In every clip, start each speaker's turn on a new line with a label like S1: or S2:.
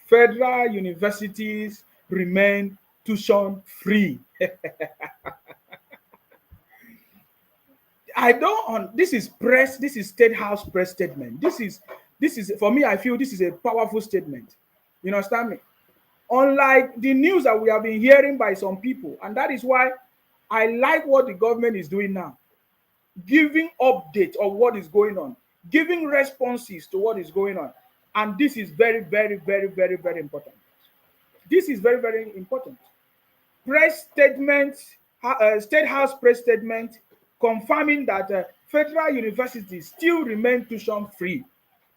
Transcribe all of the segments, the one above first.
S1: Federal universities remain tuition free. I don't this is press, this is State House press statement. This is for me, I feel this is a powerful statement. You understand me? Unlike the news that we have been hearing by some people, and that is why I like what the government is doing now, giving updates of what is going on, giving responses to what is going on. And this is very, very, very, very, very important. This is very, very important. Press statement, State House press statement confirming that federal universities still remain tuition free.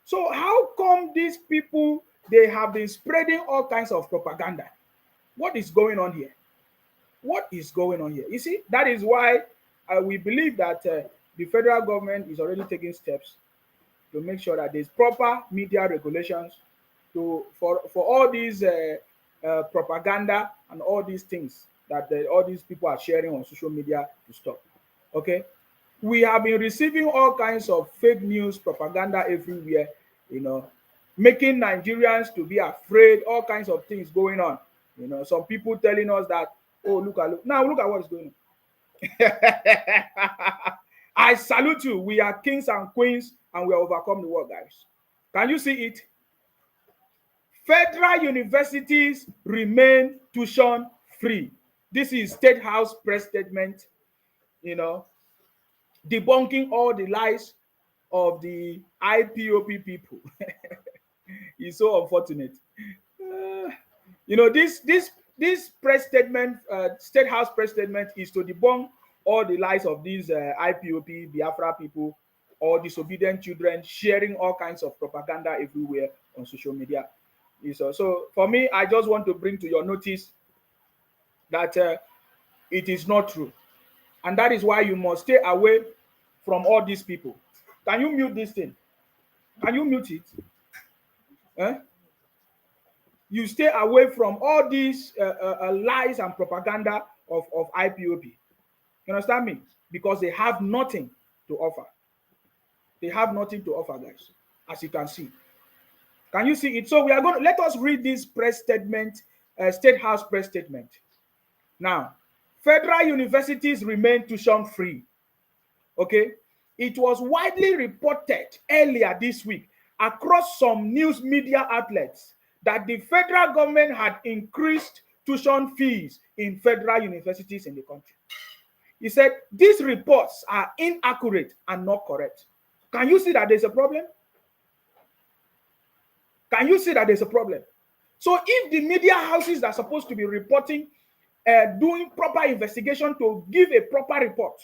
S1: So how come these people, they have been spreading all kinds of propaganda? What is going on here? What is going on here? You see, that is why we believe that the federal government is already taking steps to make sure that there's proper media regulations for all these propaganda and all these things that all these people are sharing on social media to stop. Okay, we have been receiving all kinds of fake news propaganda everywhere, making Nigerians to be afraid, all kinds of things going on. Some people telling us that, oh, look at what is going on. I salute you. We are kings and queens and we overcome the world, guys. Can you see it? Federal universities remain tuition free. This is State House press statement, debunking all the lies of the IPOP people. It's so unfortunate. This press statement, State House press statement, is to debunk all the lies of these IPOP, Biafra people, or disobedient children sharing all kinds of propaganda everywhere on social media. So for me, I just want to bring to your notice that it is not true. And that is why you must stay away from all these people. Can you mute this thing? Can you mute it? You stay away from all these lies and propaganda of IPOP. You understand me? Because they have nothing to offer. They have nothing to offer, guys, as you can see. Can you see it? So we are going to let us read this press statement, State House press statement. Now, federal universities remain tuition free. Okay, it was widely reported earlier this week across some news media outlets that the federal government had increased tuition fees in federal universities in the country. He said these reports are inaccurate and not correct. Can you see that there's a problem? Can you see that there's a problem? So if the media houses that are supposed to be reporting, doing proper investigation to give a proper report,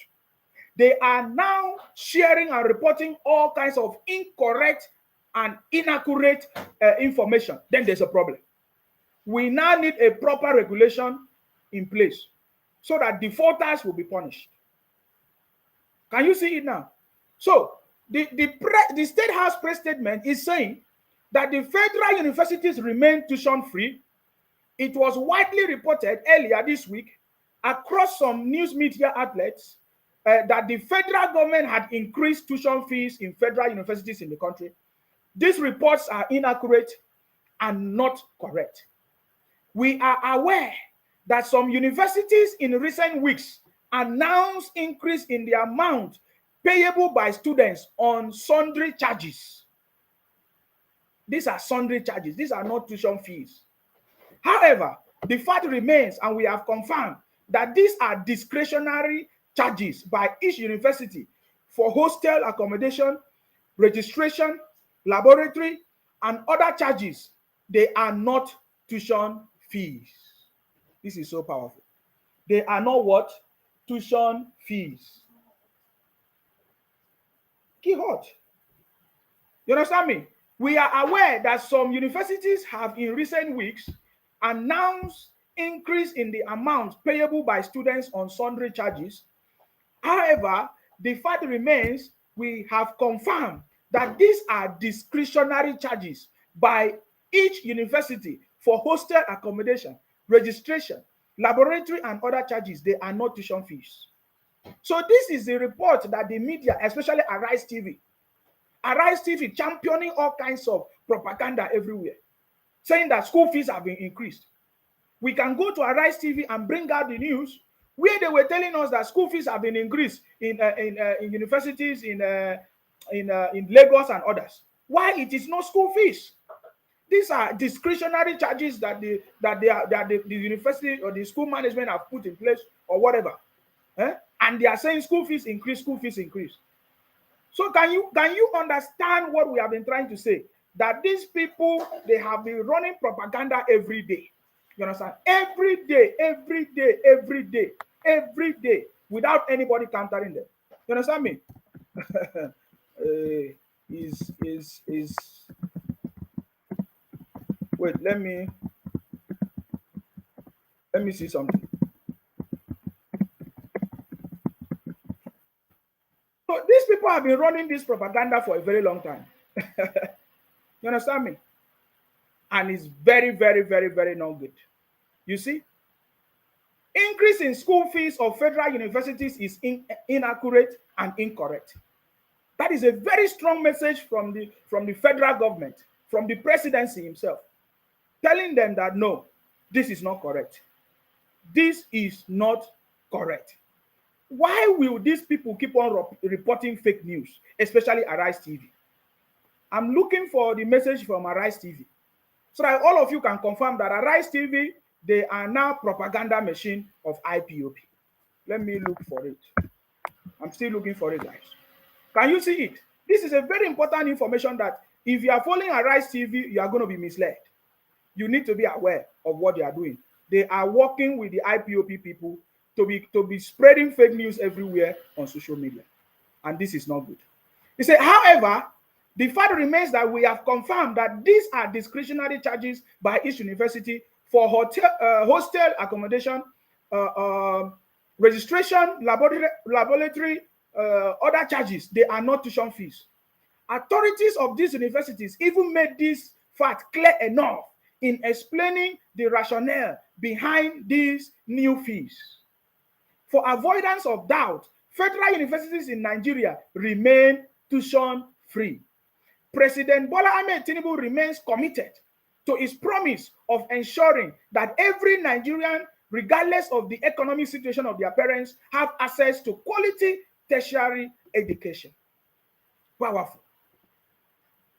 S1: they are now sharing and reporting all kinds of incorrect and inaccurate information, then there's a problem. We now need a proper regulation in place so that defaulters will be punished. Can you see it now? So the State House press statement is saying that the federal universities remain tuition free. It was widely reported earlier this week across some news media outlets that the federal government had increased tuition fees in federal universities in the country. These reports are inaccurate and not correct. We are aware that some universities in recent weeks announced increase in the amount payable by students on sundry charges. These are sundry charges. These are not tuition fees. However, the fact remains, and we have confirmed, that these are discretionary charges by each university for hostel accommodation, registration, laboratory, and other charges. They are not tuition fees. This is so powerful. They are not what? Tuition fees. Key hot. You understand me? We are aware that some universities have in recent weeks announced increase in the amount payable by students on sundry charges. However, the fact remains, we have confirmed that these are discretionary charges by each university for hostel accommodation, registration, laboratory, and other charges. They are not tuition fees. So this is the report that the media, especially Arise TV championing all kinds of propaganda everywhere, saying that school fees have been increased. We can go to Arise TV and bring out the news where they were telling us that school fees have been increased in universities in Lagos and others. Why it is not school fees? These are discretionary charges that the university or the school management have put in place or whatever. And they are saying school fees increase, school fees increase. So can you understand what we have been trying to say? That these people, they have been running propaganda every day. You understand? Every day, every day, every day, every day, without anybody countering them. You understand me? Wait, let me see something. So these people have been running this propaganda for a very long time. You understand me? And it's very, very, very, very not good. You see? Increase in school fees of federal universities is inaccurate and incorrect. That is a very strong message from the federal government, from the presidency himself, telling them that no, this is not correct. This is not correct. Why will these people keep on reporting fake news, especially Arise TV? I'm looking for the message from Arise TV so that all of you can confirm that Arise TV, they are now propaganda machine of IPOP. Let me look for it. I'm still looking for it, guys. Can you see it? This is a very important information that if you are following Arise TV, you are going to be misled. You need to be aware of what they are doing. They are working with the IPOP people to be spreading fake news everywhere on social media. And this is not good. He said, however, the fact remains that we have confirmed that these are discretionary charges by each university for hostel accommodation, registration, laboratory, other charges. They are not tuition fees. Authorities of these universities even made this fact clear enough in explaining the rationale behind these new fees. For avoidance of doubt, federal universities in Nigeria remain tuition-free. President Bola Ahmed Tinubu remains committed to his promise of ensuring that every Nigerian, regardless of the economic situation of their parents, have access to quality tertiary education. Powerful.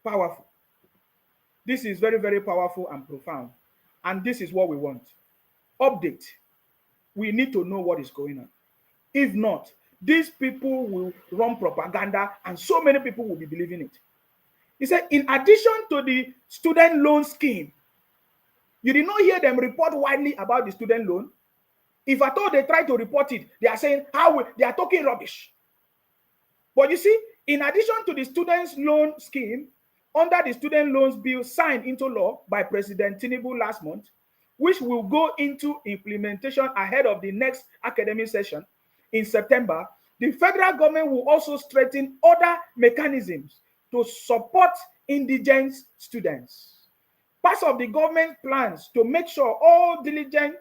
S1: Powerful. This is very, very powerful and profound. And this is what we want. Update. We need to know what is going on. If not, these people will run propaganda and so many people will be believing it. He said, in addition to the student loan scheme, you did not hear them report widely about the student loan. If at all they try to report it, they are saying, they are talking rubbish. But you see, in addition to the students' loan scheme, under the student loans bill signed into law by President Tinubu last month, which will go into implementation ahead of the next academic session in September, the federal government will also strengthen other mechanisms to support indigent students. Part of the government plans to make sure all indigent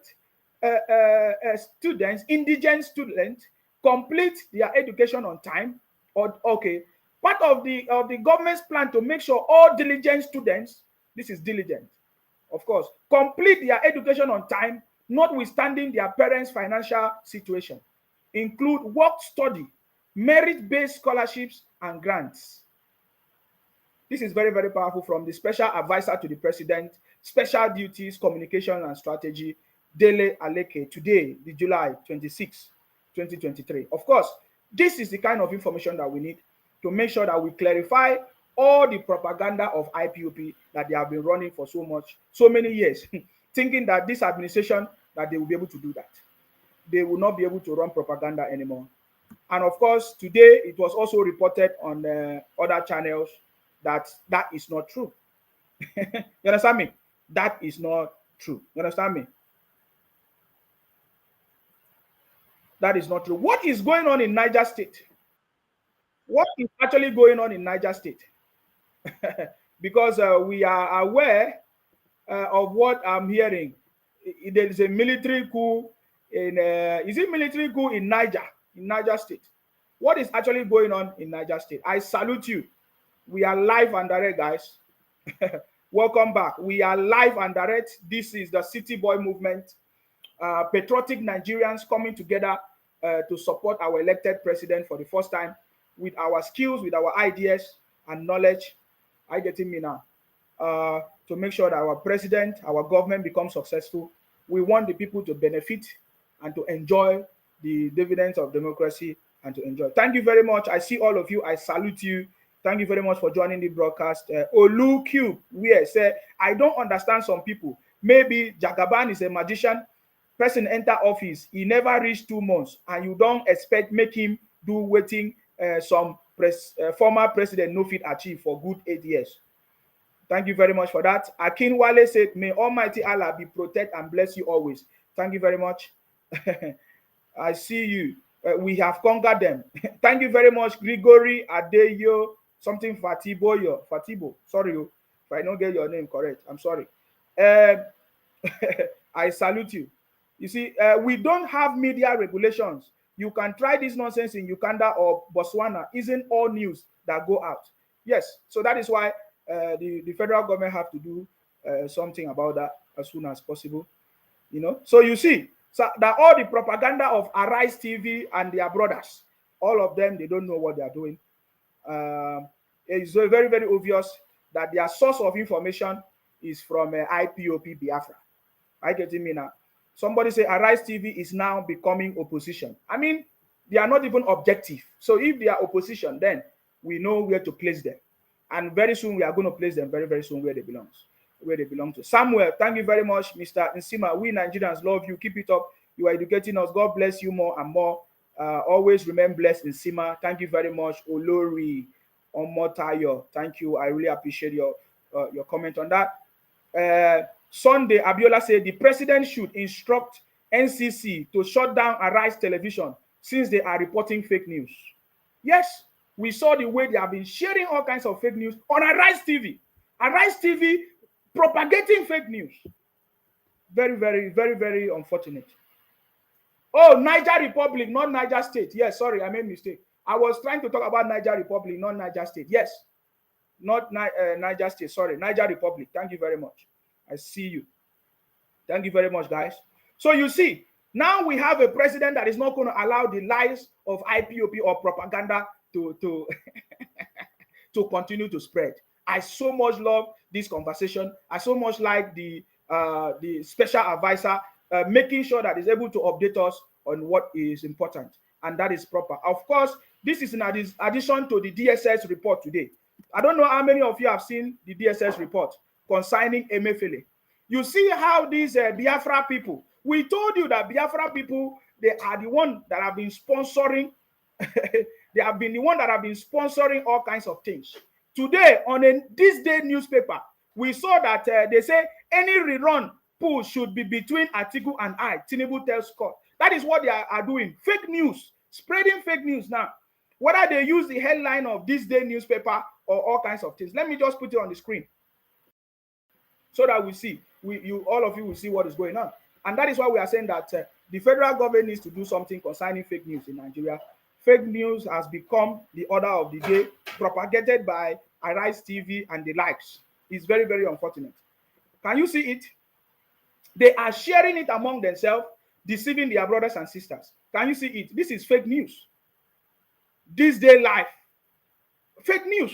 S1: students complete their education on time. Part of the government's plan to make sure all diligent students, this is diligent, of course, complete their education on time, notwithstanding their parents' financial situation, include work study, merit-based scholarships, and grants. This is very, very powerful from the Special Advisor to the President, Special Duties, Communication and Strategy, Dele Aleke, today, the July 26, 2023. Of course, this is the kind of information that we need to make sure that we clarify all the propaganda of IPOP that they have been running for so many years, thinking that this administration, that they will be able to do that. They will not be able to run propaganda anymore. And of course, today, it was also reported on other channels that is not true. You understand me? That is not true. You understand me? That is not true. What is going on in Niger State? What is actually going on in Niger State? Because we are aware of what I'm hearing. There is a military coup is it military coup in Niger State? What is actually going on in Niger State? I salute you. We are live and direct, guys. Welcome back. We are live and direct. This is the City Boy movement. Patriotic Nigerians coming together to support our elected president for the first time with our skills, with our ideas and knowledge. I getting me now? To make sure that our president, our government becomes successful. We want the people to benefit and to enjoy the dividends of democracy and to enjoy. Thank you very much. I see all of you. I salute you. Thank you very much for joining the broadcast. Olu Q, we say, I don't understand some people. Maybe Jagaban is a magician. Person enter office, he never reached 2 months, and you don't expect make him do waiting some former president no fit achieve for good 8 years. Thank you very much for that. Akin Wale said, may Almighty Allah be protect and bless you always. Thank you very much. I see you. We have conquered them. Thank you very much, Grigori Adeyo, something Fatibo. Sorry, if I don't get your name correct. I'm sorry. I salute you. You see, we don't have media regulations. You can try this nonsense in Uganda or Botswana. Isn't all news that go out? Yes. So that is why the federal government have to do something about that as soon as possible. You know. So you see, so that all the propaganda of Arise TV and their brothers, all of them, they don't know what they are doing. It's very, very obvious that their source of information is from IPOP Biafra. I get it now. Somebody say Arise TV is now becoming opposition. I mean, they are not even objective. So if they are opposition, then we know where to place them. And very soon we are going to place them very, very soon where they belong to. Samuel, thank you very much, Mr. Nsima. We Nigerians love you. Keep it up. You are educating us. God bless you more and more. Always remain blessed, Nsima. Thank you very much, Olori Omotayo. Thank you. I really appreciate your comment on that. Sunday, Abiola said the president should instruct NCC to shut down Arise Television since they are reporting fake news. Yes, we saw the way they have been sharing all kinds of fake news on Arise TV. Arise TV propagating fake news. Very, very, very, very unfortunate. Oh, Niger Republic, not Niger State. Yes, sorry, I made a mistake. I was trying to talk about Niger Republic, not Niger State. Yes, not Niger State. Sorry, Niger Republic. Thank you very much. I see you. Thank you very much, guys. So you see, now we have a president that is not going to allow the lies of IPOP or propaganda to to continue to spread. I so much love this conversation. I so much like the special advisor making sure that he's able to update us on what is important, and that is proper. Of course, this is in addition to the DSS report today. I don't know how many of you have seen the DSS report concerning Emefiele. You see how these Biafra people, we told you that Biafra people, they are the one that have been sponsoring, they have been the one that have been sponsoring all kinds of things. Today, on this day newspaper, we saw that they say any rerun pool should be between Atiku and I. Tinubu tells court. That is what they are doing. Fake news, spreading fake news now. Whether they use the headline of this day newspaper or all kinds of things. Let me just put it on the screen so that we see, all of you will see what is going on. And that is why we are saying that the federal government needs to do something concerning fake news in Nigeria. Fake news has become the order of the day, propagated by Arise TV and the likes. It's very, very unfortunate. Can you see it? They are sharing it among themselves, deceiving their brothers and sisters. Can you see it? This is fake news. This day life. Fake news.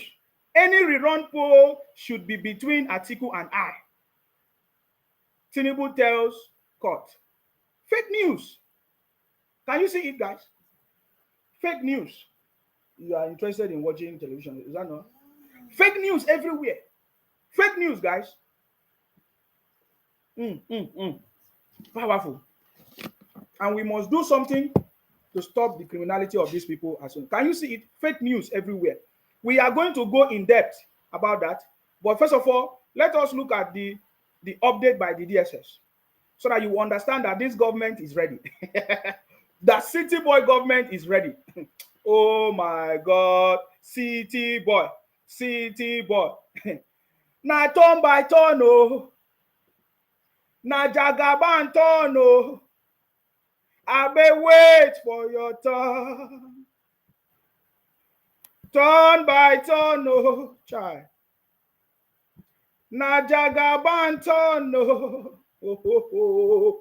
S1: Any rerun poll should be between Atiku and I. Tinubu tells court. Fake news. Can you see it, guys? Fake news. You are interested in watching television, is that not? Fake news everywhere. Fake news, guys. Powerful. And we must do something to stop the criminality of these people as well. Can you see it? Fake news everywhere. We are going to go in depth about that. But first of all, let us look at the update by the DSS so that you understand that this government is ready. The city boy government is ready. Oh my God. City boy. City boy. Na turn by turn, oh. Na Jagaban turn, oh. I may wait for your turn. Turn by turn, oh, child. Na jagabantono. Oh, oh, oh.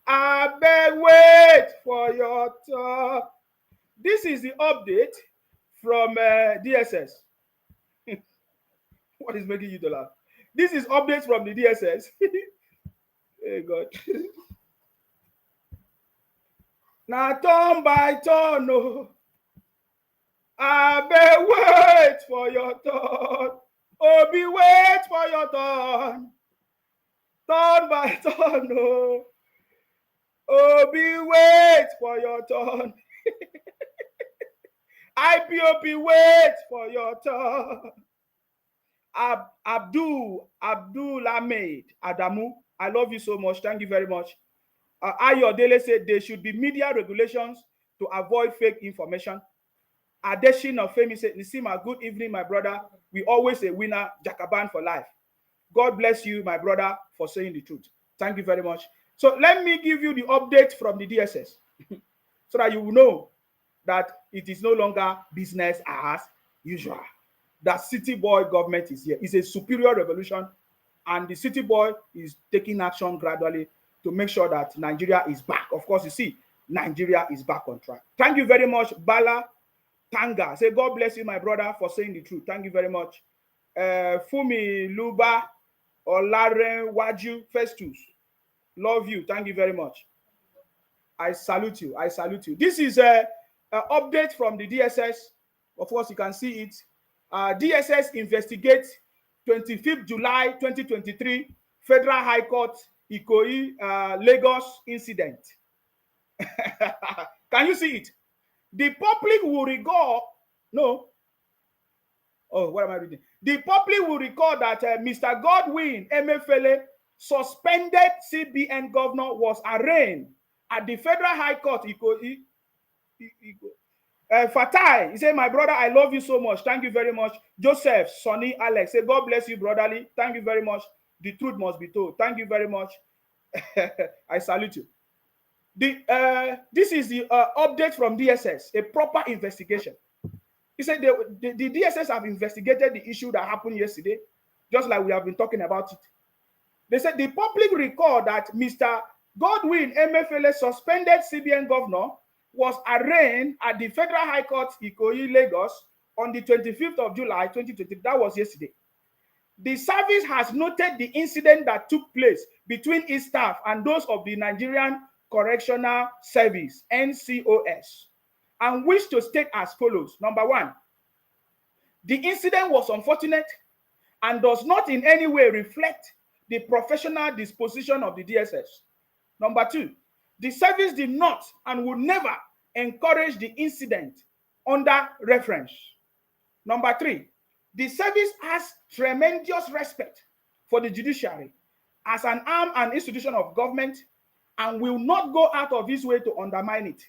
S1: I beg wait for your turn. This is the update from DSS. What is making you to laugh? This is updates from the DSS. Hey God. Now turn by turn, no. I beg wait for your turn. Obi wait for your turn. Turn by turn, no. Obi wait for your turn. IPOP wait for your turn. Abdul Ahmed Adamu, I love you so much. Thank you very much. Ayodele said there should be media regulations to avoid fake information. Adesina Femi said, Nisima, good evening, my brother. We always a winner, Jakaban for life. God bless you, my brother, for saying the truth. Thank you very much. So let me give you the update from the DSS so that you will know that it is no longer business as usual. That city boy government is here. It's a superior revolution, and the city boy is taking action gradually to make sure that Nigeria is back. Of course, you see, Nigeria is back on track. Thank you very much, Bala Tanga. Say, God bless you, my brother, for saying the truth. Thank you very much. Fumi Luba Olaren Waju Festus. Love you. Thank you very much. I salute you. I salute you. This is a update from the DSS. Of course, you can see it. DSS investigates 25th July 2023 Federal High Court Ikoyi Lagos incident. Can you see it? The public will recall, no. Oh, what am I reading? The public will recall that Mr. Godwin Emefiele, suspended CBN governor, was arraigned at the Federal High Court Ikoyi. Fatai, he said, my brother, I love you so much. Thank you very much. Joseph, Sonny, Alex, say, God bless you, brotherly. Thank you very much. The truth must be told. Thank you very much. I salute you. This is the update from DSS, a proper investigation. He said the DSS have investigated the issue that happened yesterday, just like we have been talking about it. They said the public recall that Mr. Godwin Emefiele, suspended CBN governor, was arraigned at the Federal High Court Ikoyi, Lagos on the 25th of July 2020. That was yesterday. The service has noted the incident that took place between its staff and those of the Nigerian Correctional Service, NCOS, and wish to state as follows. Number one, the incident was unfortunate and does not in any way reflect the professional disposition of the DSS. Number two, the service did not and would never encourage the incident under reference. Number three, the service has tremendous respect for the judiciary as an arm and institution of government and will not go out of its way to undermine it.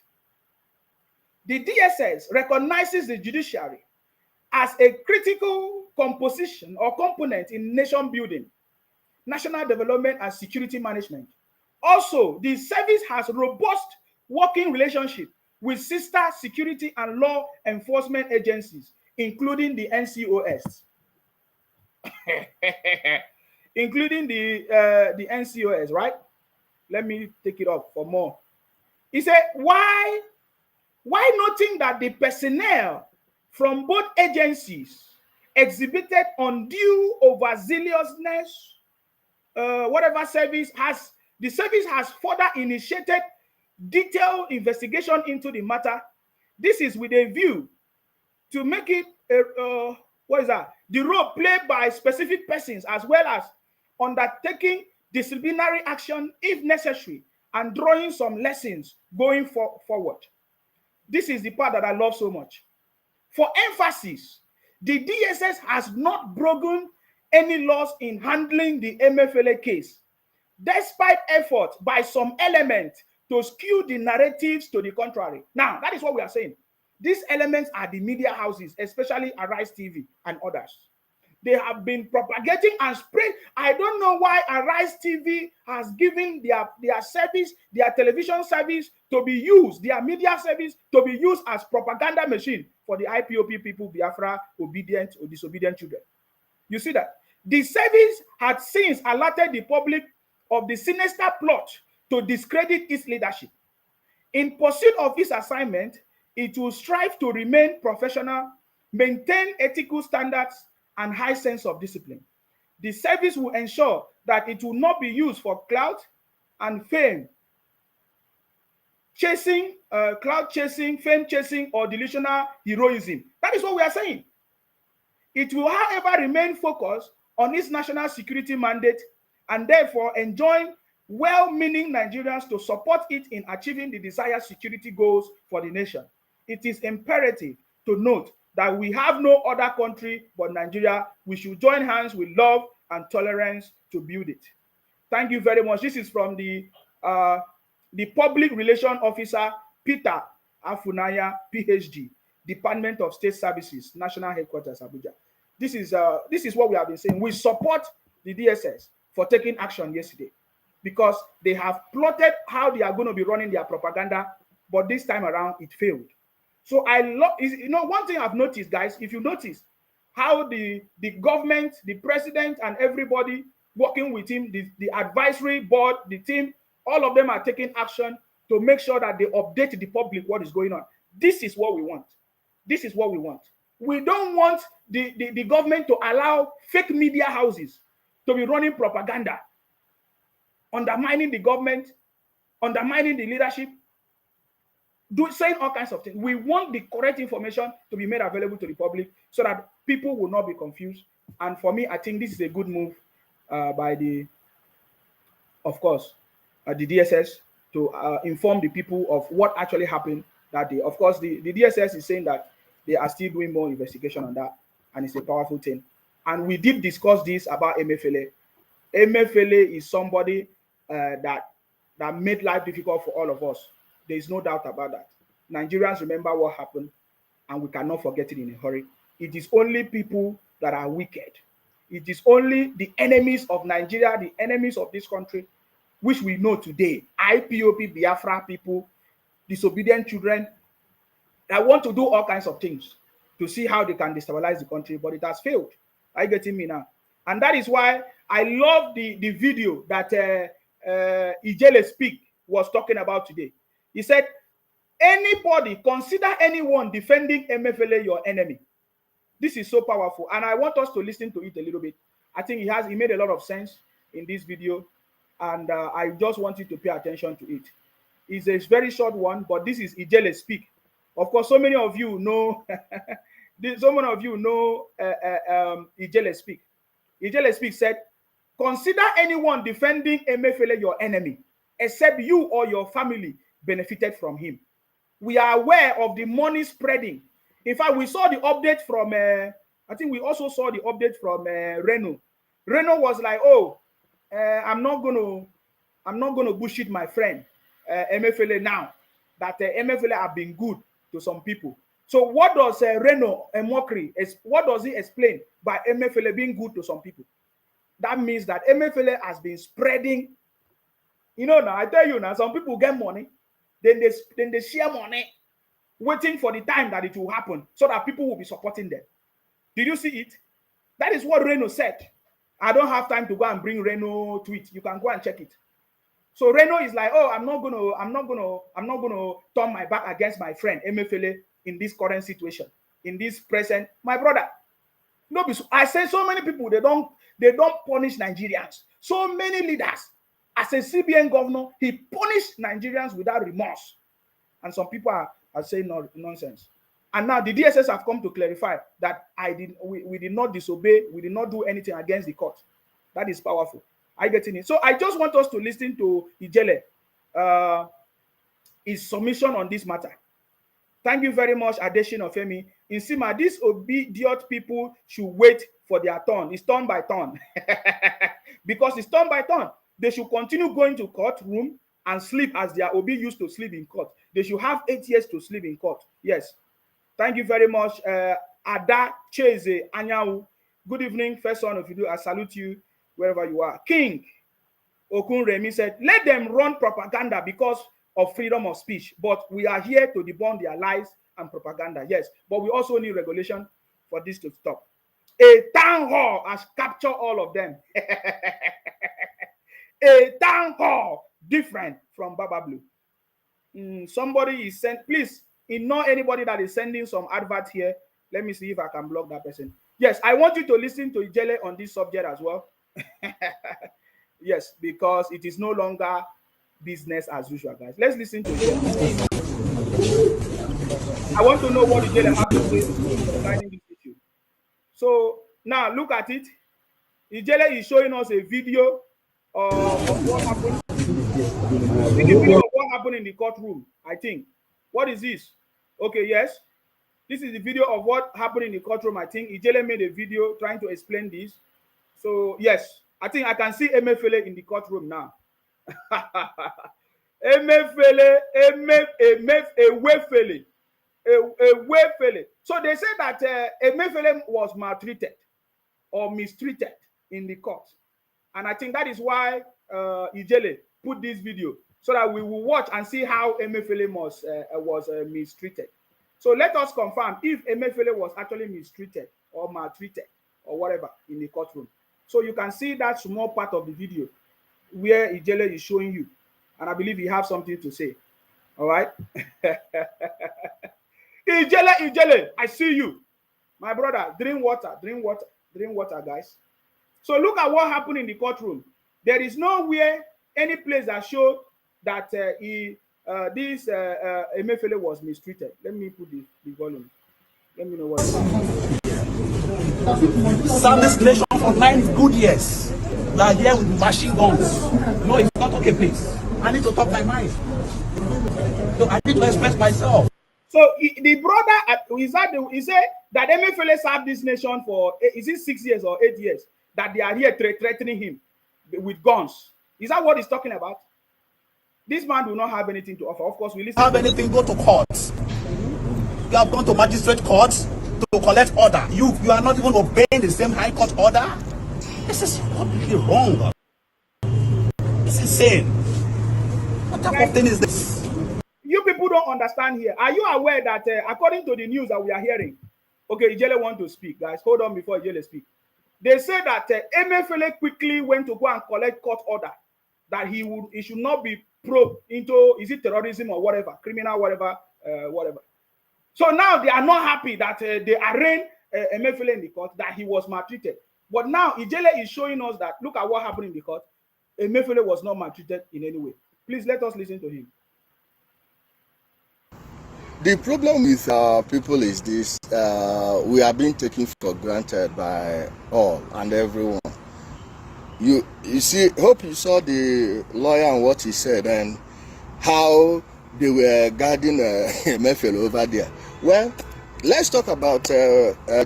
S1: The DSS recognizes the judiciary as a critical composition or component in nation building, national development, and security management. Also, the service has robust working relationship with sister security and law enforcement agencies, including the NCOS. Including the NCOS, right? Let me take it up for more. He said, why noting that the personnel from both agencies exhibited undue overzealousness, whatever service has, the service has further initiated detailed investigation into the matter. This is with a view to make it the role played by specific persons, as well as undertaking disciplinary action if necessary and drawing some lessons going forward. This is the part that I love so much. For emphasis, the DSS has not broken any laws in handling the Emefiele case, despite effort by some elements to skew the narratives to the contrary. Now, that is what we are saying. These elements are the media houses, especially Arise TV and others. They have been propagating and spread. I don't know why Arise TV has given their service, their television service to be used, their media service to be used as propaganda machine for the IPOP people, Biafra, obedient or disobedient children. You see that? The service had since alerted the public of the sinister plot to discredit its leadership. In pursuit of its assignment, it will strive to remain professional, maintain ethical standards, and high sense of discipline. The service will ensure that it will not be used for clout and fame chasing, cloud chasing, fame chasing, or delusional heroism. That is what we are saying. It will, however, remain focused on its national security mandate and therefore enjoin well-meaning Nigerians to support it in achieving the desired security goals for the nation. It is imperative to note that we have no other country but Nigeria. We should join hands with love and tolerance to build it. Thank you very much. This is from the Public Relations Officer, Peter Afunaya, PhD, Department of State Services, National Headquarters, Abuja. This is what we have been saying. We support the DSS for taking action yesterday because they have plotted how they are going to be running their propaganda, but this time around it failed. So I love, one thing I've noticed, guys, if you notice how the government, the president, and everybody working with him, the advisory board, the team, all of them are taking action to make sure that they update the public what is going on. This is what we want. This is what we want. We don't want the government to allow fake media houses to be running propaganda, undermining the government, undermining the leadership, saying all kinds of things. We want the correct information to be made available to the public so that people will not be confused. And for me, I think this is a good move by the DSS to inform the people of what actually happened that day. Of course, the DSS is saying that they are still doing more investigation on that, and it's a powerful thing. And we did discuss this about Emefiele. Emefiele is somebody that made life difficult for all of us. There is no doubt about that. Nigerians remember what happened, and we cannot forget it in a hurry. It is only people that are wicked. It is only the enemies of Nigeria, the enemies of this country, which we know today, IPOP, Biafra people, disobedient children, that want to do all kinds of things to see how they can destabilize the country, but it has failed. Are you getting me now? And that is why I love the video that Ijele Speak was talking about today. He said, anybody, consider anyone defending Emefiele your enemy. This is so powerful, and I want us to listen to it a little bit. I think he made a lot of sense in this video, and I just want you to pay attention to it. It's a very short one, but this is Ijele Speak. Of course, so many of you know, Ijele Speak. Ijele Speak said, consider anyone defending Emefiele your enemy, except you or your family benefited from him. We are aware of the money spreading. In fact, we saw the update from, I think we also saw the update from Reno. Reno was like, oh, I'm not gonna bullshit my friend Emefiele now that Emefiele have been good to some people. So what does Reno mockery? What does he explain by Emefiele being good to some people? That means that Emefiele has been spreading. You know, now I tell you now, some people get money, then they share money, waiting for the time that it will happen so that people will be supporting them. Did you see it? That is what Reno said. I don't have time to go and bring Reno tweet. You can go and check it. So Reno is like, oh, I'm not gonna turn my back against my friend Emefiele in this current situation, in this present. My brother, no, I say so many people they don't punish Nigerians. So many leaders, as a CBN governor, he punished Nigerians without remorse, and some people are saying nonsense. And now the DSS have come to clarify that we did not disobey, we did not do anything against the court. That is powerful. I get in it. So I just want us to listen to Ijele, his submission on this matter. Thank you very much, Adesina Femi. In Sima, these obedient people should wait for their turn. It's turn by turn. Because it's turn by turn. They should continue going to courtroom and sleep as their OB used to sleep in court. They should have 8 years to sleep in court. Yes. Thank you very much, Ada Cheze Anyawu. Good evening, first son of you. I salute you wherever you are. King Okunremi said, let them run propaganda because of freedom of speech, but we are here to debunk their lies and propaganda. Yes, but we also need regulation for this to stop. A town hall has captured all of them. A town hall different from Baba Blue. Somebody is sent, please ignore anybody that is sending some advert here. Let me see if I can block that person. Yes, I want you to listen to Ijele on this subject as well. Yes, because it is no longer business as usual, guys. Let's listen to Ijele. I want to know what Ijele has to say regarding this issue. So now look at it. Ijele is showing us a video of what happened. The video of what happened in the courtroom, I think. What is this? Okay, yes. This is the video of what happened in the courtroom. I think Ijele made a video trying to explain this. So, yes, I think I can see Emefiele in the courtroom now. Emefiele. So they say that Emefiele was maltreated or mistreated in the court. And I think that is why Ijele put this video so that we will watch and see how Emefiele was mistreated. So let us confirm if Emefiele was actually mistreated or maltreated or whatever in the courtroom. So you can see that small part of the video where Ijele is showing you. And I believe he has something to say. All right? Ijele, I see you. My brother, drink water, guys. So look at what happened in the courtroom. There is nowhere, any place that showed that Emefiele was mistreated. Let me put the volume. Let me know what it's about.
S2: Serve this nation for 9 good years. You are here with machine guns. No, it's not okay, please. I need to talk my mind. So I need to express myself.
S1: So the brother, he said that Emefiele served this nation for, is it 6 years or 8 years? That they are here threatening him with guns. Is that what he's talking about? This man do not have anything to offer. Of course, we listen.
S2: Have anything, go to court. You have gone to magistrate court to collect order. You are not even obeying the same high court order. This is completely wrong. It's insane. What type of thing is this?
S1: You people don't understand here. Are you aware that according to the news that we are hearing, okay, Ijele want to speak, guys. Hold on before Ijele speak. They say that Emefiele quickly went to go and collect court order that he should not be probed into, is it terrorism or whatever, criminal whatever. So now they are not happy that they arraigned Emefiele in the court, that he was maltreated. But now Ijele is showing us that look at what happened in the court. Emefiele was not maltreated in any way. Please let us listen to him.
S3: The problem with our people is this: we are being taken for granted by all and everyone. You see, hope you saw the lawyer and what he said and how they were guarding Emefiele over there. Well, let's talk about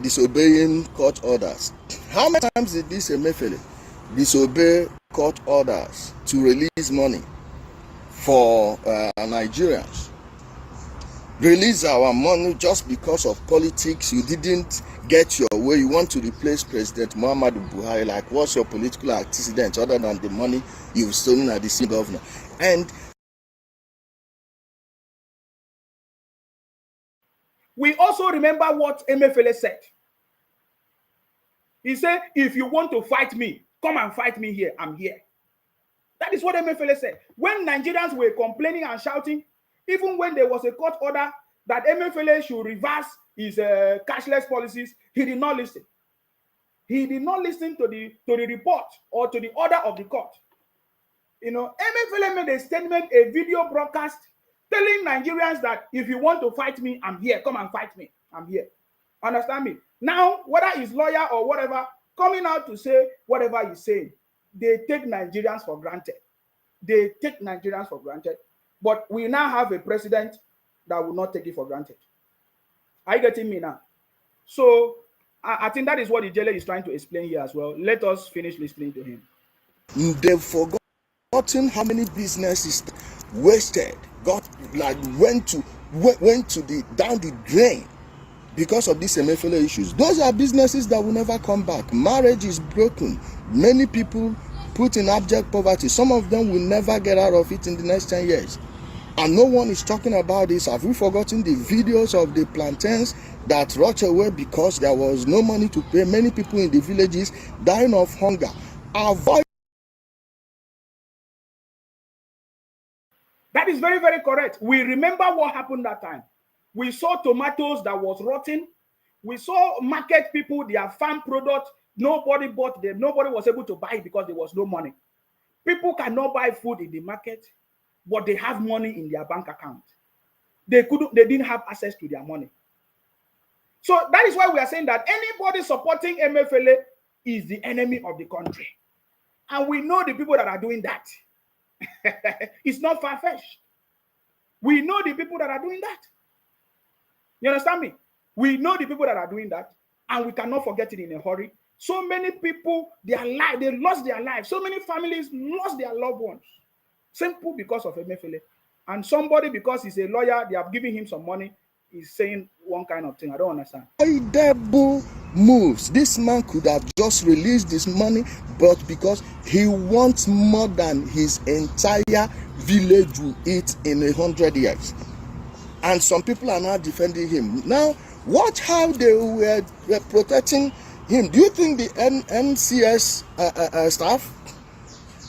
S3: disobeying court orders. How many times did this Emefiele disobey court orders to release money for Nigerians? Release our money just because of politics. You didn't get your way. You want to replace President Muhammadu Buhari. Like, what's your political antecedent other than the money you've stolen at the same governor? And
S1: we also remember what Emefiele said. He said, if you want to fight me, come and fight me here. I'm here. That is what Emefiele said. When Nigerians were complaining and shouting, even when there was a court order that Emefiele should reverse his cashless policies, he did not listen. He did not listen to the report or to the order of the court. You know, Emefiele made a statement, a video broadcast, telling Nigerians that if you want to fight me, I'm here. Come and fight me. I'm here. Understand me? Now, whether he's lawyer or whatever, coming out to say whatever he's saying, they take Nigerians for granted. They take Nigerians for granted. But we now have a president that will not take it for granted. Are you getting me now? So I think that is what Ijele is trying to explain here as well. Let us finish listening to him.
S3: they've forgotten how many businesses wasted, went to the down the drain because of these Emefiele issues. Those are businesses that will never come back. Marriage is broken. Many people put in abject poverty. Some of them will never get out of it in the next 10 years. And no one is talking about this. Have we forgotten the videos of the plantains that rot away because there was no money to pay? Many people in the villages dying of hunger. Avoid.
S1: That is very, very correct. We remember what happened that time. We saw tomatoes that was rotten. We saw market people, their farm product, nobody bought them. Nobody was able to buy it because there was no money. People cannot buy food in the market, but they have money in their bank account. They didn't have access to their money. So that is why we are saying that anybody supporting Emefiele is the enemy of the country. And we know the people that are doing that. It's not far-fetched. We know the people that are doing that. You understand me? We know the people that are doing that, and we cannot forget it in a hurry. So many people, they lost their lives. So many families lost their loved ones. Simple because of Emefiele. And somebody, because he's a lawyer, they have given him some money, is saying one kind of thing. I don't understand.
S3: Avoidable moves. This man could have just released this money, but because he wants more than his entire village will eat in 100 years. And some people are now defending him. Now, watch how they were protecting him. Do you think the NCS staff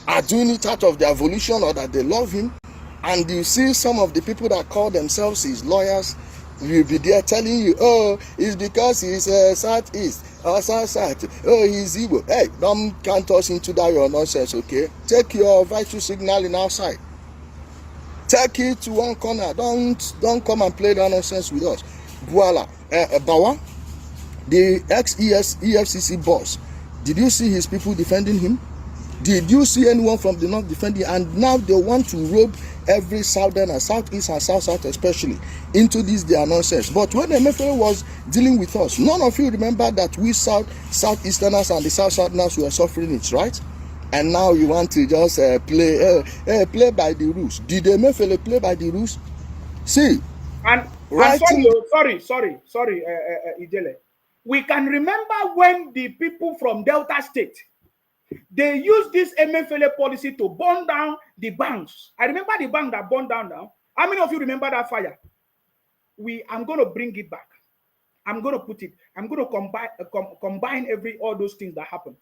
S3: are doing it out of their volition or that they love him? And you see some of the people that call themselves his lawyers will be there telling you, oh, it's because he's Southeast or South. Oh, he's Igbo. Hey, don't count us into that your nonsense, okay? Take your virtue signaling outside. Take it to one corner. Don't come and play that nonsense with us. Voila. Bawa, the ex-EFCC boss, did you see his people defending him? Did you see anyone from the north defending him? And now they want to robe every southern and southeast and south especially into this their nonsense. But when Emefiele was dealing with us, none of you remember that we southeasterners and the southerners were suffering it, right? And now you want to just play by the rules. Did Emefiele play by the rules? See,
S1: and sorry, Ijele. We can remember when the people from Delta State, they used this Emefiele policy to burn down the banks. I remember the bank that burned down now. How many of you remember that fire? I'm going to bring it back. I'm going to combine all those things that happened.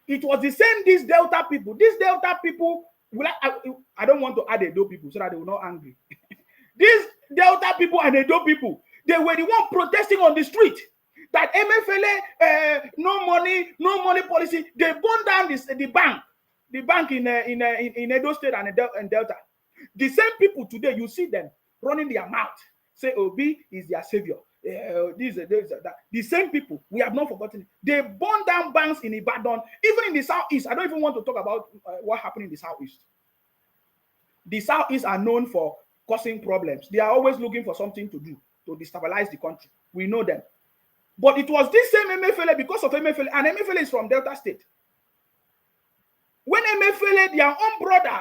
S1: It was the same, these Delta people. I don't want to add Edo people so that they will not angry. These Delta people and Edo people, they were the one protesting on the street that Emefiele, no money policy. They burned down the bank in Edo State and Delta. The same people today, you see them running their mouth, say Obi is their savior. The same people, we have not forgotten it. They burned down banks in Ibadan, even in the southeast. I don't even want to talk about what happened in the southeast. The southeast are known for causing problems. They are always looking for something to do to destabilize the country. We know them. But it was this same Emefiele, because of Emefiele, and Emefiele is from Delta State. When Emefiele, their own brother,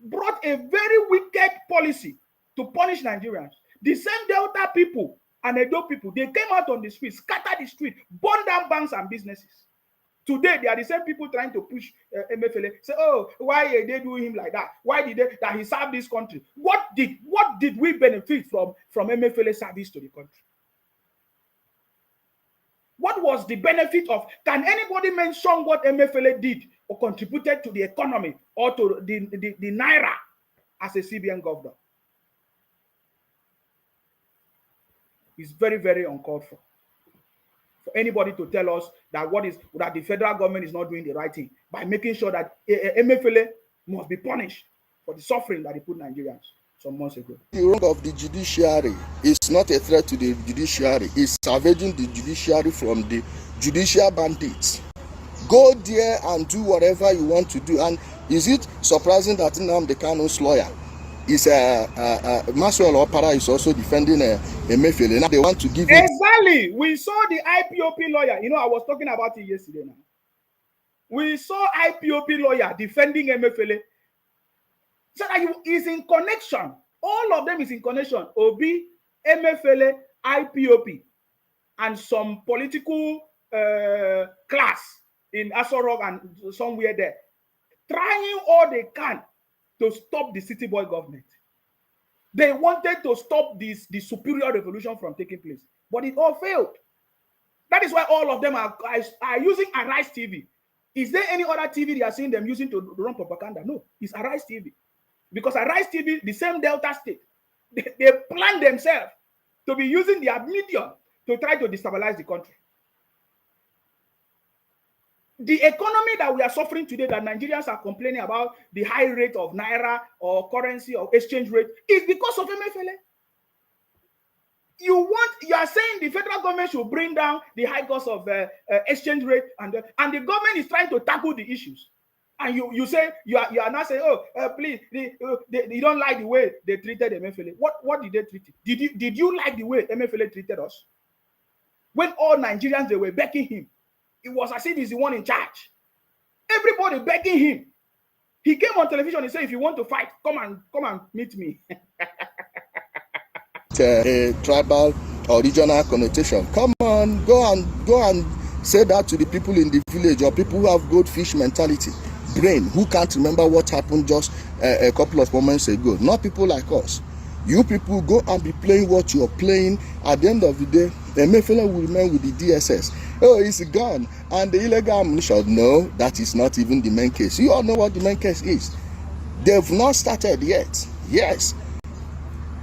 S1: brought a very wicked policy to punish Nigerians, the same Delta people and Edo people, they came out on the street, scattered the street, burned down banks and businesses. Today, they are the same people trying to push Emefiele. Say, oh, why are they doing him like that? Why did that he served this country? What did we benefit from Emefiele's service to the country? What was the benefit of? Can anybody mention what Emefiele did or contributed to the economy or to the naira as a CBN governor? It's very, very uncalled for anybody to tell us that that the federal government is not doing the right thing by making sure that Emefiele must be punished for the suffering that he put Nigerians some months ago.
S3: The wrong of the judiciary is not a threat to the judiciary. It's salvaging the judiciary from the judicial bandits. Go there and do whatever you want to do. And is it surprising that Nnamdi Kanu's lawyer is Maxwell Opara is also defending Emefiele? Now they want to give it.
S1: Exactly. We saw the IPOP lawyer. I was talking about it yesterday now. We saw IPOP lawyer defending Emefiele. So that is in connection. All of them is in connection. Obi, Emefiele, IPOP, and some political class in Asorok and somewhere there, trying all they can to stop the city boy government. They wanted to stop the superior revolution from taking place, but it all failed. That is why all of them are using Arise TV. Is there any other TV they are seeing them using to run propaganda? No, it's Arise TV. Because Arise TV, the same Delta State, they plan themselves to be using their medium to try to destabilize the country. The economy that we are suffering today, that Nigerians are complaining about, the high rate of naira or currency or exchange rate, is because of Emefiele. You are saying the federal government should bring down the high cost of exchange rate, and the government is trying to tackle the issues. And you say you are not saying, oh, please, you don't like the way they treated Emefiele. What did they treat it? Did you like the way Emefiele treated us? When all Nigerians, they were begging him, it was as if he's the one in charge. Everybody begging him. He came on television and said, if you want to fight, come and meet me.
S3: A tribal or regional connotation. Come on, go and say that to the people in the village, or people who have goldfish mentality, brain, who can't remember what happened just a couple of moments ago. Not people like us. You people go and be playing what you're playing. At the end of the day, Emefiele will remain with the DSS. Oh, it's gone. And the illegal ammunition. No, that is not even the main case. You all know what the main case is. They've not started yet. Yes.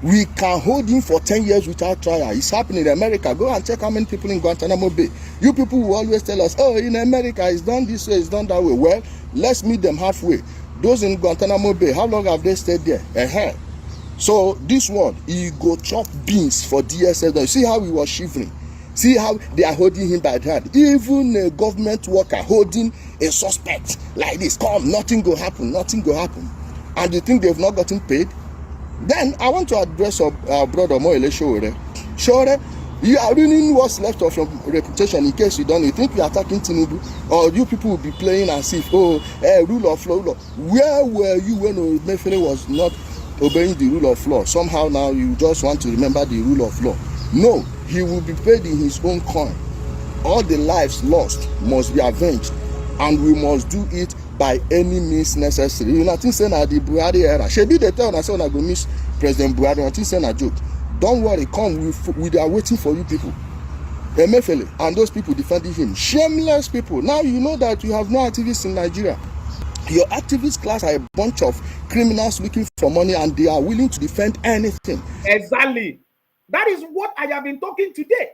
S3: We can hold him for 10 years without trial. It's happening in America. Go and check how many people in Guantanamo Bay. You people will always tell us, oh, in America, it's done this way, it's done that way. Well, let's meet them halfway. Those in Guantanamo Bay, how long have they stayed there? So this one, he go chop beans for DSS. See how he was shivering. See how they are holding him by the hand. Even a government worker holding a suspect like this. Come, nothing go happen. And you think they've not gotten paid? Then I want to address our brother Moele Shore. Shore, you are ruining what's left of your reputation in case you don't. You think we are attacking Tinubu, or you people will be playing as if, rule of law. Where were you when Emefiele was not obeying the rule of law? Somehow now you just want to remember the rule of law. No, he will be paid in his own coin. All the lives lost must be avenged, and we must do it by any means necessary. You know, I think saying at the Buhari era, Shebi they tell us when I go miss President Buhari. I think saying a joke. Don't worry, come. We are waiting for you people. Emefiele and those people defending him, shameless people. Now you know that you have no activists in Nigeria. Your activist class are a bunch of criminals looking for money, and they are willing to defend anything.
S1: Exactly. That is what I have been talking today.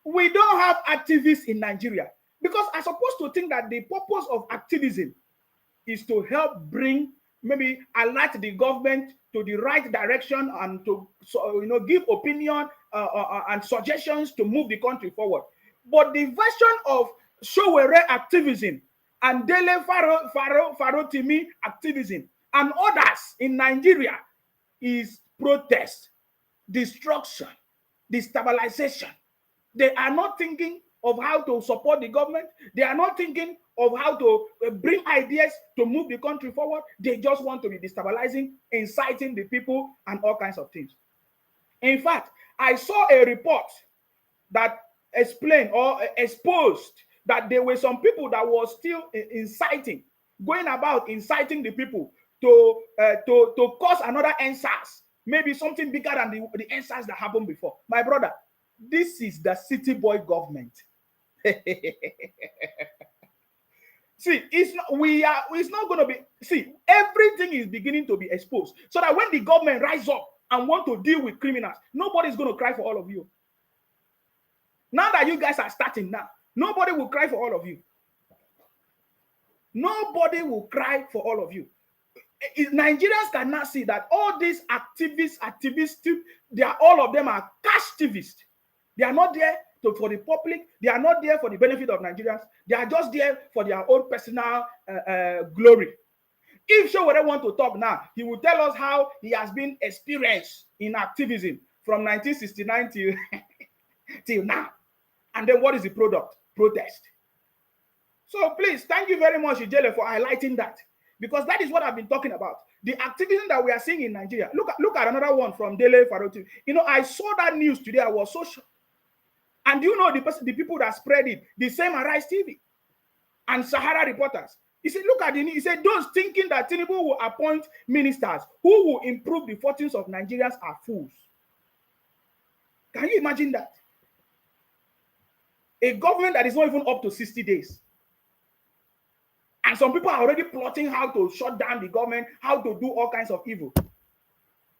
S1: We don't have activists in Nigeria, because I'm supposed to think that the purpose of activism is to help bring, maybe alert the government to the right direction, and to give opinion and suggestions to move the country forward. But the version of Showere activism and Dele Farotimi activism and others in Nigeria is protest, destruction, destabilization. They are not thinking of how to support the government. They are not thinking of how to bring ideas to move the country forward. They just want to be destabilizing, inciting the people, and all kinds of things. In fact, I saw a report that explained or exposed that there were some people that were still going about inciting the people to cause another EndSARS, maybe something bigger than the EndSARS that happened before. My brother, this is the city boy government. See, it's not going to be. See, everything is beginning to be exposed, so that when the government rise up and want to deal with criminals, nobody's going to cry for all of you. Now that you guys are starting now, nobody will cry for all of you. Nobody will cry for all of you. Nigerians cannot see that all these activists, all of them are cash activists. They are not there for the public. They are not there for the benefit of Nigerians. They are just there for their own personal glory. If Showore want to talk now, he will tell us how he has been experienced in activism from 1969 till now. And then what is the product? Protest. So please, thank you very much, Ijele, for highlighting that. Because that is what I've been talking about. The activism that we are seeing in Nigeria. Look at another one from Dele Faroti. I saw that news today. I was so shocked. And the people that spread it, the same Arise TV and Sahara reporters. He said, look at the news. He said, those thinking that Tinubu will appoint ministers who will improve the fortunes of Nigerians are fools. Can you imagine that? A government that is not even up to 60 days. And some people are already plotting how to shut down the government, how to do all kinds of evil.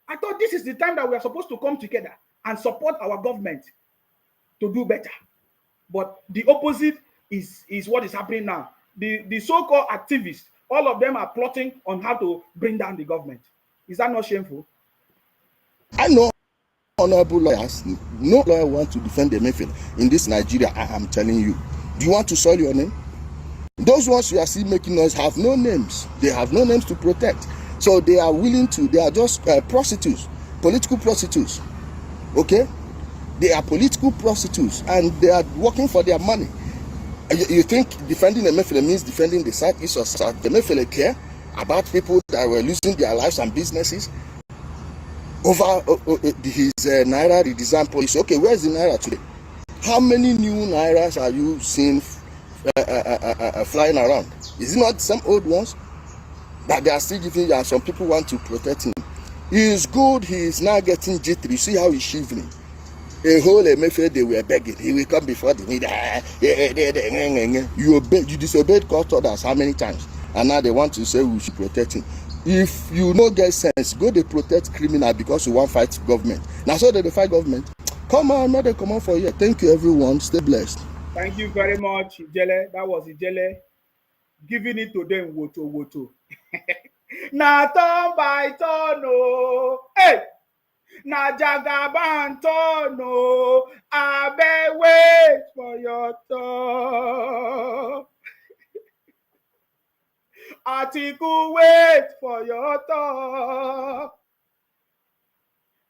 S1: I thought this is the time that we are supposed to come together and support our government to do better. But the opposite is what is happening now. The so-called activists, all of them are plotting on how to bring down the government. Is that not shameful?
S3: I know honorable lawyers. No lawyer wants to defend Emefiele in this Nigeria. I am telling you. Do you want to soil your name? Those ones you are still making noise have no names. They have no names to protect. So they are willing to, they are just prostitutes, political prostitutes. Okay? They are political prostitutes and they are working for their money. You think defending Emefiele means defending the Southeast or South? Emefiele care about people that were losing their lives and businesses over his Naira redesign policy. Okay, where's the Naira today? How many new Nairas are you seeing flying around? Is it not some old ones that they are still giving you and some people want to protect him? He is good, he is now getting jittery. See how he's shivering. A whole Emefiele, they were begging. He will come before the media. You disobeyed court orders how many times? And now they want to say we should protect him. If you no get sense, go to protect criminal because you want to fight government. Now so they fight government. Come on, not they come on for you. Thank you everyone. Stay blessed.
S1: Thank you very much, Ijele. That was Ijele giving it to them woto. Na turn by turn, oh. Hey! Na Jagaban turn, oh. Abeg wait for your turn. Atiku wait for your turn.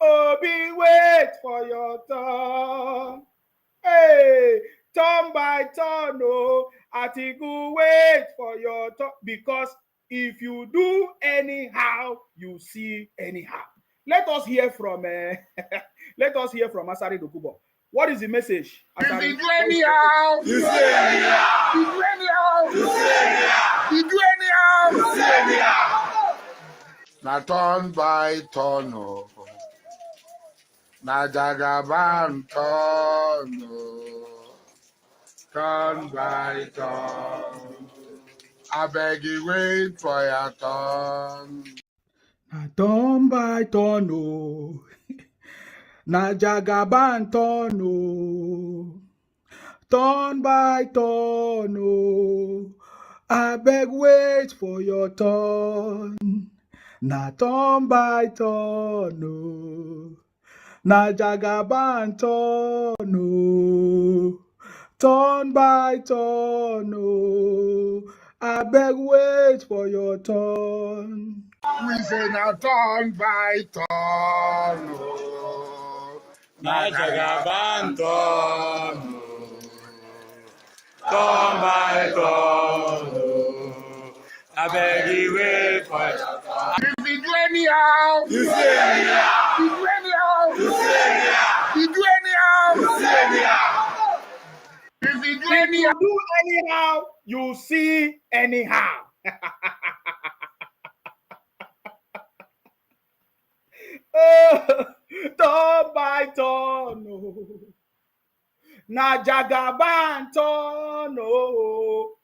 S1: Obi wait for your turn. Hey, turn by turn, oh. Atiku wait for your turn. Because if you do anyhow, you see anyhow. Let us hear from Asari Dokubo. What is the message?
S4: If you do anyhow, you see anyhow. If you do anyhow, you see anyhow. If you do anyhow, you see anyhow. Na turn by turn, oh. Na Jagaban turn, oh. Turn by turn. I beg you wait for your turn.
S1: Na turn by turn, oh. Na Jagaban turn, oh. Turn by turn, oh. Abeg wait for your turn. Na turn by turn, oh. Na Jagaban turn, oh. Turn by turn, oh. Abeg wait for your turn.
S4: We say na turn by turn, oh. Na Jagaban turn, oh. Turn by turn, oh. I beg you wait for it. If you do anyhow, you say anyhow. If you do anyhow, you say anyhow. If you do anyhow, you say anyhow. If you do anyhow,
S1: you do anyhow, you see anyhow. Turn by turn, oh. Na Jagaban turn, oh.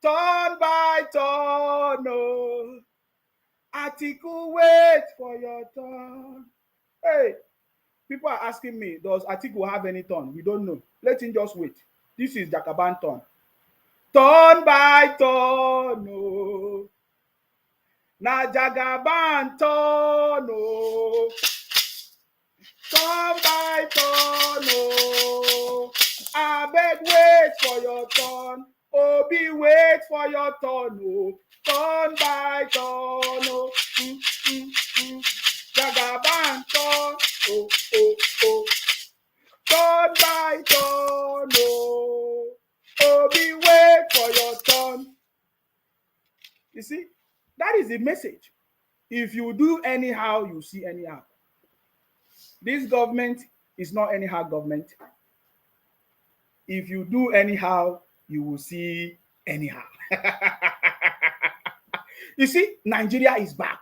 S1: Turn by turn, oh. Atiku wait for your turn. Hey, people are asking me, does Atiku have any turn? We don't know. Let him just wait. This is Jagaban turn. Turn by turn, oh. Na Jagaban turn, oh. Turn by turn, oh. Abeg wait for your turn. Obi wait for your turn, oh. Turn by turn, oh. Jagaban turn, oh. Turn by turn, oh. Obi wait for your turn. You see, that is the message. If you do anyhow, you see anyhow. This government is not anyhow government. If you do anyhow, you will see anyhow. You see, Nigeria is back.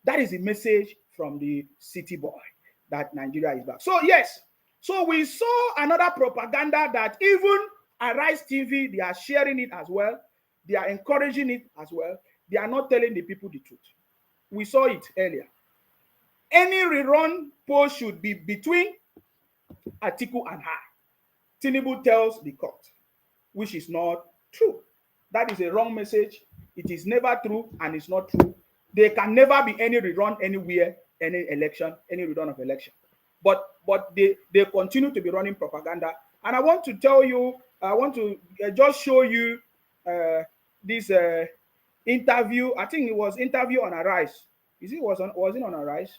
S1: That is the message from the city boy, that Nigeria is back. So yes, so we saw another propaganda that even Arise TV, they are sharing it as well. They are encouraging it as well. They are not telling the people the truth. We saw it earlier. Any rerun poll should be between Atiku and her. Tinubu tells the court, which is not true. That is a wrong message. It is never true and it's not true. There can never be any rerun anywhere, any election, any rerun of election. But they continue to be running propaganda. And I want to tell you, I want to just show you this interview. I think it was interview on Arise. Was it on Arise?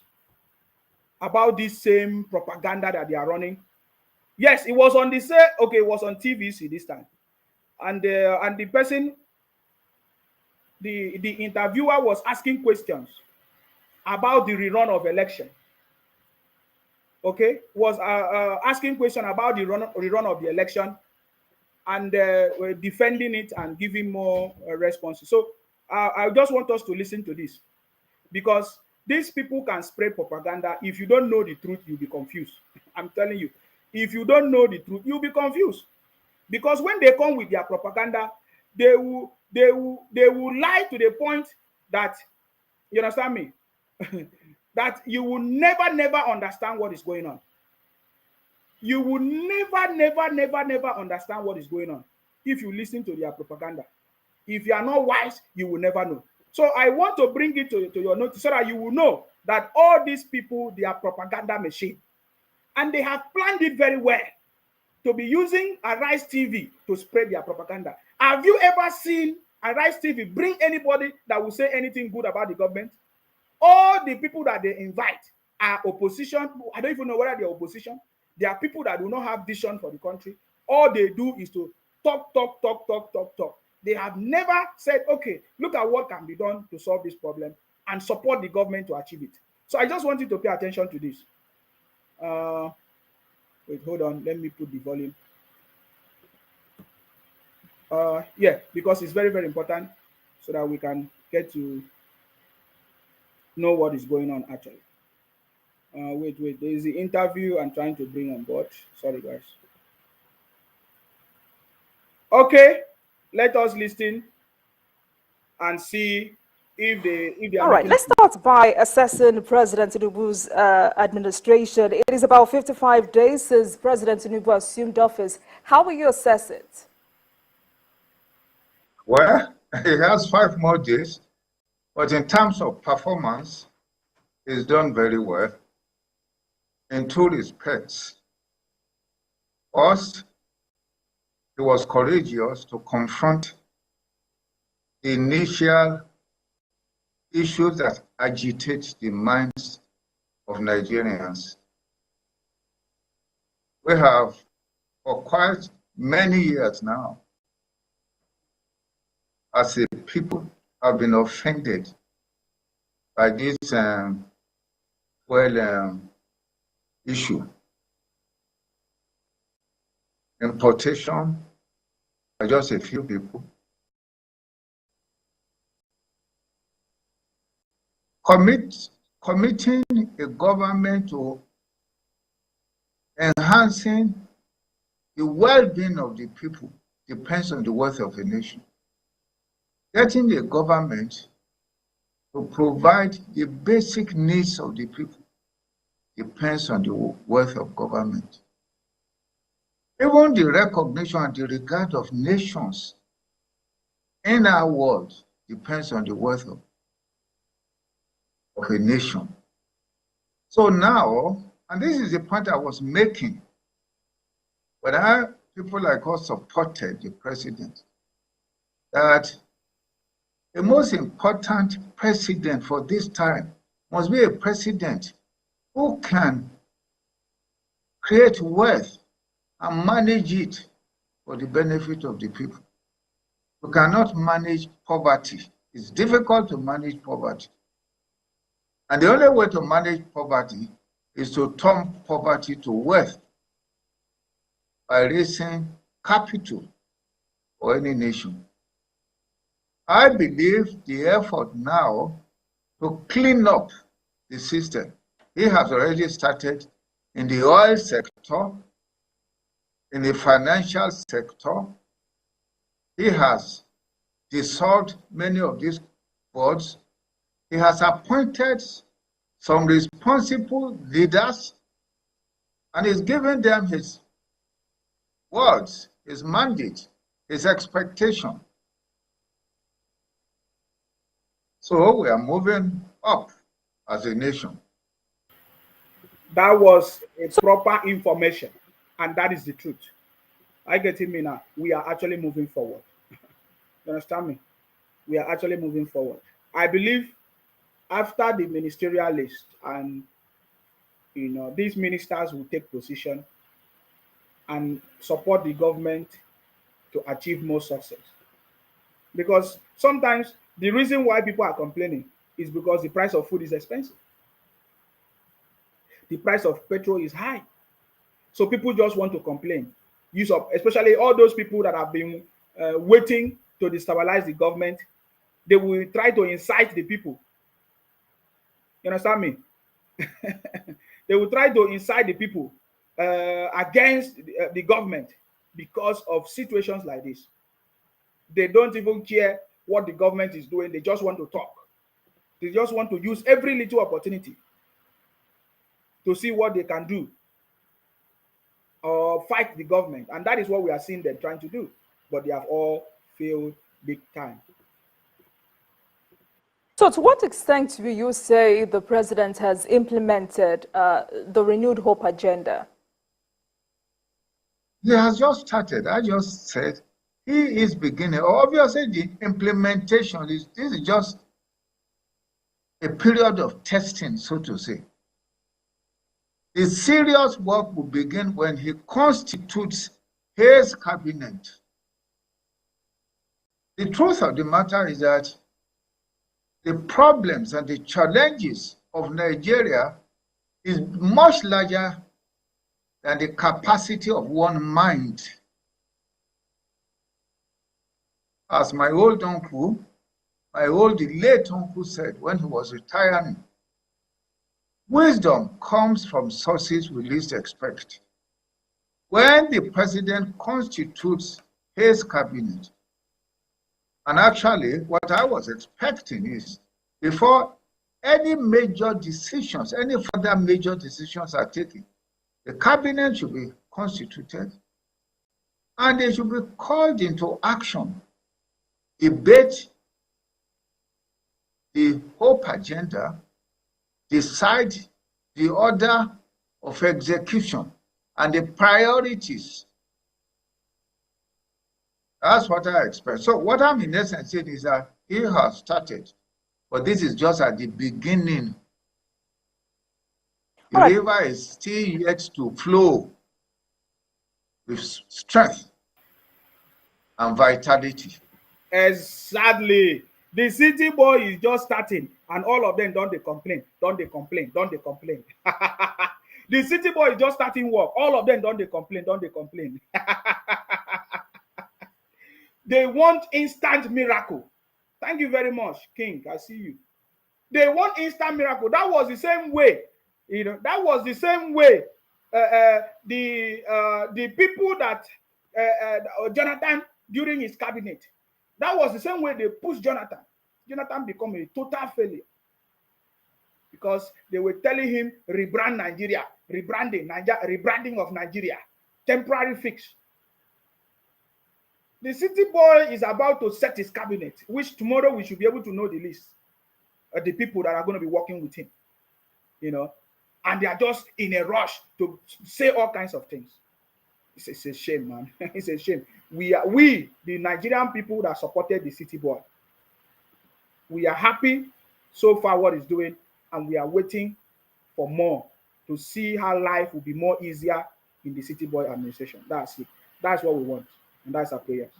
S1: About this same propaganda that they are running. Yes, it was on the same. Okay, it was on TVC this time, and the person, the interviewer was asking questions about the rerun of election. Okay, was asking question about the rerun of the election, and were defending it and giving more responses. So I just want us to listen to this, because these people can spread propaganda. If you don't know the truth, you'll be confused. I'm telling you, if you don't know the truth, you'll be confused. Because when they come with their propaganda, they will lie to the point that, you understand me, that you will never understand what is going on. You will never understand what is going on if you listen to their propaganda. If you are not wise, you will never know. So I want to bring it to your notice so that you will know that all these people, they are propaganda machine. And they have planned it very well to be using Arise TV to spread their propaganda. Have you ever seen Arise TV bring anybody that will say anything good about the government? All the people that they invite are opposition. I don't even know whether they're opposition. They are people that do not have vision for the country. All they do is to talk. They have never said, okay, look at what can be done to solve this problem and support the government to achieve it. So I just want you to pay attention to this. Wait, hold on. Let me put the volume. Yeah, because it's very, very important so that we can get to know what is going on actually. Wait. There is the interview I'm trying to bring on board. Sorry, guys. Okay, let us listen and see if they are.
S5: All right, let's start by assessing President Tinubu's administration. It is about 55 days since President Tinubu assumed office. How will you assess it?
S4: Well, he has 5 more days, but in terms of performance, he's done very well in 2 respects. First, he was courageous to confront the initial issues that agitate the minds of Nigerians. We have, for quite many years now, as a people, have been offended by this issue. Importation by just a few people. Committing a government to enhancing the well-being of the people depends on the wealth of a nation. Getting a government to provide the basic needs of the people depends on the wealth of government. Even the recognition and the regard of nations in our world depends on the wealth of a nation. So now, and this is the point I was making, when people like us supported the president, that the most important president for this time must be a president who can create wealth and manage it for the benefit of the people. We cannot manage poverty. It's difficult to manage poverty. And the only way to manage poverty is to turn poverty to wealth by raising capital for any nation.
S6: I believe the effort now to clean up the system, he has already started in the oil sector, in the financial sector. He has dissolved many of these boards. He has appointed some responsible leaders and is giving them his words, his mandate, his expectation. So we are moving up as a nation.
S1: That was a proper information, and that is the truth. I get it, me now. We are actually moving forward. You understand me? We are actually moving forward. I believe after the ministerial list, and these ministers will take position and support the government to achieve more success. Because sometimes the reason why people are complaining is because the price of food is expensive. The price of petrol is high. So people just want to complain. Especially all those people that have been waiting to destabilize the government, they will try to incite the people. You understand me? They will try to incite the people against the government because of situations like this. They don't even care what the government is doing. They just want to talk. They just want to use every little opportunity to see what they can do or fight the government. And that is what we are seeing them trying to do. But they have all failed big time.
S5: So to what extent will you say the president has implemented the renewed hope agenda?
S6: He has just started. I just said he is beginning. Obviously, the implementation this is just a period of testing, so to say. The serious work will begin when he constitutes his cabinet. The truth of the matter is that the problems and the challenges of Nigeria is much larger than the capacity of one mind. As my old uncle, late uncle said when he was retiring, wisdom comes from sources we least expect. When the president constitutes his cabinet, and actually what I was expecting is before any major decisions, any further major decisions are taken, the cabinet should be constituted and they should be called into action, debate the hope agenda, decide the order of execution and the priorities. That's what I expect. So what I'm in essence saying is that he has started, but this is just at the beginning. The river is still yet to flow with strength and vitality.
S1: Exactly. The city boy is just starting, and all of them don't they complain. The city boy is just starting work. All of them don't they complain. They want instant miracle. Thank you very much, King. I see you. They want instant miracle. That was the same way. That was the same way the people that Jonathan during his cabinet, that was the same way they pushed Jonathan. Jonathan became a total failure because they were telling him rebrand Nigeria, rebranding of Nigeria, temporary fix. The city boy is about to set his cabinet, which tomorrow we should be able to know the list of the people that are going to be working with him, and they are just in a rush to say all kinds of things. It's a shame, man. It's a shame. We, the Nigerian people that supported the city boy, we are happy so far what he's doing, and we are waiting for more to see how life will be more easier in the city boy administration. That's it. That's what we want, and that's our prayers.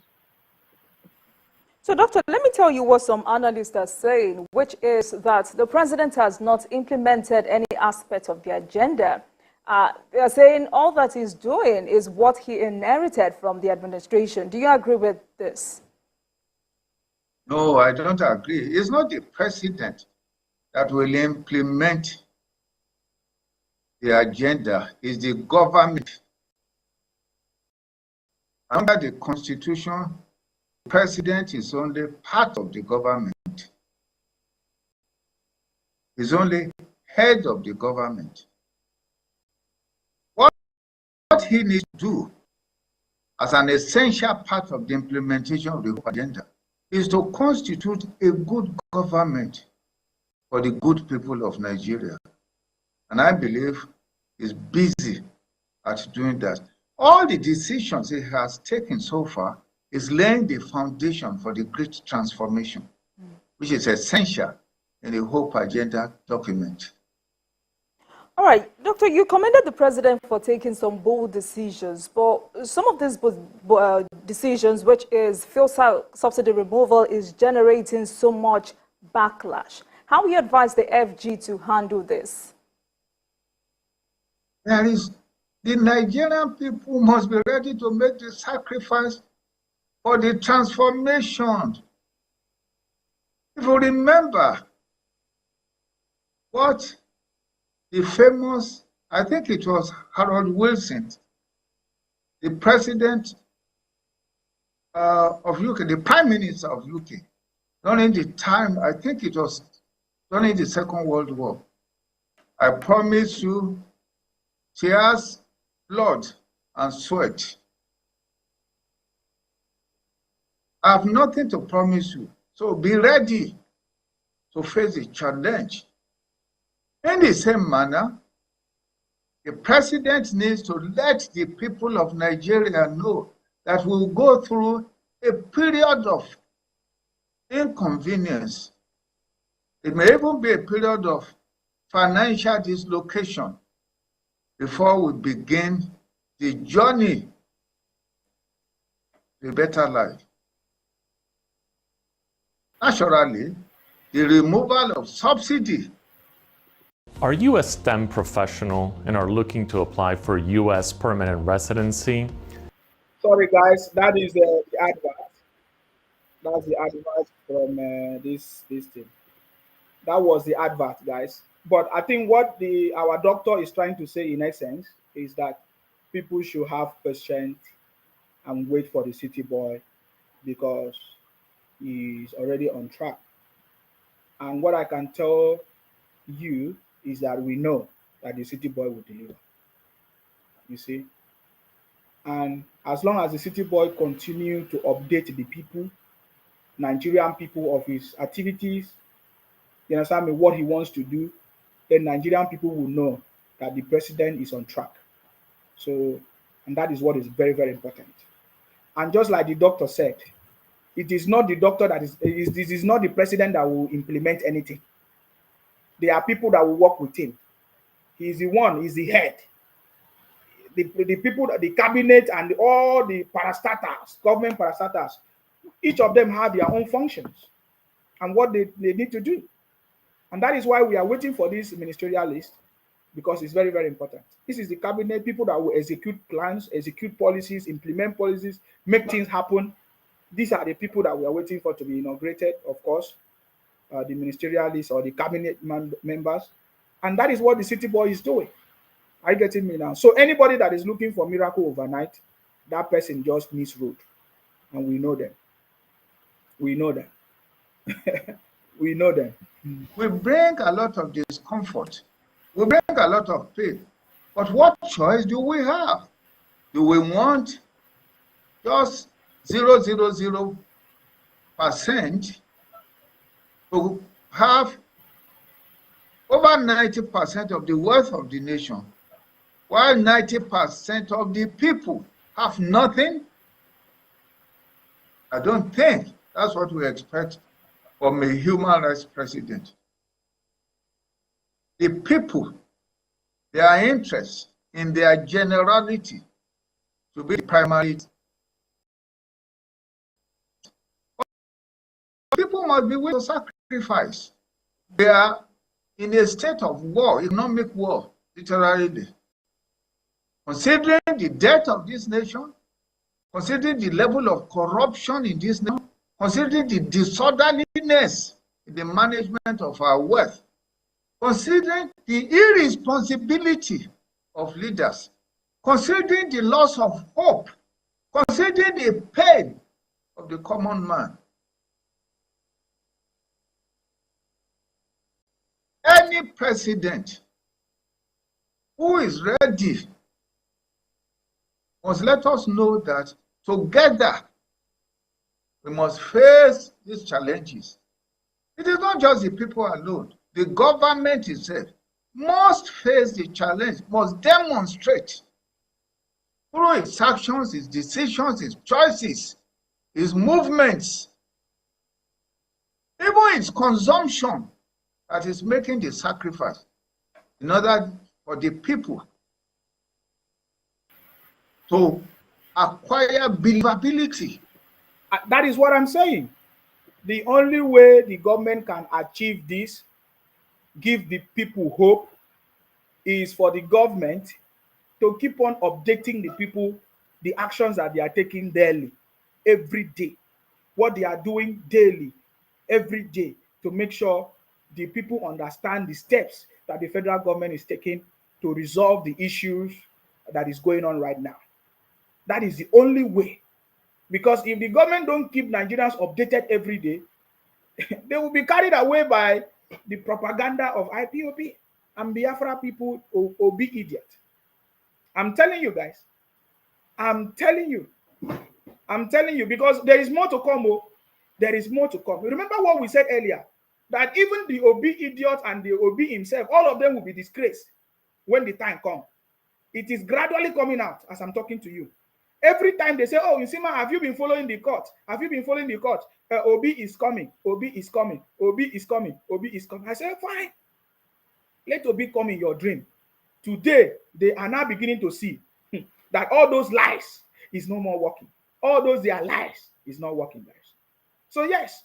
S5: So, Doctor, let me tell you what some analysts are saying, which is that the president has not implemented any aspect of the agenda. They are saying all that he's doing is what he inherited from the administration. Do you agree with this?
S6: No, I don't agree. It's not the president that will implement the agenda, it's the government. Under the Constitution, the president is only part of the government. He's only head of the government. What he needs to do as an essential part of the implementation of the agenda is to constitute a good government for the good people of Nigeria. And I believe he's busy at doing that. All the decisions he has taken so far is laying the foundation for the great transformation, which is essential in the Hope Agenda document.
S5: All right, Doctor, you commended the president for taking some bold decisions, but some of these decisions, which is fuel subsidy removal, is generating so much backlash. How do you advise the FG to handle this?
S6: The Nigerian people must be ready to make the sacrifice for the transformation. If you remember what the famous, I think it was Harold Wilson, the president of UK, the prime minister of UK, during the time, I think it was during the Second World War. I promise you tears, blood, and sweat. I have nothing to promise you, so be ready to face the challenge. In the same manner, the president needs to let the people of Nigeria know that we'll go through a period of inconvenience. It may even be a period of financial dislocation before we begin the journey to a better life. Naturally, the removal of subsidy.
S7: Are you a STEM professional and are looking to apply for U.S. permanent residency?
S1: Sorry, guys, that is the advert. That's the advert from this thing. That was the advert, guys. But I think what our doctor is trying to say in essence is that people should have patience and wait for the city boy because he's already on track. And what I can tell you is that we know that the city boy will deliver. You see? And as long as the city boy continue to update the people, Nigerian people, of his activities, you understand me, what he wants to do, then Nigerian people will know that the president is on track. So, and that is what is very, very important. And just like the doctor said, it is not the doctor that this is not the president that will implement anything. There are people that will work with him. He's the one, he's the head. The people, the cabinet, and all the parastatals, government parastatals, each of them have their own functions and what they need to do. And that is why we are waiting for this ministerial list, because it's very, very important. This is the cabinet, people that will execute plans, execute policies, implement policies, make things happen. These are the people that we are waiting for to be inaugurated, of course, the ministerial list or the cabinet members. And that is what the city boy is doing. Are you getting me now? So anybody that is looking for miracle overnight, that person just misrode. And we know them. We know them. We know them.
S6: We bring a lot of discomfort. We bring a lot of pain. But what choice do we have? Do we want just 0.000% to have over 90% of the wealth of the nation, while 90% of the people have nothing? I don't think that's what we expect from a human rights president. The people, their interest in their generality to be primary. People must be willing to sacrifice. They are in a state of war, economic war, literally. Considering the debt of this nation, considering the level of corruption in this nation, considering the disorderliness in the management of our wealth, considering the irresponsibility of leaders, considering the loss of hope, considering the pain of the common man. Any president who is ready must let us know that together we must face these challenges. It is not just the people alone. The government itself must face the challenge, must demonstrate through its actions, its decisions, its choices, its movements, even its consumption, that is making the sacrifice in order for the people to acquire believability.
S1: That is what I'm saying. The only way the government can achieve this, give the people hope, is for the government to keep on updating the people, the actions that they are taking daily, every day, what they are doing daily, every day, to make sure the people understand the steps that the federal government is taking to resolve the issues that is going on right now. That is the only way. Because if the government don't keep Nigerians updated every day, they will be carried away by the propaganda of IPOP and Biafra people will be idiot. I'm telling you guys. I'm telling you, because there is more to come. Oh, there is more to come. Remember what we said earlier, that even the OB idiot and the OB himself, all of them will be disgraced when the time comes. It is gradually coming out as I'm talking to you. Every time they say, oh, Nsima, have you been following the court? Have you been following the court? OB is coming. OB is coming. OB is coming. OB is coming. I say, fine. Let OB come in your dream. Today, they are now beginning to see that all those lies is no more working. All those their lies is not working, guys. So yes,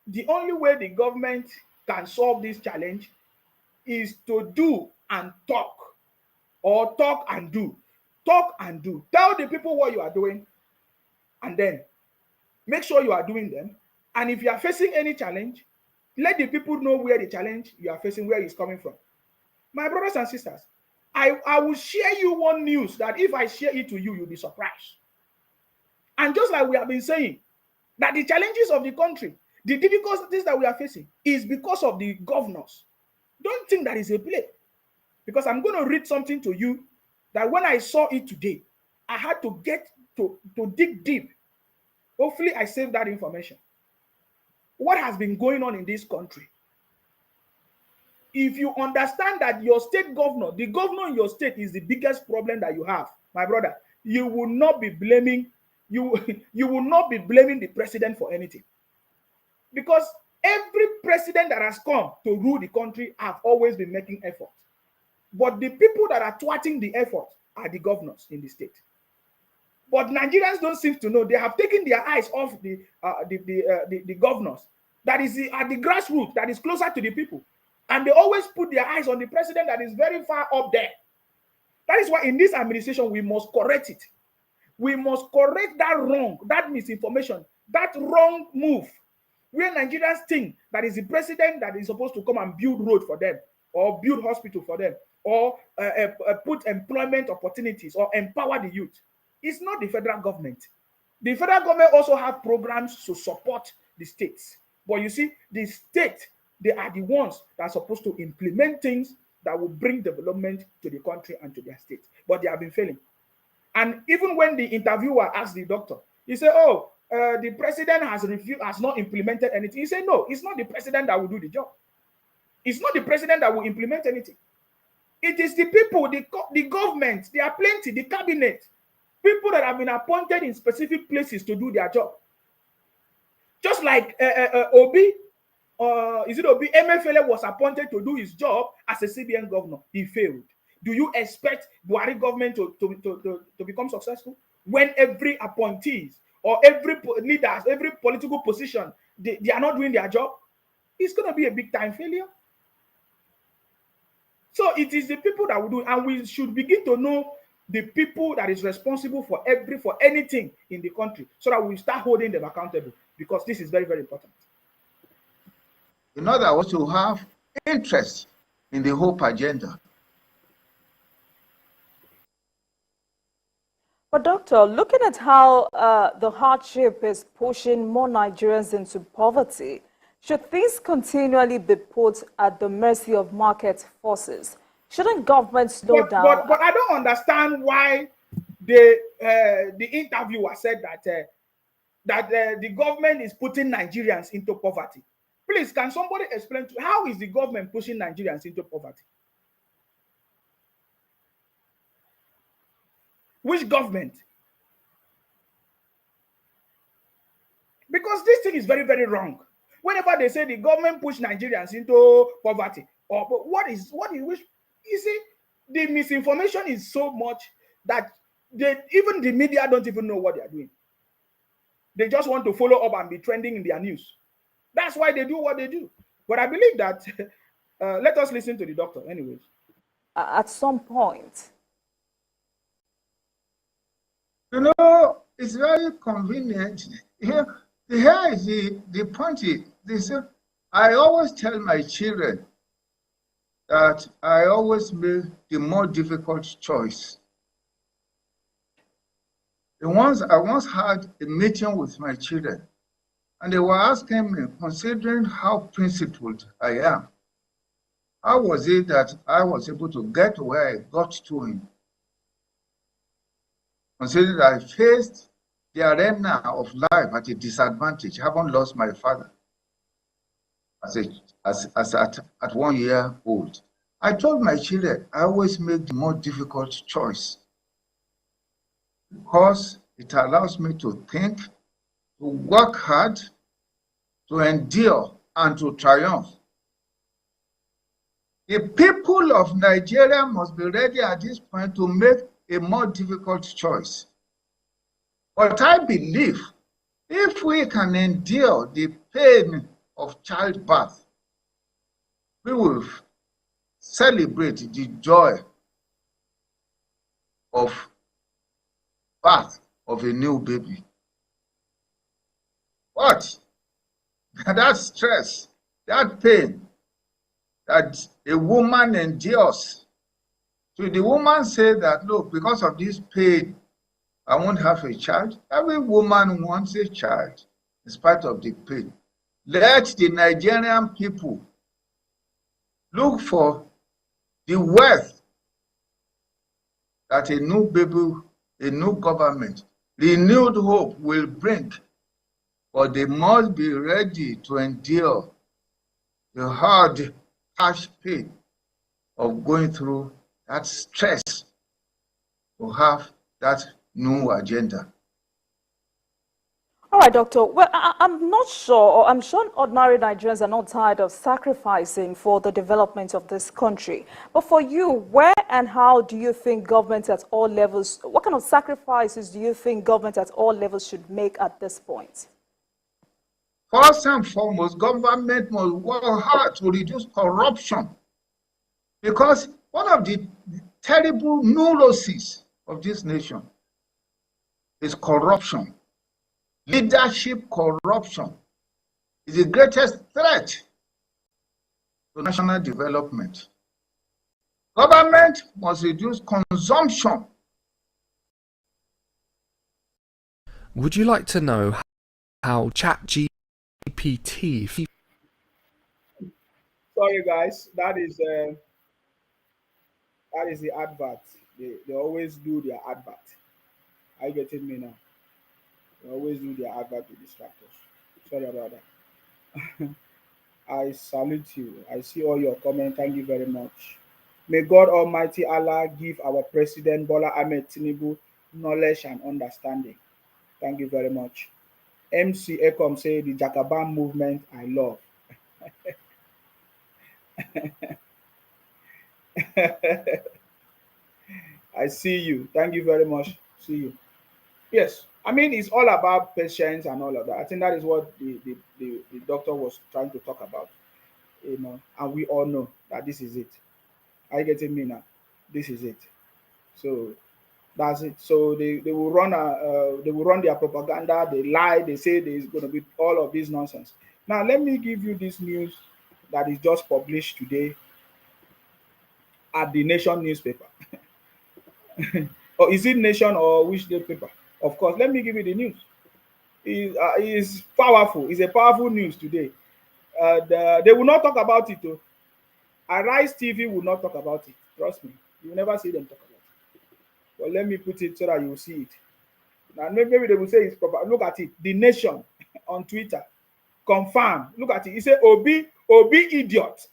S1: the only way the government can solve this challenge is to do and talk, or talk and do. Talk and do. Tell the people what you are doing, and then make sure you are doing them. And if you are facing any challenge, let the people know where the challenge you are facing, where it's coming from. My brothers and sisters, I will share you one news that if I share it to you, you'll be surprised. And just like we have been saying, that the challenges of the country, the difficulties that we are facing, is because of the governors. Don't think that is a play. Because I'm going to read something to you that when I saw it today, I had to get to dig deep. Hopefully, I saved that information. What has been going on in this country? If you understand that your state governor, the governor in your state is the biggest problem that you have, my brother, you will not be blaming you will not be blaming the president for anything. Because every president that has come to rule the country have always been making effort. But the people that are thwarting the effort are the governors in the state. But Nigerians don't seem to know. They have taken their eyes off the governors that is at the grassroots, that is closer to the people. And they always put their eyes on the president that is very far up there. That is why in this administration, we must correct it. We must correct that wrong, that misinformation, that wrong move, where Nigerians think that is the president that is supposed to come and build road for them, or build hospital for them, or put employment opportunities, or empower the youth. It's not the federal government. The federal government also have programs to support the states. But you see, the state, they are the ones that are supposed to implement things that will bring development to the country and to their state. But they have been failing. And even when the interviewer asked the doctor, he said, oh, the president has not implemented anything. He said, no, it's not the president that will do the job. It's not the president that will implement anything. It is the people, the government, there are plenty, the cabinet, people that have been appointed in specific places to do their job. Just like Obi, is it Obi? Emefiele was appointed to do his job as a CBN governor. He failed. Do you expect Buhari government to become successful when every appointees or every leaders, every political position, they are not doing their job? It's going to be a big time failure. So it is the people that will do it, and we should begin to know the people that is responsible for anything in the country, so that we start holding them accountable. because this is very, very important.
S6: In other words, to have interest in the hope agenda.
S5: But doctor, looking at how the hardship is pushing more Nigerians into poverty, should things continually be put at the mercy of market forces? Shouldn't government slow down?
S1: But I don't understand why the interviewer said that the government is putting Nigerians into poverty. Please, can somebody explain to how is the government pushing Nigerians into poverty? Which government? Because this thing is very, very wrong. Whenever they say the government push Nigerians into poverty, or which you see, the misinformation is so much that even the media don't even know what they are doing. They just want to follow up and be trending in their news. That's why they do what they do. But I believe that let us listen to the doctor anyways.
S5: At some point.
S6: You know, it's very convenient. Here is the point. I always tell my children that I always make the more difficult choice. I once had a meeting with my children, and they were asking me, considering how principled I am, how was it that I was able to get to where I got to in? Considering that I faced the arena of life at a disadvantage, I haven't lost my father at 1 year old. I told my children I always make the more difficult choice because it allows me to think, to work hard, to endure, and to triumph. The people of Nigeria must be ready at this point to make a more difficult choice. But I believe if we can endure the pain of childbirth, we will celebrate the joy of birth of a new baby. But that stress, that pain that a woman endures, so the woman say that, look, because of this pain, I won't have a child. Every woman wants a child in spite of the pain. Let the Nigerian people look for the wealth that a new baby, a new government, renewed hope will bring. But they must be ready to endure the hard, harsh pain of going through that stress to have that new agenda.
S5: All right, doctor. Well, I'm not sure, or I'm sure ordinary Nigerians are not tired of sacrificing for the development of this country. But for you, where and how do you think government at all levels, what kind of sacrifices do you think government at all levels should make at this point?
S6: First and foremost, government must work hard to reduce corruption, because one of the terrible neuroses of this nation is corruption. Leadership corruption is the greatest threat to national development. Government must reduce consumption.
S8: Would you like to know how ChatGPT...
S1: Sorry guys, that is the advert. They always do their advert. Are you getting me now? They always do their advert to distract us. Sorry about that. I salute you. I see all your comments. Thank you very much. May God Almighty Allah give our President Bola Ahmed Tinubu knowledge and understanding. Thank you very much. MC Ekom say the Jacobin movement I love. I see you. Thank you very much. See you. Yes, I mean it's all about patience and all of that. I think that is what the doctor was trying to talk about. You know, and we all know that this is it. Are you getting me now? This is it. So That's it. So they will run their propaganda. They lie. They say there's going to be all of this nonsense. Now let me give you this news that is just published today at the Nation newspaper. Or is it Nation or which newspaper? Of course, let me give you the news. It's powerful. It's a powerful news today. They will not talk about it though. Arise TV will not talk about it. Trust me. You will never see them talk about it. But let me put it so that you will see it. Now maybe they will say it's proper. Look at it. The Nation on Twitter. Confirm. Look at it. It says Obi idiot.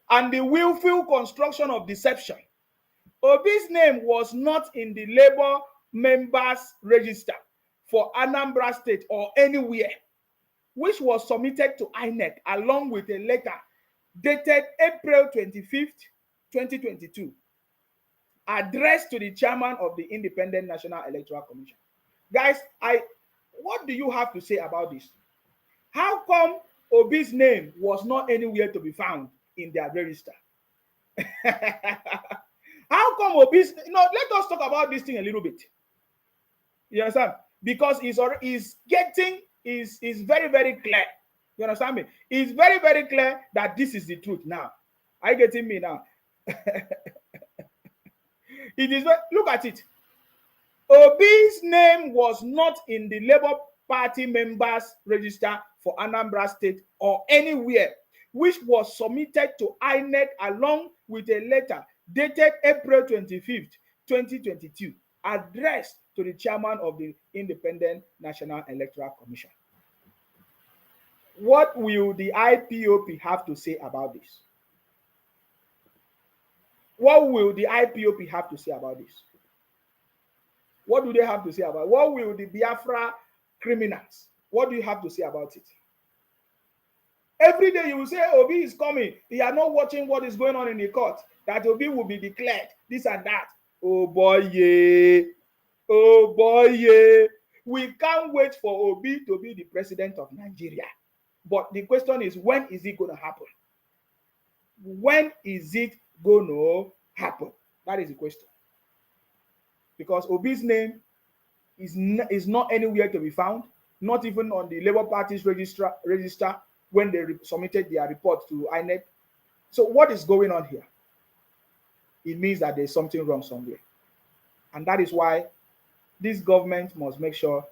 S1: And the willful construction of deception. Obi's name was not in the Labour members register for Anambra State or anywhere, which was submitted to INEC along with a letter dated April 25th, 2022, addressed to the chairman of the Independent National Electoral Commission. Guys, what do you have to say about this? How come Obi's name was not anywhere to be found in their register? How come Obi's, let us talk about this thing a little bit. You understand? Because it's very, very clear. You understand me? It's very, very clear that this is the truth now. Are you getting me now? It is, look at it. Obi's name was not in the Labour Party members register for Anambra State or anywhere, which was submitted to INEC along with a letter dated April 25th, 2022, addressed to the chairman of the Independent National Electoral Commission. What will the IPOP have to say about this? What will the IPOP have to say about this? What do they have to say about it? What will the Biafra criminals, what do you have to say about it? Every day you will say Obi is coming. They are not watching what is going on in the court. That Obi will be declared this and that. Oh boy, yeah. Oh boy, yeah. We can't wait for Obi to be the president of Nigeria. But the question is, when is it going to happen? When is it going to happen? That is the question. Because Obi's name is not anywhere to be found, not even on the Labour Party's register when they submitted their report to INEC. So what is going on here? It means that there's something wrong somewhere. And that is why this government must make sure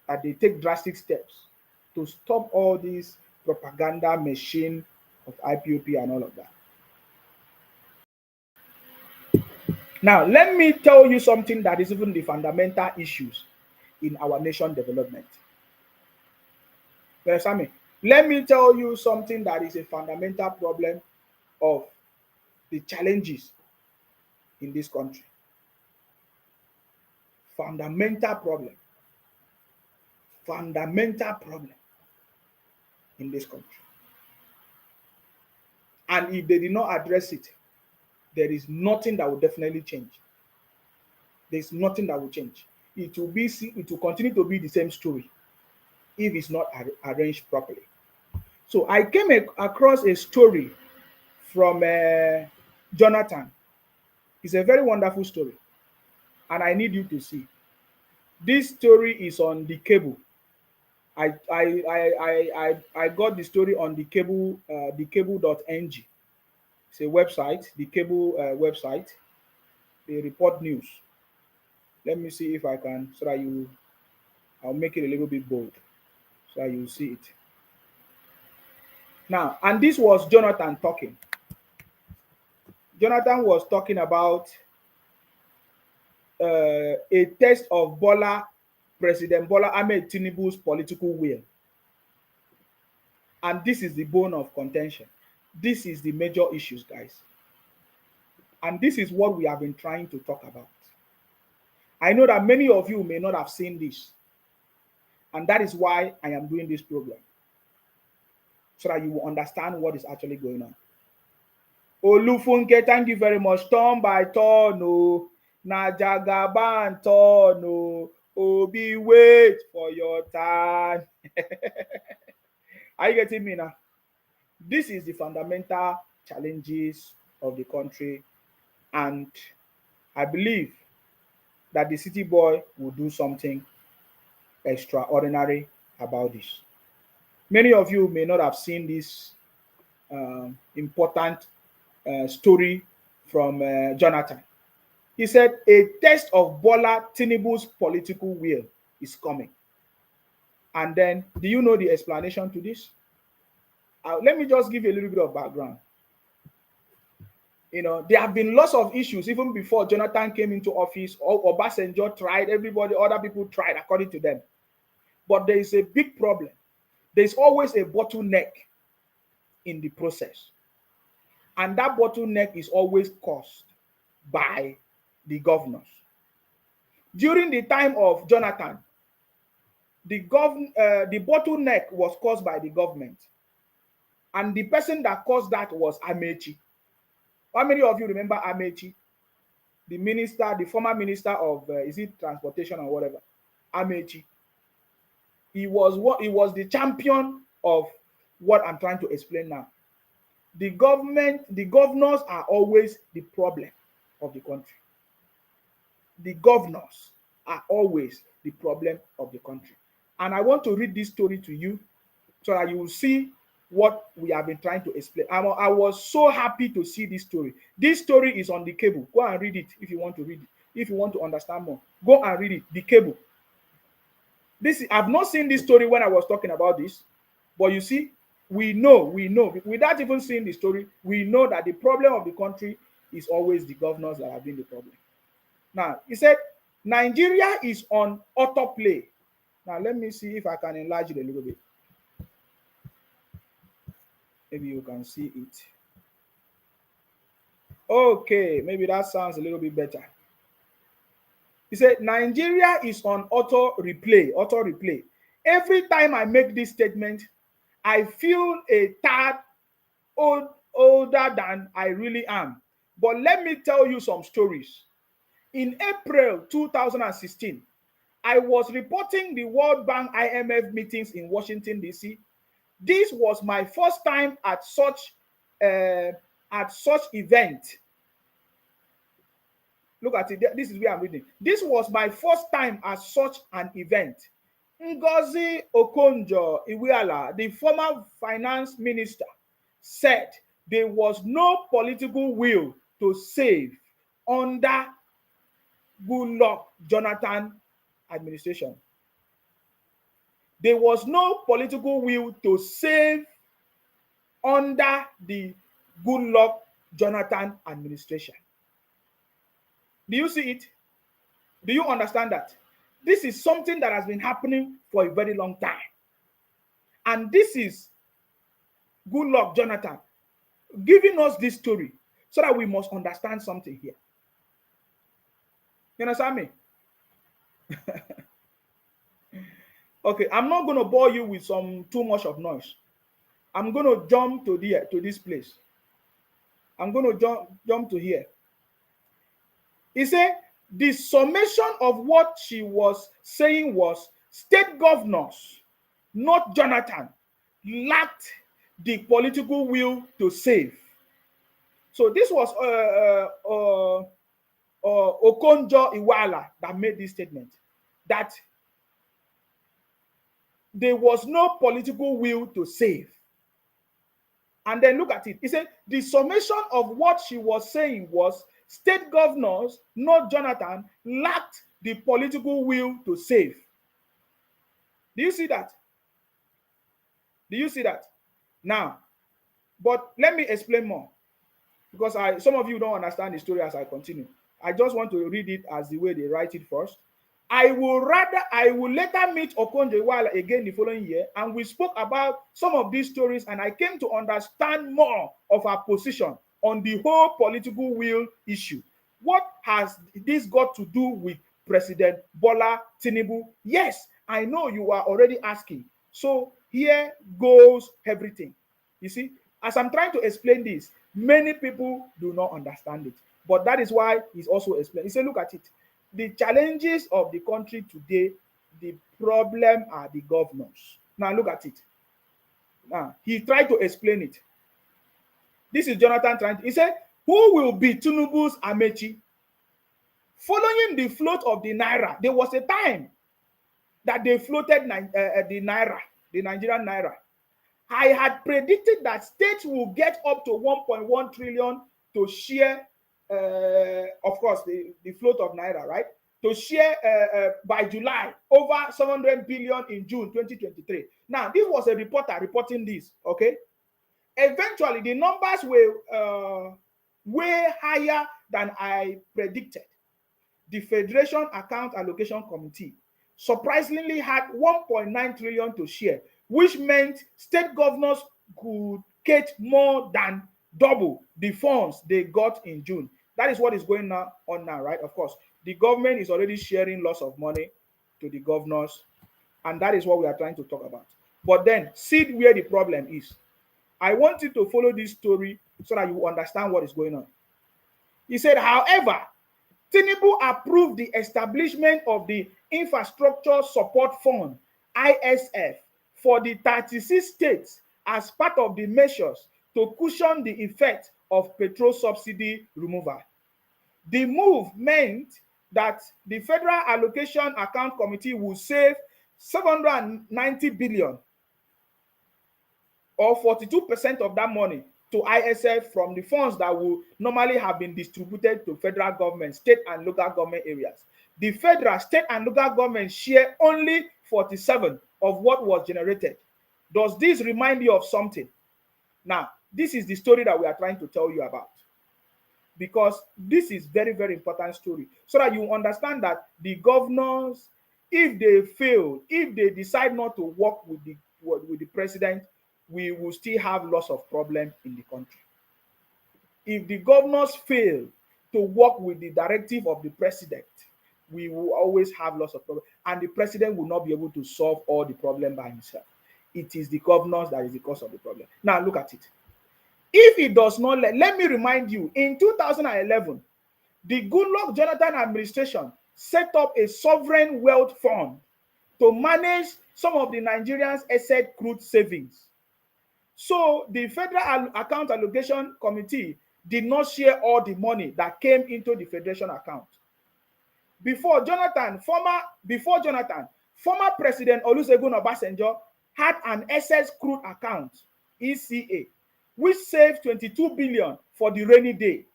S1: that they take drastic steps to stop all this propaganda machine of IPOP and all of that. Now, let me tell you something that is even the fundamental issues in our nation development. You understand me? Let me tell you something that is a fundamental problem of the challenges in this country. Fundamental problem. Fundamental problem in this country. And if they did not address it, there is nothing that will definitely change. There's nothing that will change. It will continue to be the same story if it's not arranged properly. So I came across a story from Jonathan. It's a very wonderful story, and I need you to see. This story is on the cable. I got the story on the cable, thecable.ng. It's a website, the cable website. They report news. Let me see if I can, so that I'll make it a little bit bold, so that you see it. Now, and this was Jonathan talking. Jonathan was talking about a test of President Bola Ahmed Tinubu's political will. And this is the bone of contention. This is the major issues, guys. And this is what we have been trying to talk about. I know that many of you may not have seen this. And that is why I am doing this program. So that you will understand what is actually going on. Olufunke, thank you very much. Turn by turn, no. Najagaban turn, no. Obi, wait for your time. Are you getting me now? This is the fundamental challenges of the country, and I believe that the city boy will do something extraordinary about this. Many of you may not have seen this important story from Jonathan. He said a test of Bola Tinubu's political will is coming. And then, do you know the explanation to this? Let me just give you a little bit of background. You know, there have been lots of issues even before Jonathan came into office, or Obasanjo tried, everybody, other people tried, according to them. But there is a big problem. There's always a bottleneck in the process. And that bottleneck is always caused by the governors. During the time of Jonathan, the bottleneck was caused by the government. And the person that caused that was Amechi. How many of you remember Amechi? The minister, the former minister of, is it transportation or whatever? Amechi. He was the champion of what I'm trying to explain now. The governors are always the problem of the country. The governors are always the problem of the country. And I want to read this story to you so that you will see what we have been trying to explain. I was so happy to see this story. This story is on the cable. Go and read it if you want to read it. If you want to understand more, go and read it. The cable. I've not seen this story when I was talking about this, but you see, we know, without even seeing the story, we know that the problem of the country is always the governors that have been the problem. Now, he said, Nigeria is on autoplay. Now, let me see if I can enlarge it a little bit. Maybe you can see it. Okay, maybe that sounds a little bit better. He said, Nigeria is on auto replay. Every time I make this statement, I feel a tad older than I really am. But let me tell you some stories. In April 2016, I was reporting the World Bank IMF meetings in Washington, D.C. This was my first time at such event. Look at it. This is where I'm reading. This was my first time at such an event. Ngozi Okonjo-Iweala, the former finance minister, said there was no political will to save under Goodluck Jonathan administration. There was no political will to save under the Goodluck Jonathan administration. Do you see it? Do you understand that? This is something that has been happening for a very long time. And this is Goodluck Jonathan giving us this story so that we must understand something here. You understand me? Okay, I'm not going to bore you with too much of noise. I'm going to jump to this place. I'm going to jump to here. He said the summation of what she was saying was state governors, not Jonathan, lacked the political will to save. So this was Okonjo-Iweala that made this statement, that there was no political will to save. And then look at it. He said the summation of what she was saying was state governors, not Jonathan, lacked the political will to save. Do you see that? Do you see that? Now, but let me explain more, because some of you don't understand the story as I continue. I just want to read it as the way they write it first. I will later meet Okonjo-Iweala again the following year, and we spoke about some of these stories, and I came to understand more of our position on the whole political will issue. What has this got to do with President Bola Tinubu? Yes, I know you are already asking. So here goes everything. You see, as I'm trying to explain this, many people do not understand it. But that is why he's also explaining. He said, look at it. The challenges of the country today, the problem are the governors. Now look at it. Now, he tried to explain it. This is Jonathan trying. He said, who will be Tinubu's Amechi? Following the float of the Naira, there was a time that they floated the Naira, the Nigerian Naira. I had predicted that states will get up to 1.1 trillion to share, of course, the float of Naira, right? To share by July, over 700 billion in June 2023. Now, this was a reporter reporting this, okay? Eventually, the numbers were way higher than I predicted. The Federation Account Allocation Committee surprisingly had 1.9 trillion to share, which meant state governors could get more than double the funds they got in June. That is what is going on now, right? Of course, the government is already sharing lots of money to the governors, and that is what we are trying to talk about. But then, see where the problem is. I want you to follow this story so that you understand what is going on. He said, however, Tinubu approved the establishment of the Infrastructure Support Fund, ISF, for the 36 states as part of the measures to cushion the effect of petrol subsidy removal. The move meant that the Federal Allocation Account Committee will save 790 billion, or 42% of that money, to ISF from the funds that will normally have been distributed to federal government, state and local government areas. The federal, state and local government share only 47 of what was generated. Does this remind you of something? Now, this is the story that we are trying to tell you about, because this is very, very important story, so that you understand that the governors, if they fail, if they decide not to work with the president, we will still have lots of problems in the country. If the governors fail to work with the directive of the president, we will always have lots of problems, and the president will not be able to solve all the problems by himself. It is the governors that is the cause of the problem. Now look at it. If it does not, let me remind you, in 2011, the Goodluck Jonathan administration set up a sovereign wealth fund to manage some of the Nigerians' asset crude savings. So the Federal Account Allocation Committee did not share all the money that came into the Federation account. Before Jonathan, former President Olusegun Obasanjo had an excess crude account, ECA, which saved 22 billion for the rainy day.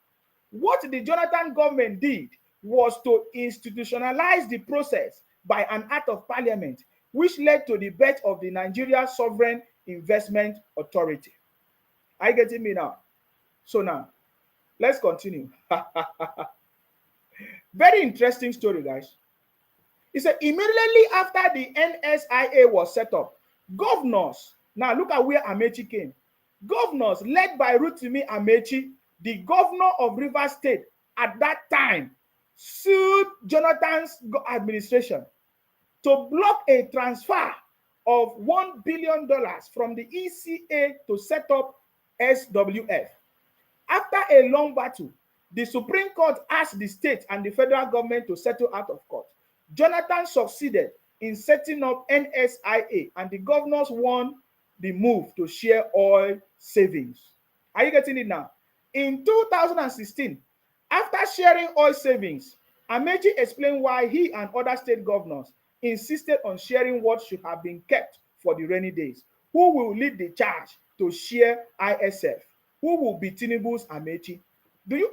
S1: What the Jonathan government did was to institutionalize the process by an act of parliament, which led to the birth of the Nigeria Sovereign Investment Authority. Are you getting me now? So now, let's continue. Very interesting story, guys. He said, immediately after the NSIA was set up, governors, now look at where Amechi came. Governors led by Rotimi Amechi, the governor of Rivers State at that time, sued Jonathan's administration to block a transfer of $1 billion from the ECA to set up SWF. After a long battle, the Supreme Court asked the state and the federal government to settle out of court. Jonathan succeeded in setting up NSIA, and the governors won the move to share oil savings. Are you getting it now? In 2016, after sharing oil savings, Amechi explained why he and other state governors insisted on sharing what should have been kept for the rainy days. Who will lead the charge to share ISF? Who will be Tinubu's Amechi?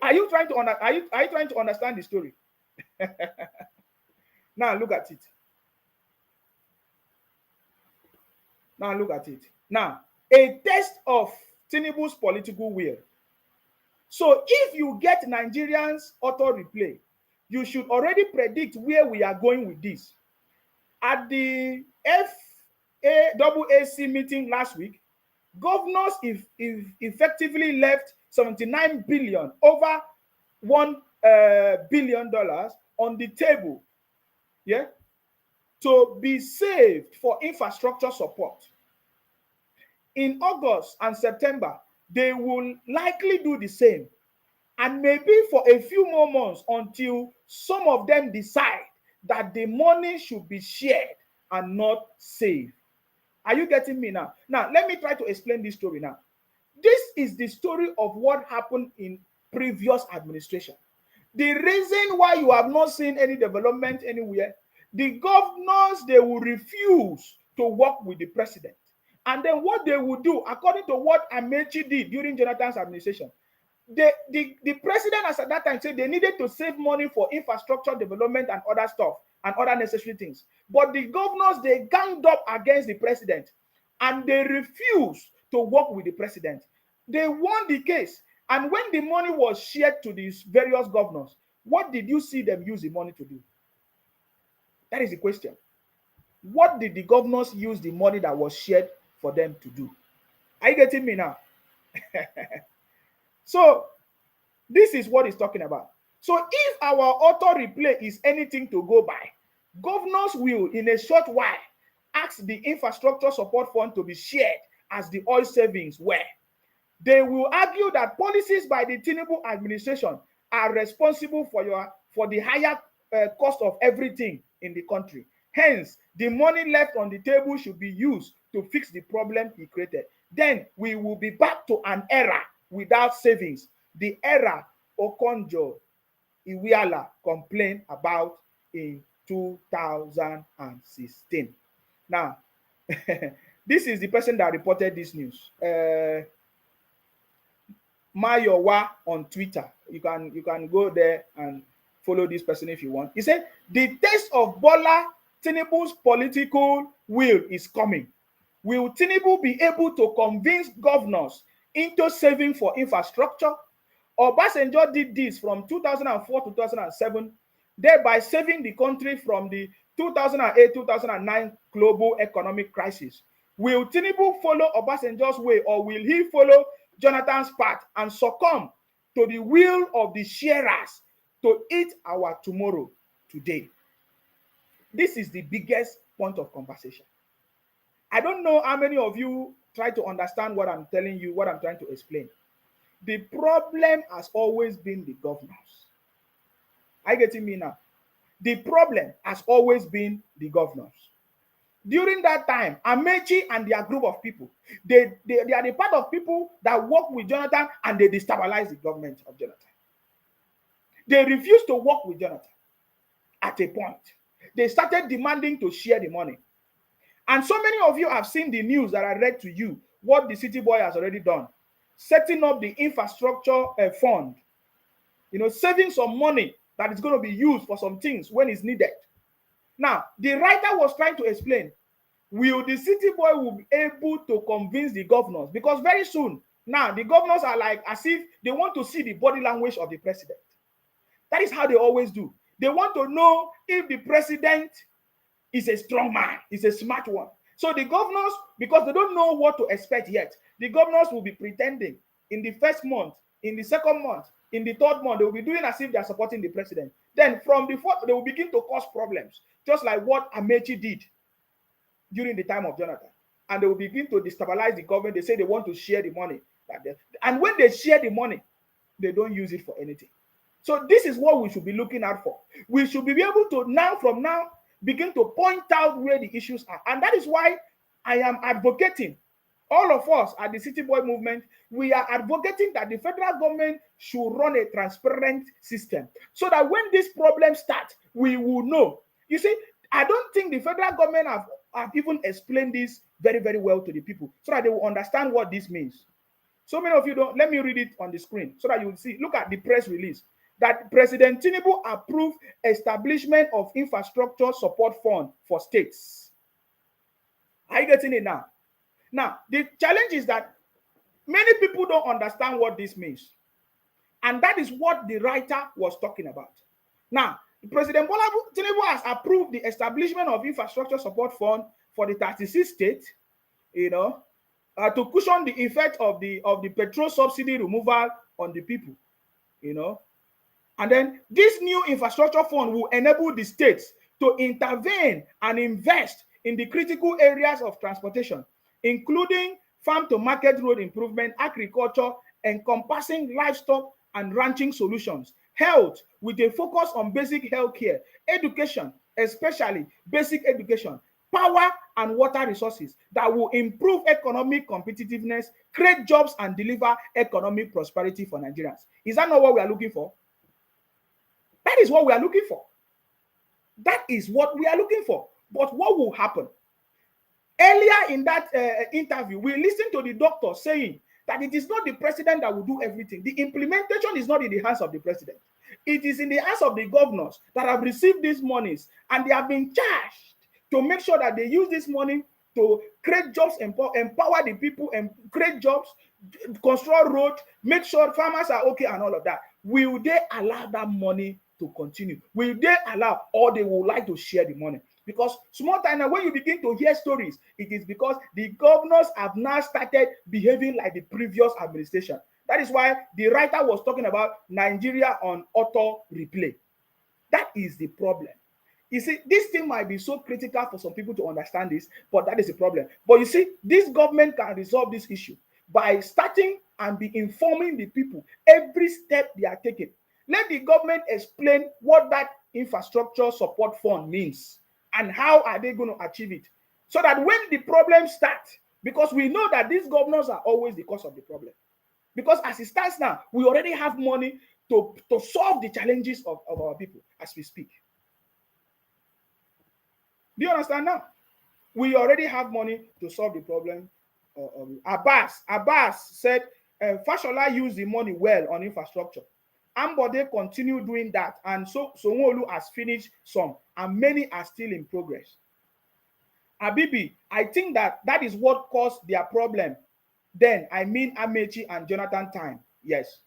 S1: Are you trying to understand the story? Now look at it. Now, a test of Tinubu's political will. So if you get Nigerians auto replay, you should already predict where we are going with this. At the FAAC meeting last week, governors effectively left 79 billion, over $1 billion on the table, yeah, to be saved for infrastructure support. In August and September, they will likely do the same, and maybe for a few more months until some of them decide that the money should be shared and not saved. Are you getting me now? Now, let me try to explain this story now. This is the story of what happened in previous administration. The reason why you have not seen any development anywhere, the governors, they will refuse to work with the president. And then what they will do, according to what Amechi did during Jonathan's administration, the president as at that time said they needed to save money for infrastructure development and other stuff and other necessary things. But the governors, they ganged up against the president and they refused to work with the president. They won the case. And when the money was shared to these various governors, what did you see them use the money to do? That is the question. What did the governors use the money that was shared for them to do? Are you getting me now? So, this is what he's talking about. So, if our auto replay is anything to go by, governors will, in a short while, ask the infrastructure support fund to be shared as the oil savings were. They will argue that policies by the Tinubu administration are responsible for the higher cost of everything in the country. Hence, the money left on the table should be used to fix the problem he created. Then we will be back to an era without savings. The era Okonjo Iweala complained about in 2016. Now, this is the person that reported this news. Mayowa on Twitter. You can go there and follow this person if you want. He said, the test of Bola Tinubu's political will is coming. Will Tinubu be able to convince governors into saving for infrastructure? Obasanjo did this from 2004 to 2007, thereby saving the country from the 2008-2009 global economic crisis. Will Tinubu follow Obasanjo's way, or will he follow Jonathan's path and succumb to the will of the sharers to eat our tomorrow today? This is the biggest point of conversation. I don't know how many of you try to understand what I'm telling you, what I'm trying to explain. The problem has always been the governors. Are you getting me now? The problem has always been the governors. During that time, Amechi and their group of people, they are the part of people that work with Jonathan and they destabilize the government of Jonathan. They refused to work with Jonathan at a point. They started demanding to share the money. And so many of you have seen the news that I read to you, what the city boy has already done. Setting up the infrastructure fund, saving some money that is going to be used for some things when it's needed. Now, the writer was trying to explain, will the city boy will be able to convince the governors? Because very soon, now, the governors are like as if they want to see the body language of the president. That is how they always do. They want to know if the president is a strong man, is a smart one. So the governors, because they don't know what to expect yet, the governors will be pretending in the first month, in the second month, in the third month, they will be doing as if they are supporting the president. Then from the fourth, they will begin to cause problems, just like what Amechi did during the time of Jonathan. And they will begin to destabilize the government. They say they want to share the money. And when they share the money, they don't use it for anything. So this is what we should be looking out for. We should be able to from now, begin to point out where the issues are. And that is why I am advocating, all of us at the City Boy movement, we are advocating that the federal government should run a transparent system so that when this problem starts, we will know. You see, I don't think the federal government have even explained this very, very well to the people so that they will understand what this means. So many of you don't. Let me read it on the screen so that you will see. Look at the press release that President Tinubu approved establishment of infrastructure support fund for states. Are you getting it now? Now, the challenge is that many people don't understand what this means. And that is what the writer was talking about. Now, President Bola Tinubu has approved the establishment of infrastructure support fund for the 36 states, to cushion the effect of the petrol subsidy removal on the people, And then this new infrastructure fund will enable the states to intervene and invest in the critical areas of transportation, including farm-to-market road improvement, agriculture, encompassing livestock and ranching solutions, health with a focus on basic health care, education, especially basic education, power and water resources that will improve economic competitiveness, create jobs, and deliver economic prosperity for Nigerians. Is that not what we are looking for? That is what we are looking for. That is what we are looking for. But what will happen? Earlier in that interview, we listened to the doctor saying that it is not the president that will do everything. The implementation is not in the hands of the president. It is in the hands of the governors that have received these monies, and they have been charged to make sure that they use this money to create jobs, empower the people, and create jobs, construct roads, make sure farmers are okay and all of that. Will they allow that money to continue? Will they allow, or they would like to share the money? Because small time now, when you begin to hear stories, it is because the governors have now started behaving like the previous administration. That is why the writer was talking about Nigeria on auto replay. That is the problem. You see, this thing might be so critical for some people to understand this, but that is the problem. But you see, this government can resolve this issue by starting and be informing the people every step they are taking. Let the government explain what that infrastructure support fund means and how are they going to achieve it, so that when the problems start, because we know that these governors are always the cause of the problem, because as it stands now, we already have money to solve the challenges of our people as we speak. Do you understand now? We already have money to solve the problem. Abbas said Fashola used the money well on infrastructure. Ambode continue doing that, and so Sonwolu has finished some, and many are still in progress. Abibi, I think that is what caused their problem. Then, I mean Amechi and Jonathan time. Yes.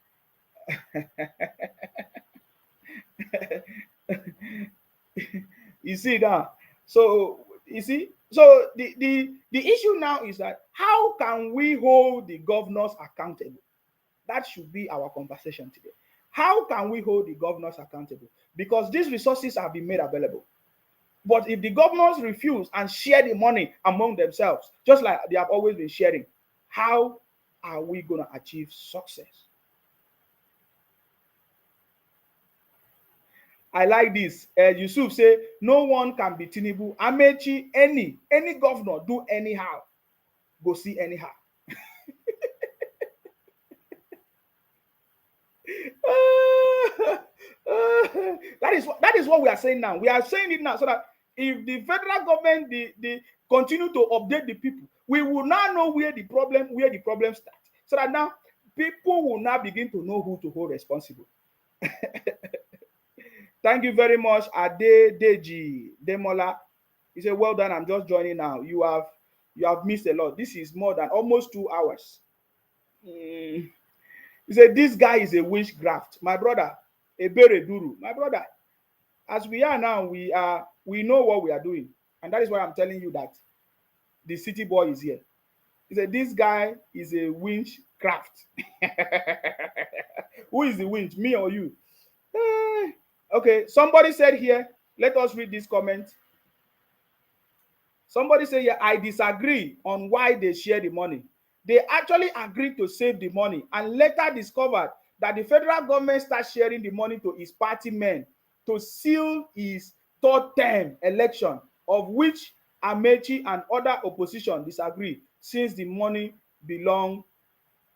S1: You see that? So, you see? So, the issue now is that how can we hold the governors accountable? That should be our conversation today. How can we hold the governors accountable? Because these resources have been made available. But if the governors refuse and share the money among themselves, just like they have always been sharing, how are we going to achieve success? I like this. Yusuf say, no one can be Tinubu. Amechi, any governor do anyhow. Go see anyhow. That is what we are saying now. We are saying it now so that if the federal government they continue to update the people, we will now know where the problem starts. So that now people will now begin to know who to hold responsible. Thank you very much, Adedeji Demola. He said, well done, I'm just joining now. You have missed a lot. This is more than almost 2 hours. He said, this guy is a witchcraft. My brother, Ebere Duru. My brother, as we are now, we know what we are doing. And that is why I'm telling you that the city boy is here. He said, this guy is a witchcraft. Who is the winch, me or you? Okay, somebody said here, let us read this comment. Somebody said here, I disagree on why they share the money. They actually agreed to save the money and later discovered that the federal government started sharing the money to his party men to seal his third term election, of which Amechi and other opposition disagree, since the money belonged.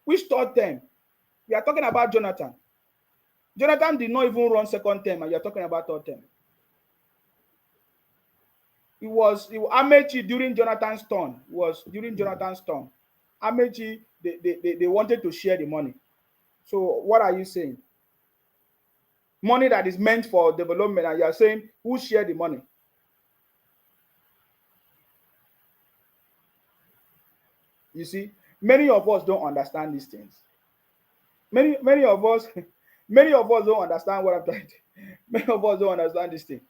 S1: Which third term? We are talking about Jonathan. Jonathan did not even run second term, and you're talking about third term. It was Amechi during Jonathan's turn. Amechi, they wanted to share the money. So what are you saying? Money that is meant for development, and you are saying who shared the money? You see, many of us don't understand these things. Many of us don't understand what I'm trying to. Many of us don't understand this thing.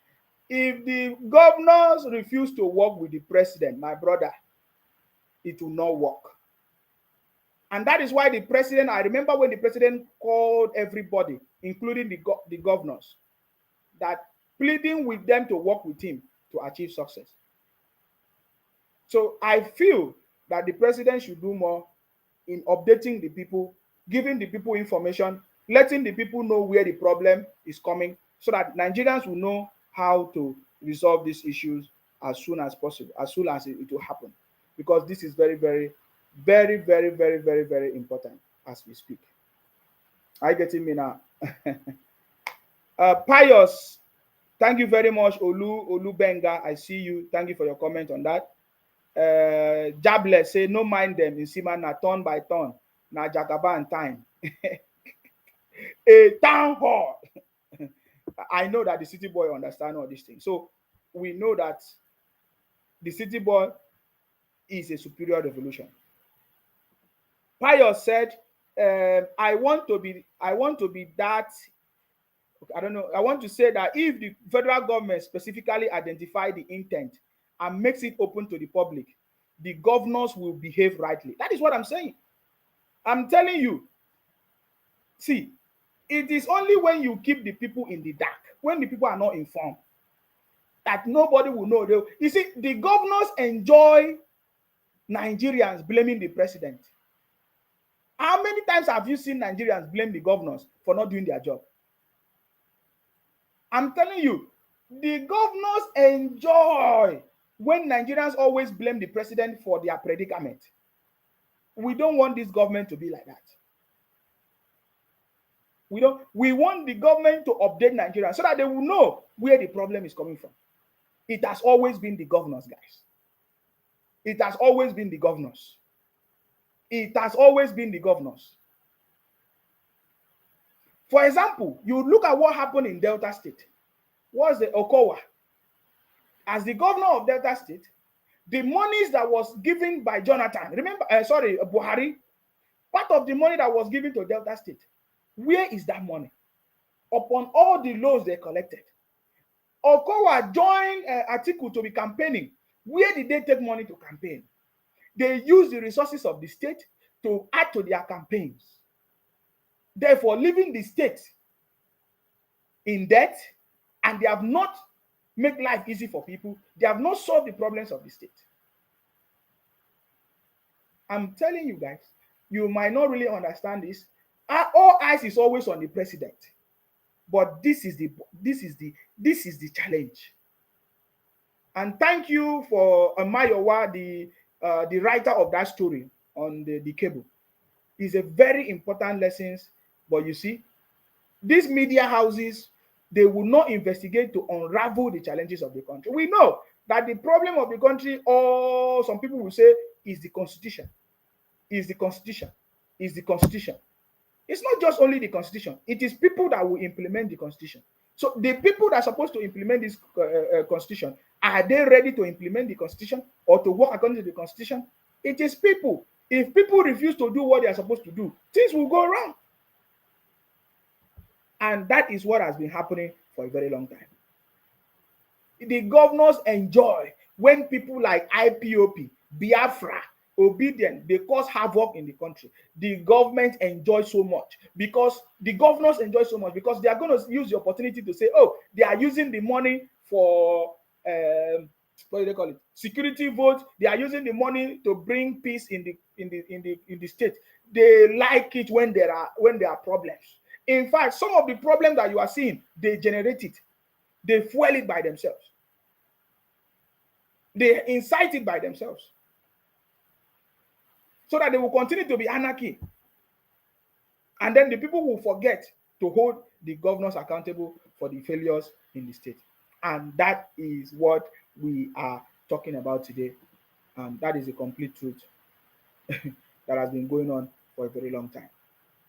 S1: If the governors refuse to work with the president, my brother, it will not work. And that is why the president, I remember when the president called everybody, including the governors, that pleading with them to work with him to achieve success. So I feel that the president should do more in updating the people, giving the people information, letting the people know where the problem is coming, so that Nigerians will know how to resolve these issues as soon as possible, as soon as it will happen, because this is very, very, very, very, very, very, very important as we speak. Are you getting me now? Pius, thank you very much. Olu Benga, I see you. Thank you for your comment on that. Jablet say no mind them in Sima na turn by turn. Na Jagaban time. A town hall. I know that the city boy understand all these things. So we know that the city boy is a superior revolution. Pius said, I want to be that. I don't know. I want to say that if the federal government specifically identify the intent and makes it open to the public, the governors will behave rightly. That is what I'm saying. I'm telling you. See, it is only when you keep the people in the dark, when the people are not informed, that nobody will know. You see, the governors enjoy Nigerians blaming the president. How many times have you seen Nigerians blame the governors for not doing their job? I'm telling you, the governors enjoy when Nigerians always blame the president for their predicament. We don't want this government to be like that. We want the government to update Nigeria so that they will know where the problem is coming from. It has always been the governors, guys. It has always been the governors. It has always been the governors. For example, you look at what happened in Delta State. Was the Okowa? As the governor of Delta State, the monies that was given by Jonathan, remember, Buhari, part of the money that was given to Delta State, where is that money? Upon all the loans they collected. Okowa joined Atiku to be campaigning. Where did they take money to campaign? They use the resources of the state to add to their campaigns. Therefore, leaving the state in debt, and they have not made life easy for people. They have not solved the problems of the state. I'm telling you guys, you might not really understand this. All eyes is always on the president, but this is the challenge. And thank you for Mayowa, the writer of that story on the cable. It's a very important lesson. But you see, these media houses, they will not investigate to unravel the challenges of the country. We know that the problem of the country, or some people will say, is the constitution. Is the constitution. Is the constitution. It's not just only the constitution. It is people that will implement the constitution. So the people that are supposed to implement this constitution, are they ready to implement the constitution or to work according to the constitution? It is people. If people refuse to do what they are supposed to do, things will go wrong. And that is what has been happening for a very long time. The governors enjoy when people like IPOP, Biafra, Obedient, they cause havoc in the country. The government enjoys so much because the governors enjoy so much because they are going to use the opportunity to say, oh, they are using the money for what do they call it? Security votes. They are using the money to bring peace in the state. They like it when there are problems. In fact, some of the problems that you are seeing, they generate it. They fuel it by themselves. They incite it by themselves. So that they will continue to be anarchy. And then the people will forget to hold the governors accountable for the failures in the state. And that is what we are talking about today. And that is a complete truth that has been going on for a very long time.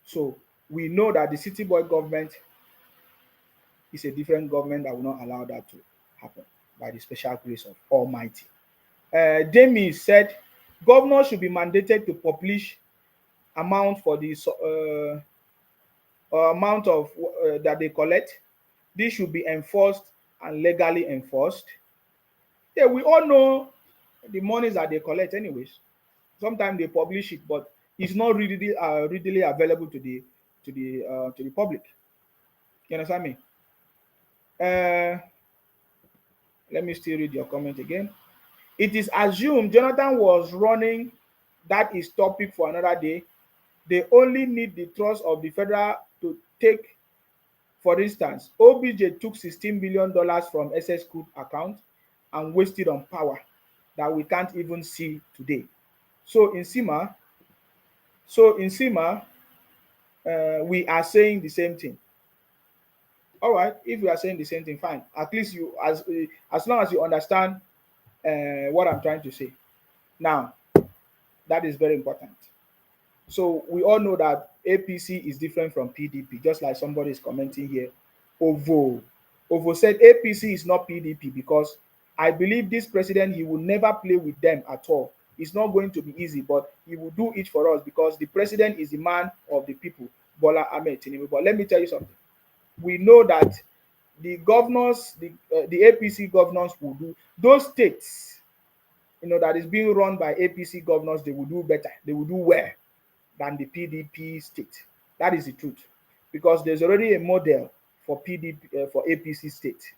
S1: So we know that the city boy government is a different government that will not allow that to happen by the special grace of Almighty. Jamie said, governors should be mandated to publish amount for the amount of that they collect. This should be enforced and legally enforced. Yeah, we all know the monies that they collect anyways. Sometimes they publish it, but it's not really readily available to the public. You understand me? Let me still read your comment again. It is assumed Jonathan was running. That is topic for another day. They only need the trust of the federal to take. For instance, OBJ took $16 billion from SS Coup account. and wasted on power that we can't even see today. So in Sima, we are saying the same thing. All right, if we are saying the same thing, fine. At least you, as long as you understand what I'm trying to say. Now, that is very important. So we all know that APC is different from PDP, just like somebody is commenting here. Ovo said APC is not PDP because I believe this president, he will never play with them at all. It's not going to be easy, but he will do it for us because the president is the man of the people, Bola Ahmed Tinubu. But let me tell you something. We know that the governors, the APC governors will do those states, that is being run by APC governors, they will do better. They will do well than the PDP state. That is the truth, because there's already a model for PDP for APC state.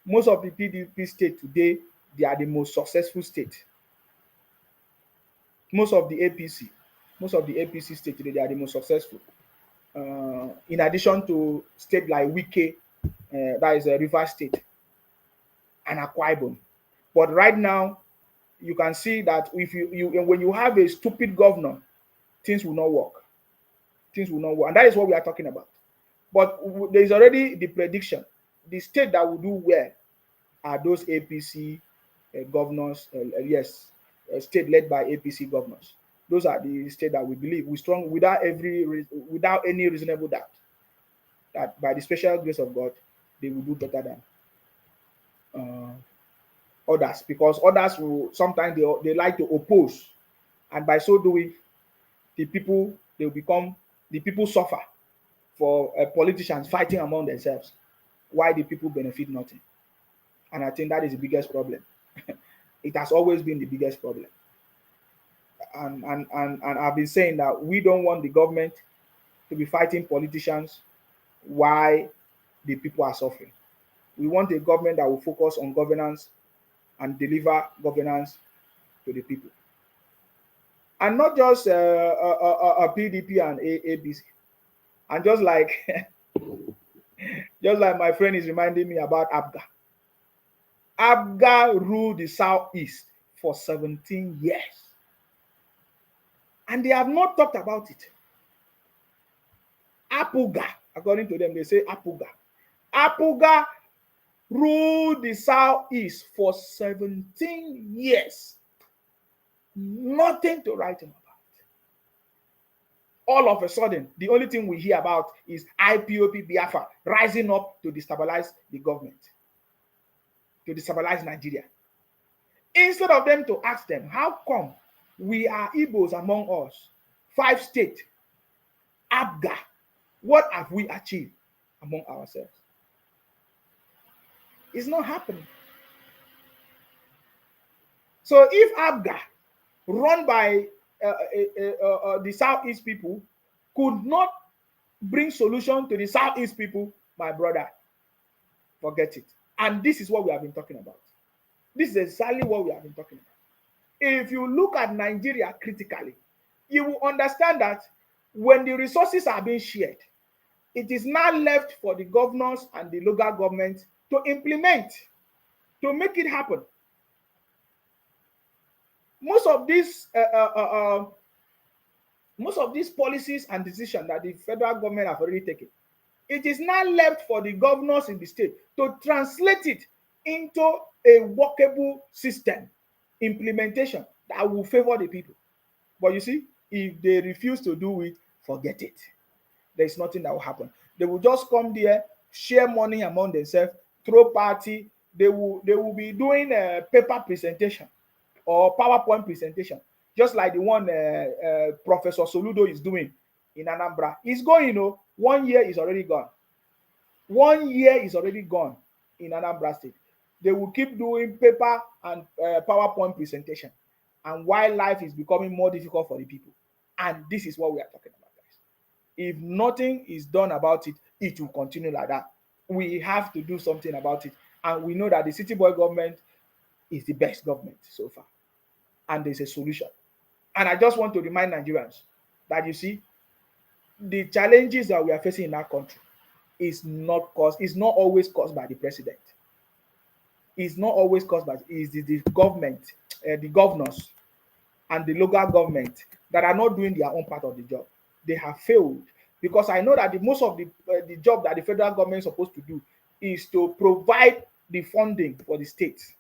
S1: Most of the PDP state today, they are the most successful state. Most of the APC state today, they are the most successful. In addition to state like Wike, that is a River State, and Akwa Ibom. But right now, you can see that if when you have a stupid governor, things will not work. Things will not work, and that is what we are talking about. But there is already the prediction. The state that will do well are those APC governors. State led by APC governors. Those are the state that we believe without any reasonable doubt that by the special grace of God they will do better than others, because others will sometimes they like to oppose, and by so doing, the people suffer for politicians fighting among themselves. Why the people benefit nothing? And I think that is the biggest problem. It has always been the biggest problem. And I've been saying that we don't want the government to be fighting politicians while the people are suffering. We want a government that will focus on governance and deliver governance to the people. And not just a PDP and ABC. And just like my friend is reminding me about Abga. Abga ruled the Southeast for 17 years. And they have not talked about it. Apuga, according to them, they say Apuga. Apuga ruled the Southeast for 17 years. Nothing to write him about. All of a sudden, the only thing we hear about is IPOP Biafra rising up to destabilize the government, to destabilize Nigeria. Instead of them to ask them, how come we are Igbos among us, 5 states, Abga, what have we achieved among ourselves? It's not happening. So if Abga, run by the Southeast people, could not bring solution to the Southeast people, my brother, forget it. And this is what we have been talking about. This is exactly what we have been talking about. If you look at Nigeria critically, you will understand that when the resources are being shared, it is now left for the governors and the local government to implement, to make it happen. Most of these policies and decisions that the federal government have already taken, it is now left for the governors in the state to translate it into a workable system implementation that will favor the people. But you see, if they refuse to do it, forget it. There's nothing that will happen. They will just come there, share money among themselves, throw party. They will be doing a paper presentation or PowerPoint presentation, just like the one Professor Soludo is doing in Anambra. He's going, 1 year is already gone. 1 year is already gone in Anambra State. They will keep doing paper and PowerPoint presentation, and while life is becoming more difficult for the people. And this is what we are talking about, guys. If nothing is done about it, it will continue like that. We have to do something about it, and we know that the City Boy government is the best government so far, and there's a solution. And I just want to remind Nigerians that, you see, the challenges that we are facing in our country is not always caused by the president. is not always caused by the government, the governors, and the local government that are not doing their own part of the job. They have failed, because I know that most of the job that the federal government is supposed to do is to provide the funding for the states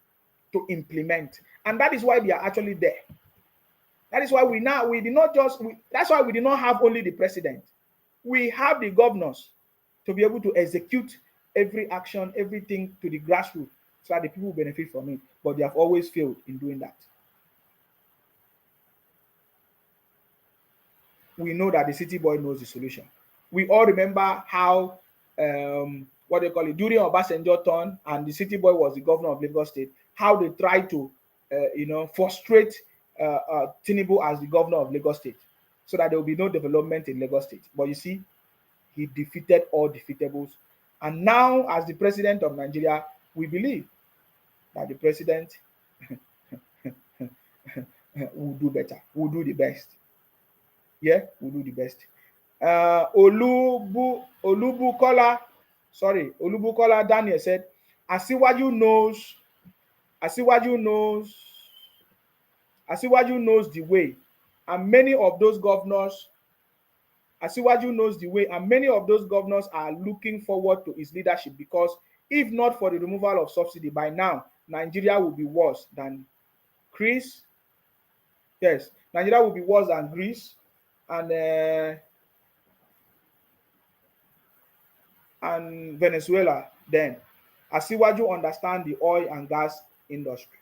S1: to implement, and that is why they are actually there. That is why that's why we did not have only the president. We have the governors to be able to execute every action, everything to the grassroots, so that the people benefit from it. But they have always failed in doing that. We know that the city boy knows the solution. We all remember how what they call it, during Obasanjo turn and the city boy was the governor of Lagos State, how they tried to frustrate Tinubu as the governor of Lagos State, so that there will be no development in Lagos State. But you see, he defeated all defeatables. And now, as the president of Nigeria, we believe that the president will do better, will do the best. Yeah, will do the best. Olubukola Daniel said, Asiwaju knows the way, and many of those governors are looking forward to his leadership, because if not for the removal of subsidy, by now Nigeria will be worse than Greece. Yes, Nigeria will be worse than Greece and Venezuela then. Asiwaju understand the oil and gas industry.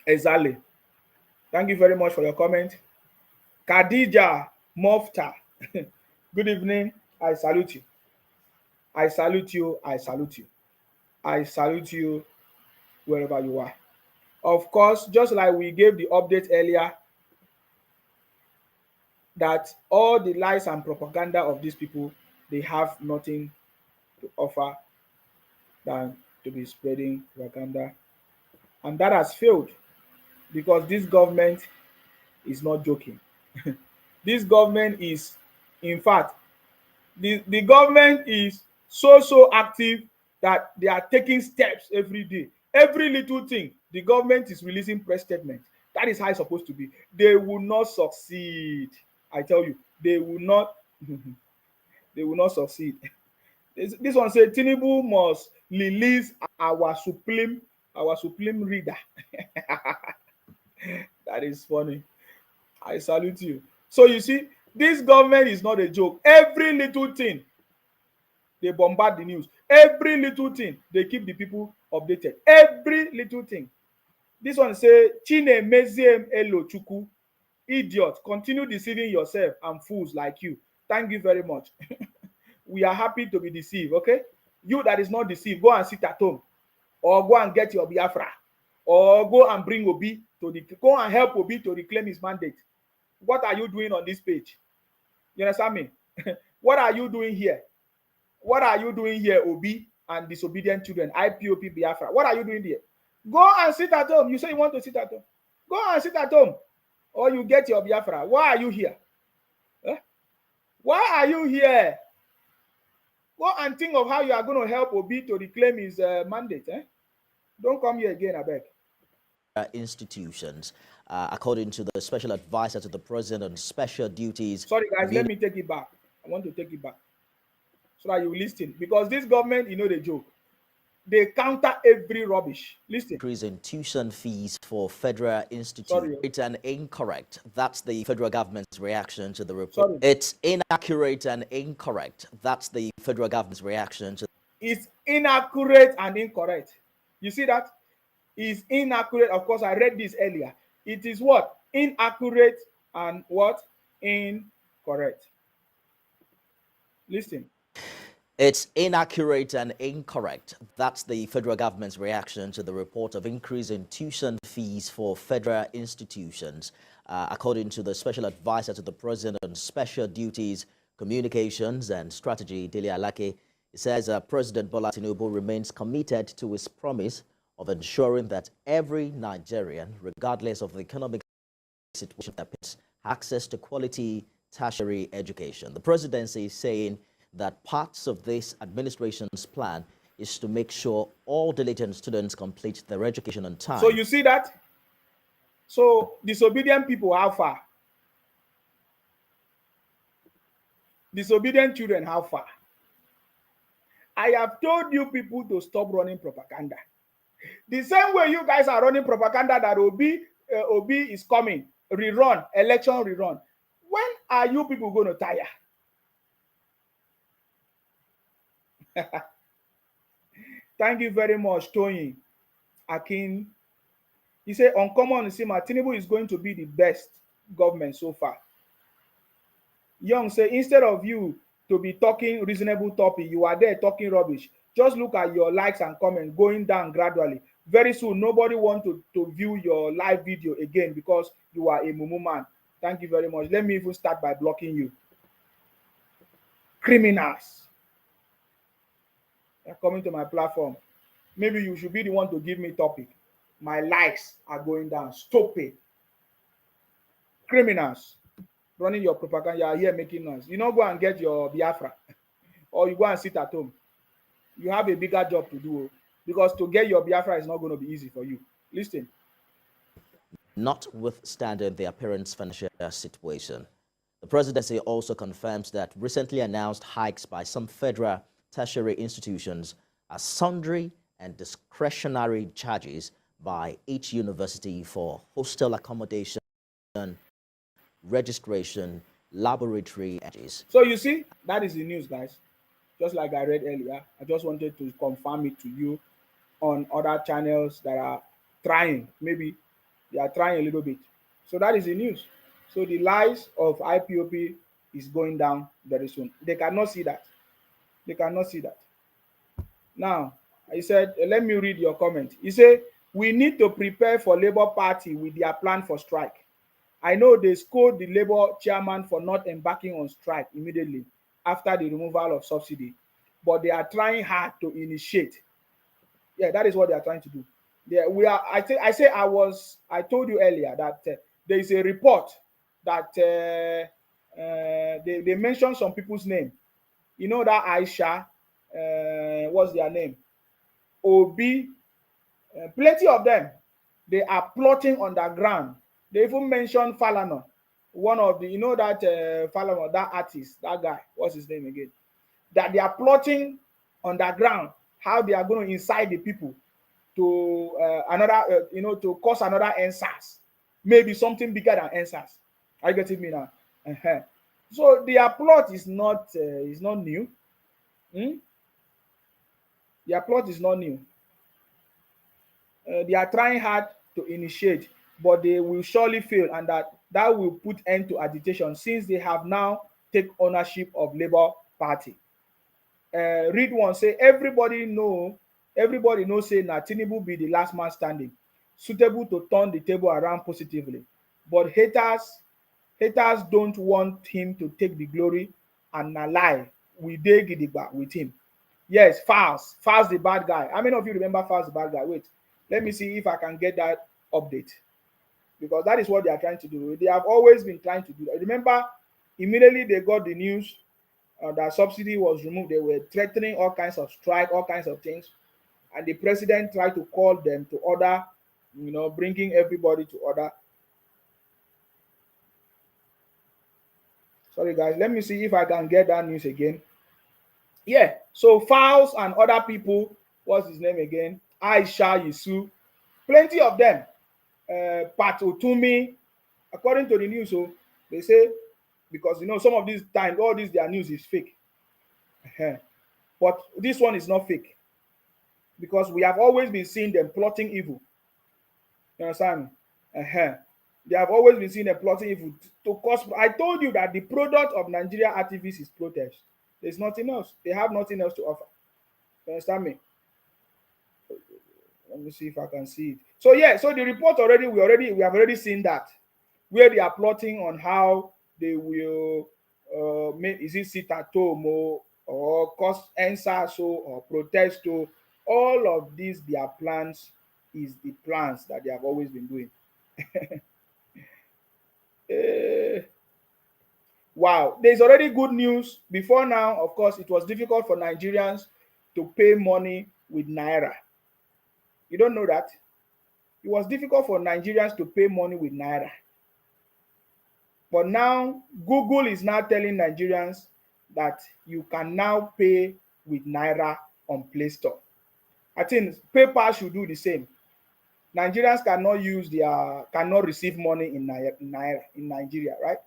S1: Exactly. Thank you very much for your comment. Khadija Mofta. Good evening. I salute you. I salute you. I salute you. I salute you wherever you are. Of course, just like we gave the update earlier, that all the lies and propaganda of these people, they have nothing to offer than to be spreading propaganda. And that has failed, because this government is not joking. This government is, in fact, the government is so active that they are taking steps every day. Every little thing, the government is releasing press statements. That is how it's supposed to be. They will not succeed. I tell you, they will not. They will not succeed. This one said Tinubu must release our supreme reader. That is funny. I salute you. So you see, this government is not a joke. Every little thing, they bombard the news. Every little thing, they keep the people updated. Every little thing. This one say, Chine Meziem Elo Chuku, idiot, continue deceiving yourself and fools like you. Thank you very much. We are happy to be deceived, okay? You that is not deceived, go and sit at home, or go and get your Biafra, or go and bring Obi go and help Obi to reclaim his mandate. What are you doing on this page? You understand me? What are you doing here? What are you doing here, Obi and disobedient children, IPOP Biafra? What are you doing here? Go and sit at home. You say you want to sit at home. Go and sit at home, or you get your Biafra. Why are you here? Huh? Why are you here? Go and think of how you are going to help Obi to reclaim his mandate. Don't come here again, I beg.
S9: Institutions, according to the special advisor to the president on special duties.
S1: Sorry, guys, let me take it back. I want to take it back so that you listen, because this government, you know, the joke. They counter every rubbish. Listen.
S9: Increasing tuition fees for federal institutions. It's an incorrect. That's the federal government's reaction to the report.
S1: Sorry.
S9: It's inaccurate and incorrect. That's the federal government's reaction to.
S1: It's inaccurate and incorrect. You see that? It's inaccurate. Of course, I read this earlier. It is what? Inaccurate and what? Incorrect. Listen.
S9: It's inaccurate and incorrect. That's the federal government's reaction to the report of increase in tuition fees for federal institutions. According to the special advisor to the president on special duties, communications and strategy, Dele Alake, he says President Bola Tinubu remains committed to his promise of ensuring that every Nigerian, regardless of the economic situation, has access to quality tertiary education. The presidency is saying that parts of this administration's plan is to make sure all diligent students complete their education on time.
S1: So you see that? So disobedient people, how far? Disobedient children, how far? I have told you people to stop running propaganda. The same way you guys are running propaganda that Obi is coming, rerun, election rerun. When are you people going to tire? Thank you very much, Tony Akin. He said, uncommon Sima, Tinubu is going to be the best government so far. Young say, instead of you to be talking reasonable topic, you are there talking rubbish. Just look at your likes and comments going down gradually. Very soon, nobody want to view your live video again because you are a mumu man. Thank you very much. Let me even start by blocking you. Criminals. They're coming to my platform. Maybe you should be the one to give me topic. My likes are going down. Stop it. Criminals. Running your propaganda, you are here making noise. You don't go and get your Biafra or you go and sit at home. You have a bigger job to do because to get your Biafra is not going to be easy for you. Listen.
S9: Notwithstanding the apparent financial situation, the presidency also confirms that recently announced hikes by some federal tertiary institutions are sundry and discretionary charges by each university for hostel accommodation, registration, laboratory charges.
S1: So you see, that is the news, guys. Just like I read earlier, I just wanted to confirm it to you on other channels that are trying. Maybe they are trying a little bit. So that is the news. So the lies of IPOP is going down very soon. They cannot see that. They cannot see that. Now, I said, let me read your comment. He said, we need to prepare for Labour Party with their plan for strike. I know they scold the Labour chairman for not embarking on strike immediately after the removal of subsidy, but they are trying hard to initiate. Yeah, that is what they are trying to do. We are. I told you earlier that there is a report that they mentioned some people's name. You know that Aisha, what's their name? Obi, plenty of them. They are plotting underground. They even mentioned Falana, one of the, you know that Falana, that artist, that guy, what's his name again? That they are plotting underground how they are going to incite the people to to cause another NSAS, maybe something bigger than NSAS. Are you getting me now? So their plot is not new. Their plot is not new. They are trying hard to initiate, but they will surely fail, and that will put end to agitation since they have now take ownership of Labour Party. Read one say everybody knows say na Tinubu be the last man standing, suitable to turn the table around positively. But haters don't want him to take the glory, and na lie. We dey gidigba with him. Yes, Fals the bad guy. How many of you remember Fals the bad guy? Wait, let me see if I can get that update, because that is what they are trying to do. They have always been trying to do that. Remember, immediately they got the news that subsidy was removed, they were threatening all kinds of strike, all kinds of things, and the president tried to call them to order, bringing everybody to order. Sorry guys, let me see if I can get that news again. Yeah, so Fowles and other people, what's his name again? Aisha Yisu, plenty of them. Pat Otumi, according to the news, so they say, because some of these times, all this their news is fake. But this one is not fake, because we have always been seeing them plotting evil. You understand me? They have always been seeing them plotting evil to cause. I told you that the product of Nigeria activists is protest. There's nothing else. They have nothing else to offer. You understand me? Let me see if I can see it. So yeah, so the report we have already seen that, where they are plotting on how they will is it sit at home or cause NSAS or protest. All of these their plans is the plans that they have always been doing. Wow, there's already good news. Before now, of course, it was difficult for Nigerians to pay money with Naira. You don't know that? It was difficult for Nigerians to pay money with Naira. But now, Google is now telling Nigerians that you can now pay with Naira on Play Store. I think PayPal should do the same. Nigerians cannot receive money in Naira in Nigeria, right?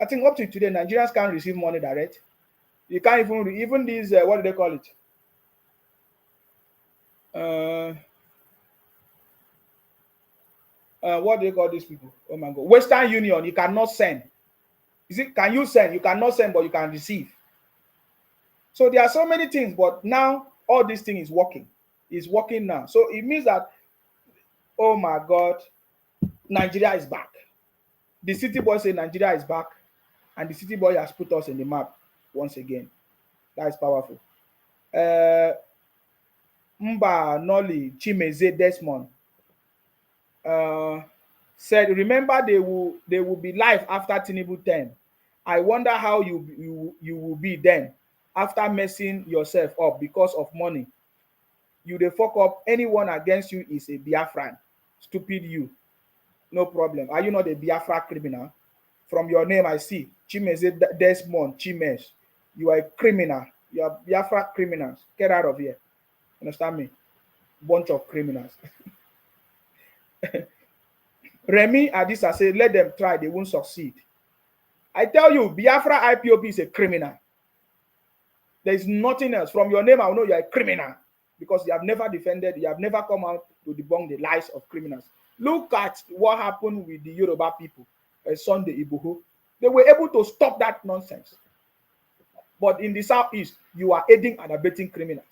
S1: I think up to today, Nigerians can't receive money direct. You can't even these what do they call it? What do they call these people? Oh my God, Western Union. You cannot send. Can you send? You cannot send, but you can receive. So there are so many things, but now all this thing is working. It's working now. So it means that, oh my God, Nigeria is back. The city boy say Nigeria is back, and the city boy has put us in the map once again. That is powerful. Mba Noli Chimeze Desmond said, remember they will be live after Tinubu 10. I wonder how you will be then after messing yourself up because of money. You dey fuck up. Anyone against you is a Biafran. Stupid you. No problem. Are you not a Biafra criminal? From your name, I see Chimeze Desmond Chimes. You are a criminal. You are Biafra criminals. Get out of here. Understand me? Bunch of criminals. Remy Adisa said, let them try, they won't succeed. I tell you, Biafra IPOB is a criminal. There is nothing else. From your name, I will know you are a criminal because you have never defended, you have never come out to debunk the lies of criminals. Look at what happened with the Yoruba people, Sunday Igboho. They were able to stop that nonsense. But in the Southeast, you are aiding and abetting criminals.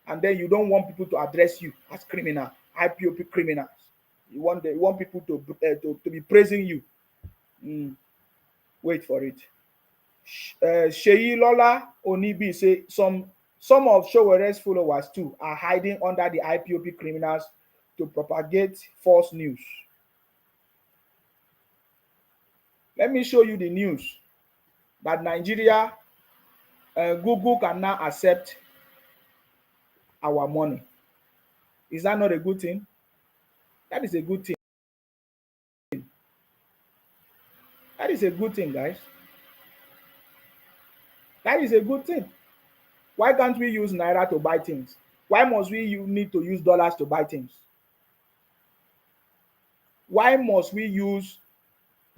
S1: And then you don't want people to address you as criminal, IPOP criminals. You want people to be praising you. Wait for it. Sheyi Lola Onibi say some of Showere's followers too are hiding under the IPOP criminals to propagate false news. Let me show you the news that Nigeria, Google can now accept our money. Is that not a good thing? That is a good thing. That is a good thing, guys. That is a good thing. Why can't we use Naira to buy things? Why must we need to use dollars to buy things? Why must we use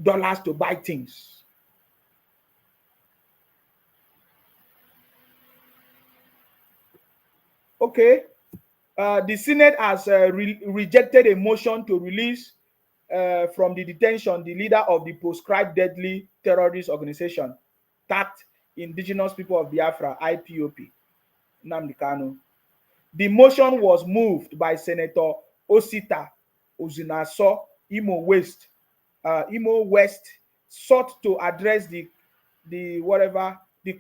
S1: dollars to buy things? Okay. The Senate has rejected a motion to release from the detention the leader of the proscribed deadly terrorist organization, tagged Indigenous People of Biafra, IPOP, Nnamdi Kanu. The motion was moved by Senator Osita Ozunaso, Imo West, sought to address the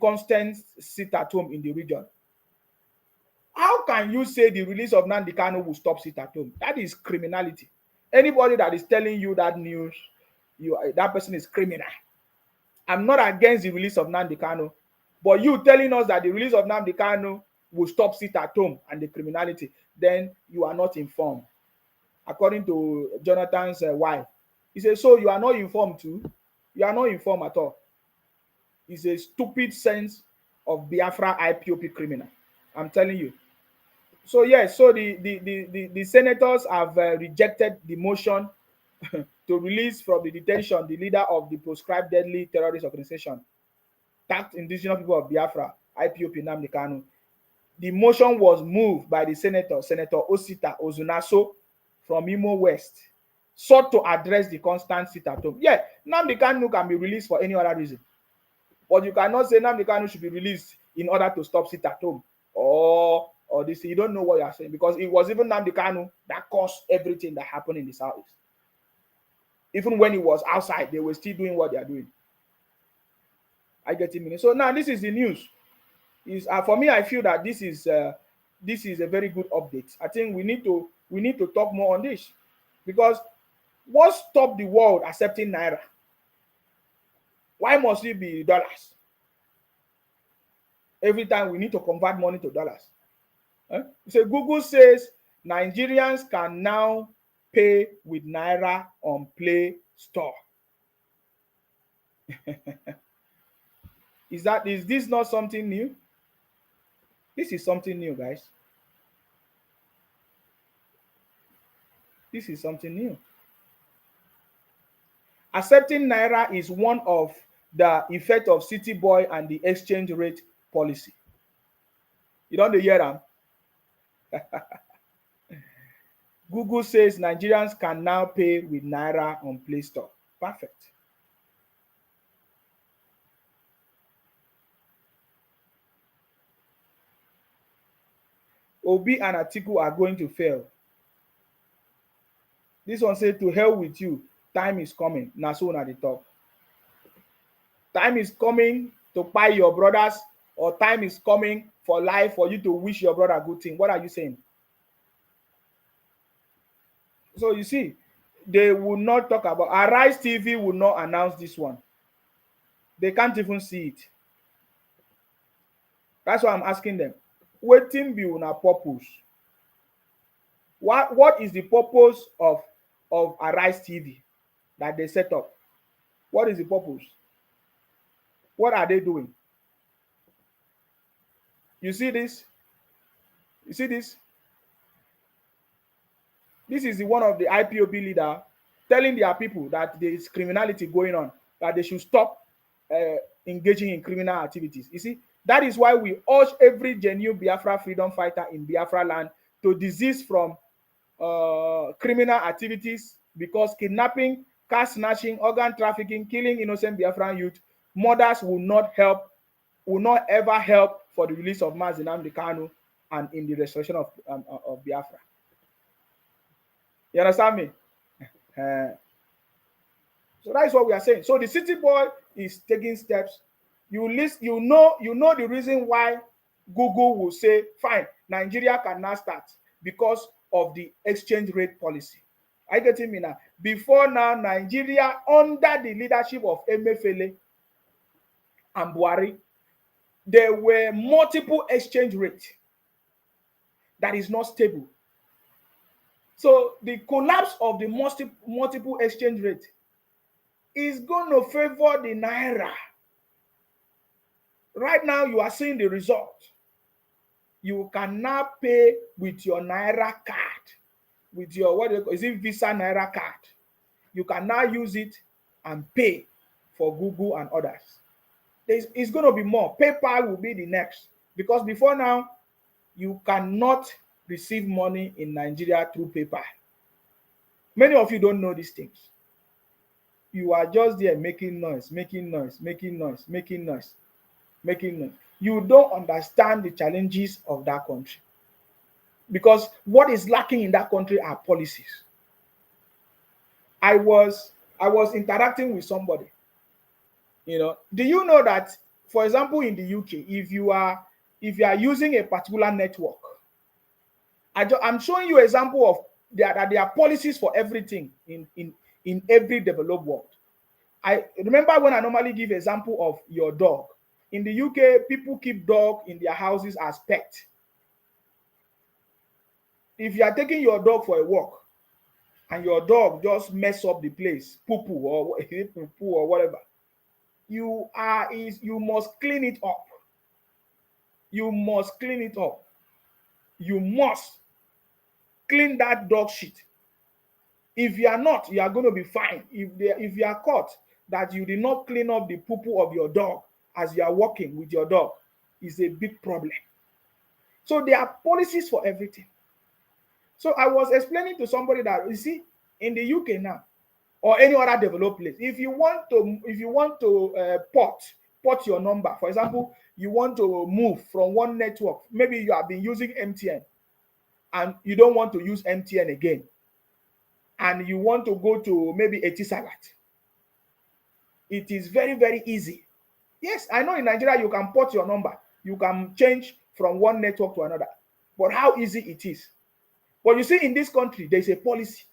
S1: constant sit-at-home in the region. How can you say the release of Nnamdi Kanu will stop sit-at-home? That is criminality. Anybody that is telling you that news, that person is criminal. I'm not against the release of Nnamdi Kanu, but you telling us that the release of Nnamdi Kanu will stop sit-at-home and the criminality, then you are not informed. According to Jonathan's wife, he says, so you are not informed too? You are not informed at all. It's a stupid sense of Biafra IPOP criminal. I'm telling you. So yes, so the senators have rejected the motion to release from the detention the leader of the proscribed deadly terrorist organization, tagged Indigenous People of Biafra, IPOP, Nnamdi Kanu. The motion was moved by the Senator Osita Ozunaso from Imo West, sought to address the constant sit-at-home. Yeah, Nnamdi Kanu can be released for any other reason, but you cannot say Nnamdi Kanu should be released in order to stop sit-at-home or this. You don't know what you are saying, because it was even Nnamdi Kanu that caused everything that happened in the Southeast. Even when he was outside, they were still doing what they are doing. I get it. So now this is the news. For me, I feel that this is a very good update. I think we need to talk more on this, because what stopped the world accepting Naira? Why must it be dollars? Every time we need to convert money to dollars. So Google says Nigerians can now pay with Naira on Play Store. Is this not something new? This is something new, guys. This is something new. Accepting Naira is one of the effect of City Boy and the exchange rate policy. You don't hear them? Google says Nigerians can now pay with Naira on Play Store. Perfect. Obi and Atiku are going to fail. This one said, to hell with you. Time is coming. Na so na the talk. Time is coming to buy your brothers, or time is coming for life for you to wish your brother a good thing. What are you saying? So you see, they will not talk about Arise TV will not announce this one. They can't even see it. That's why I'm asking them. Wetin be una purpose? What is the purpose of Arise TV that they set up? What is the purpose? What are they doing? You see this? You see this? This is one of the IPOB leader telling their people that there is criminality going on, that they should stop engaging in criminal activities. You see, that is why we urge every genuine Biafra freedom fighter in Biafra land to desist from criminal activities, because kidnapping, car snatching, organ trafficking, killing innocent Biafran youth, murders will not ever help for the release of Mazi Nnamdi Kanu and in the restoration of Biafra. You understand me? So that is what we are saying. So the City Boy is taking steps. You know the reason why Google will say, fine, Nigeria can now start, because of the exchange rate policy. Are you getting me now? Before now, Nigeria, under the leadership of Emefiele and Buhari, there were multiple exchange rates that is not stable. So the collapse of the multiple exchange rate is going to favor the Naira. Right now, you are seeing the result. You can now pay with your Naira card, with your, what do you call, is it Visa Naira card? You can now use it and pay for Google and others. It's going to be more. PayPal will be the next, because before now, you cannot receive money in Nigeria through PayPal. Many of you don't know these things. You are just there making noise, making noise, making noise, making noise, making noise. You don't understand the challenges of that country, because what is lacking in that country are policies. I was interacting with somebody. You know, do you know that, for example, in the UK, if you are using a particular network, I'm showing you an example of that there are policies for everything in every developed world. I remember when I normally give example of your dog. In the UK, people keep dog in their houses as pet. If you are taking your dog for a walk and your dog just mess up the place, poo-poo or whatever, you must clean it up. You must clean it up. You must clean that dog shit. If you are not, you are going to be fined. If you are caught that you did not clean up the poo-poo of your dog as you are walking with your dog, is a big problem. So there are policies for everything. So I was explaining to somebody that, you see, in the UK now, or any other developed place, if you want to port your number, for example, you want to move from one network, maybe you have been using MTN and you don't want to use MTN again, and you want to go to maybe Etisalat. It is very, very easy. Yes, I know in Nigeria you can port your number. You can change from one network to another. But how easy it is. But you see, in this country, there is a policy.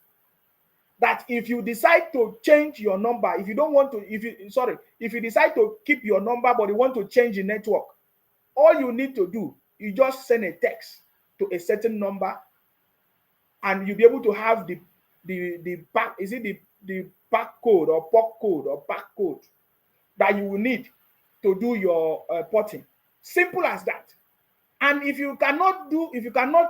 S1: that if you decide to change your number, if you don't want to, if you decide to keep your number but you want to change the network, all you need to do, you just send a text to a certain number, and you'll be able to have the back, is it the back code or POC code or back code that you will need to do your porting. Simple as that. And if you cannot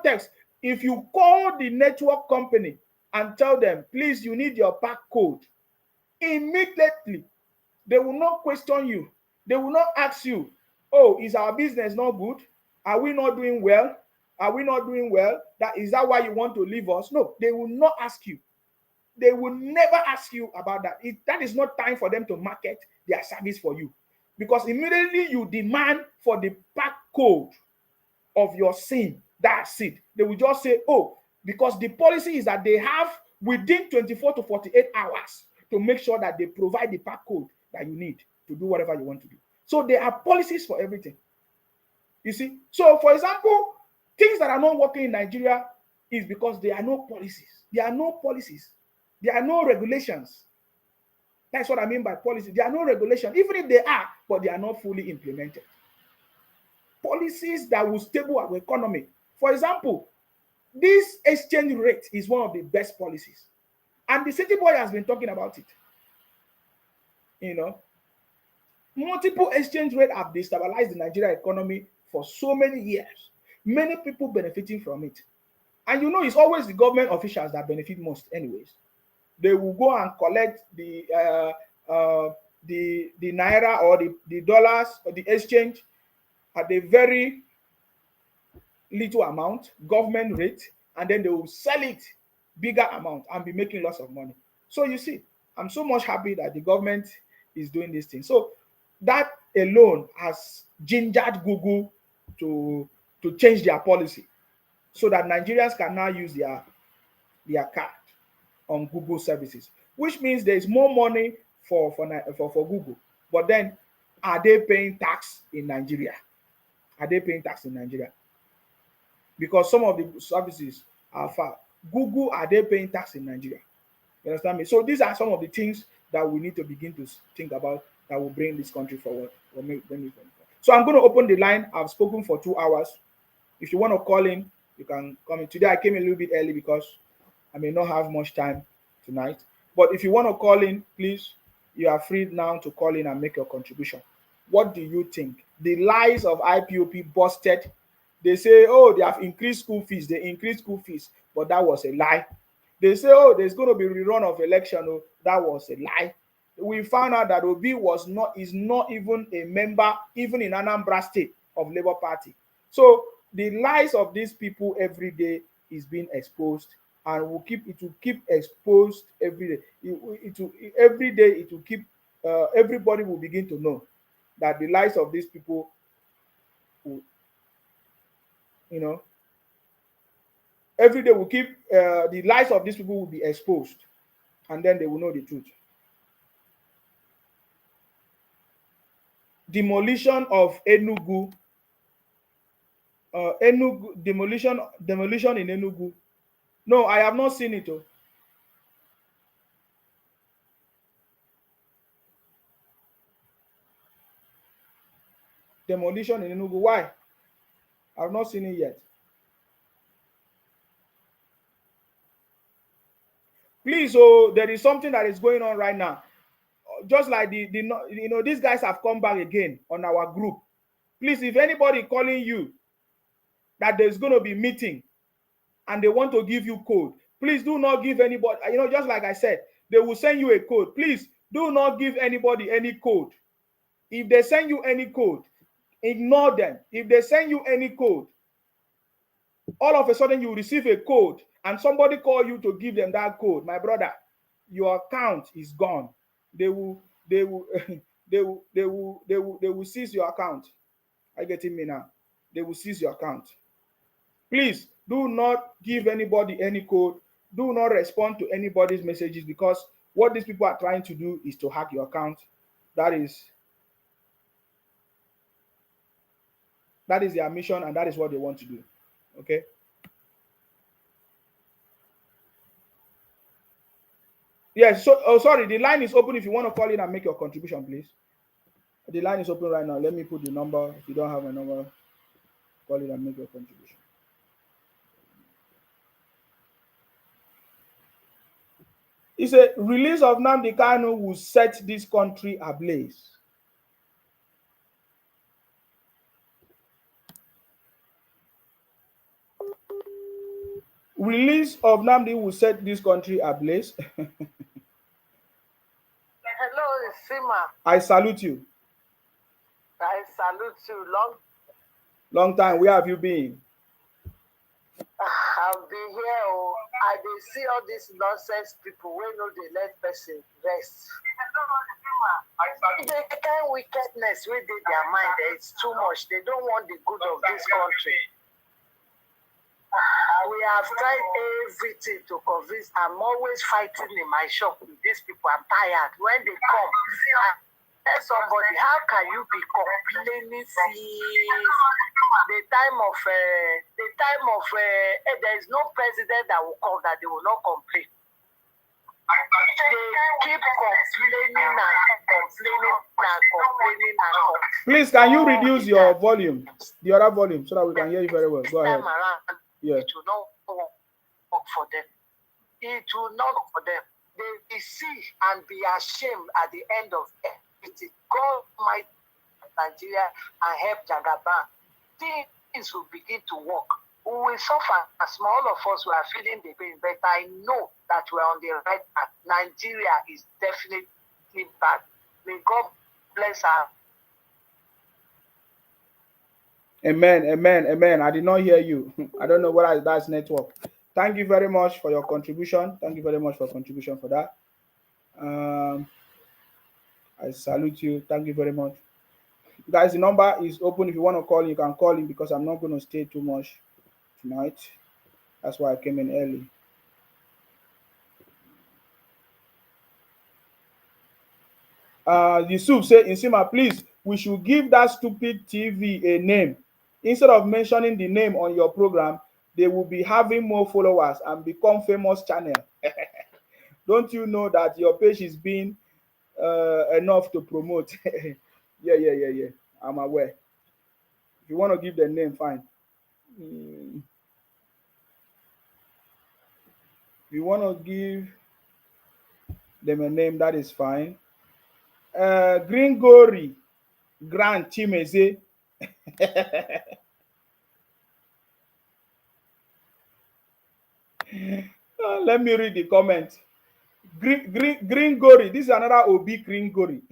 S1: text, if you call the network company and tell them, please, you need your pack code, immediately they will not question you. They will not ask you, oh, is our business not good? Are we not doing well? Are we not doing well? Is that why you want to leave us? No, they will not ask you. They will never ask you about that. That is not time for them to market their service for you. Because immediately you demand for the pack code of your SIM, that's it. They will just say, oh, because the policy is that they have within 24 to 48 hours to make sure that they provide the pack code that you need to do whatever you want to do. So there are policies for everything. You see? So, for example, things that are not working in Nigeria is because there are no policies. There are no policies. There are no regulations. That's what I mean by policy. There are no regulations, even if they are, but they are not fully implemented. Policies that will stable our economy. For example, this exchange rate is one of the best policies. And the city boy has been talking about it. You know, multiple exchange rates have destabilized the Nigerian economy for so many years. Many people benefiting from it. And you know, it's always the government officials that benefit most anyways. They will go and collect the naira or the dollars or the exchange at a very little amount, government rate, and then they will sell it bigger amount and be making lots of money. So you see, I'm so much happy that the government is doing this thing. So that alone has gingered Google to change their policy so that Nigerians can now use their card on Google services, which means there is more money for Google. But then, are they paying tax in Nigeria? Are they paying tax in Nigeria? Because some of the services are far. Google, are they paying tax in Nigeria? You understand me? So these are some of the things that we need to begin to think about that will bring this country forward or bring it forward. So I'm going to open the line. I've spoken for 2 hours. If you want to call in, you can come in. Today I came a little bit early because I may not have much time tonight. But if you want to call in, please, you are free now to call in and make your contribution. What do you think? The lies of IPOP busted. They say, oh, they have increased school fees. They increased school fees, but that was a lie. They say, oh, there's going to be a rerun of election. Oh, that was a lie. We found out that Obi is not even a member, even in Anambra State, of Labour Party. So the lies of these people every day is being exposed, and it will keep exposed every day. Every day it will keep everybody will begin to know that the lies of these people will, every day will keep the lies of these people will be exposed, and then they will know the truth. Demolition of Enugu. Demolition in Enugu. No, I have not seen it. Oh. Demolition in Enugu. Why? I have not seen it yet. Please, there is something that is going on right now. Just like these guys have come back again on our group. Please, if anybody calling you that there's going to be meeting and they want to give you code, please do not give anybody. Just like I said, they will send you a code. Please do not give anybody any code. If they send you any code, ignore them. If they send you any code, all of a sudden you receive a code and somebody call you to give them that code, my brother, your account is gone. They will seize your account. Are you getting me now? They will seize your account. Please do not give anybody any code. Do not respond to anybody's messages, because what these people are trying to do is to hack your account. That is their mission, and that is what they want to do. Okay. Yes, so, oh, sorry, the line is open if you want to call in and make your contribution, please. The line is open right now. Let me put the number. If you don't have a number, call it and make your contribution. He said, release of Nnamdi Kanu will set this country ablaze. Release of Nnamdi will set this country ablaze.
S10: Hello, Sima.
S1: I salute you.
S10: I salute you.
S1: Long time. Where have you been?
S10: I've been here. Oh, I dey see all these nonsense people wey no dey let person rest. The kind wickedness wey dey their mind, it's too much. They don't want the good of this country. We have tried everything to convince. I'm always fighting in my shop with these people. I'm tired. When they come, I tell somebody, how can you be complaining since the time of there is no president that will come that they will not complain. They keep complaining and complaining and complaining and complaining.
S1: Please, can you reduce your volume, the other volume, so that we can hear you very well? Go ahead.
S10: Yeah. It will not work for them. It will not work for them. They will see and be ashamed at the end of everything. God might Nigeria and help Jagaban. Things will begin to work. We will suffer as all of us we are feeling the pain, but I know that we are on the right path. Nigeria is definitely bad. May God bless her.
S1: Amen, amen, amen. I did not hear you. I don't know whether that's network. Thank you very much for your contribution. Thank you very much for contribution for that. I salute you. Thank you very much. Guys, the number is open. If you want to call, you can call in because I'm not going to stay too much tonight. That's why I came in early. Yusuf said, Insima, please, we should give that stupid TV a name. Instead of mentioning the name on your program, they will be having more followers and become famous channel. Don't you know that your page is being enough to promote? Yeah. I'm aware. If you want to give the name, fine. If you want to give them a name, that is fine. Gringori Grand Chimeze. Let me read the comment. Gringori. This is another Obi Gringori.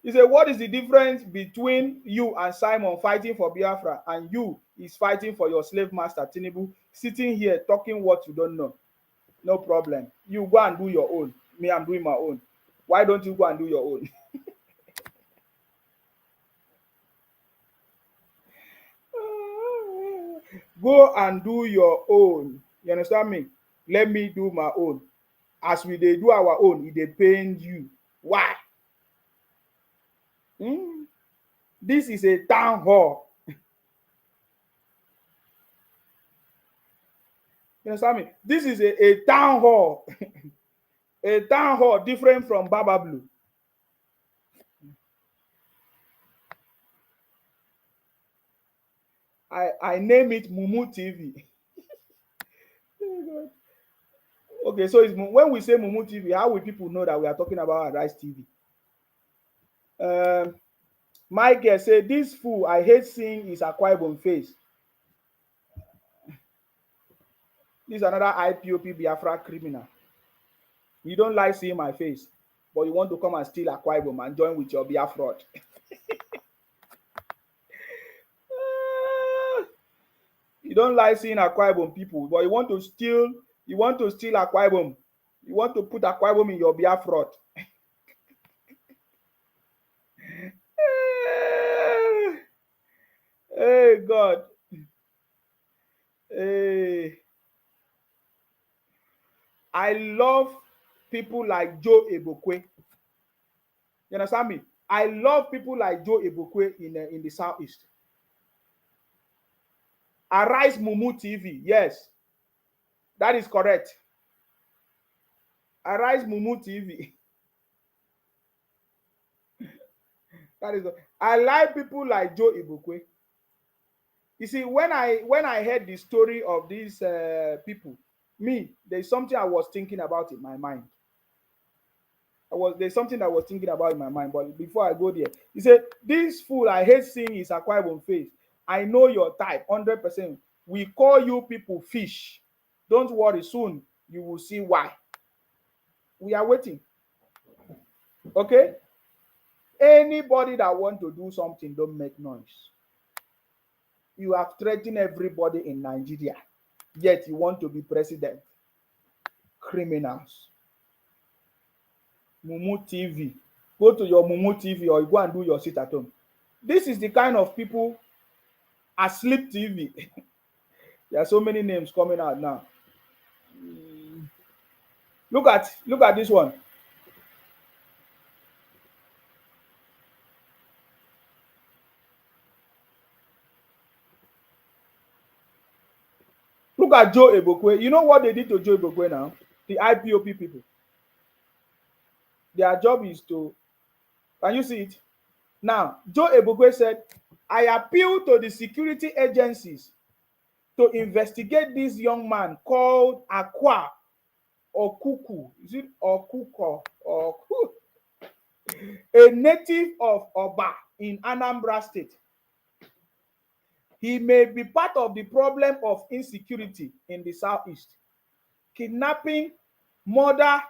S1: He said, what is the difference between you and Simon fighting for Biafra and you is fighting for your slave master Tinubu, sitting here talking what you don't know? No problem. You go and do your own. Me, I'm doing my own. Why don't you go and do your own? Go and do your own. You understand me? Let me do my own. As we dey do our own, it dey pain you. Why? This is a town hall. You understand me? This is a town hall. A town hall different from Baba Blue. I name it Mumu TV. Okay, so it's, when we say Mumu TV, how will people know that we are talking about Arise TV? Michael said, this fool I hate seeing his Akwa Ibom face. This is another IPOP Biafra criminal. You don't like seeing my face, but you want to come and steal Akwa Ibom and join with your Biafra. You don't like seeing Akwa Ibom people, but you want to steal Akwa Ibom. You want to put Akwa Ibom in your Biafra. Hey God. Hey. I love people like Joe Ebokwe. You understand me? I love people like Joe Ebokwe in the Southeast. Arise Mumu TV. Yes, that is correct. Arise Mumu TV. That is. I like people like Joe Ibukwe. You see, when I heard the story of these people, there's something I was thinking about in my mind. There's something I was thinking about in my mind. But before I go there, he said, "This fool, I hate seeing his Akwa Ibom face. I know your type, 100%. We call you people fish. Don't worry, soon you will see why. We are waiting. Okay? Anybody that want to do something, don't make noise. You have threatened everybody in Nigeria, yet you want to be president. Criminals. Mumu TV. Go to your Mumu TV or you go and do your sit at home. This is the kind of people. Asleep TV. There are so many names coming out now. Look at this one. Look at Joe Ebokwe. You know what they did to Joe Ebokwe now? The IPOP people. Their job is to, can you see it? Now, Joe Ebokwe said, I appeal to the security agencies to investigate this young man called Akwa Okuku. Is it Okuko? Or a native of Oba in Anambra State. He may be part of the problem of insecurity in the southeast. Kidnapping, murder,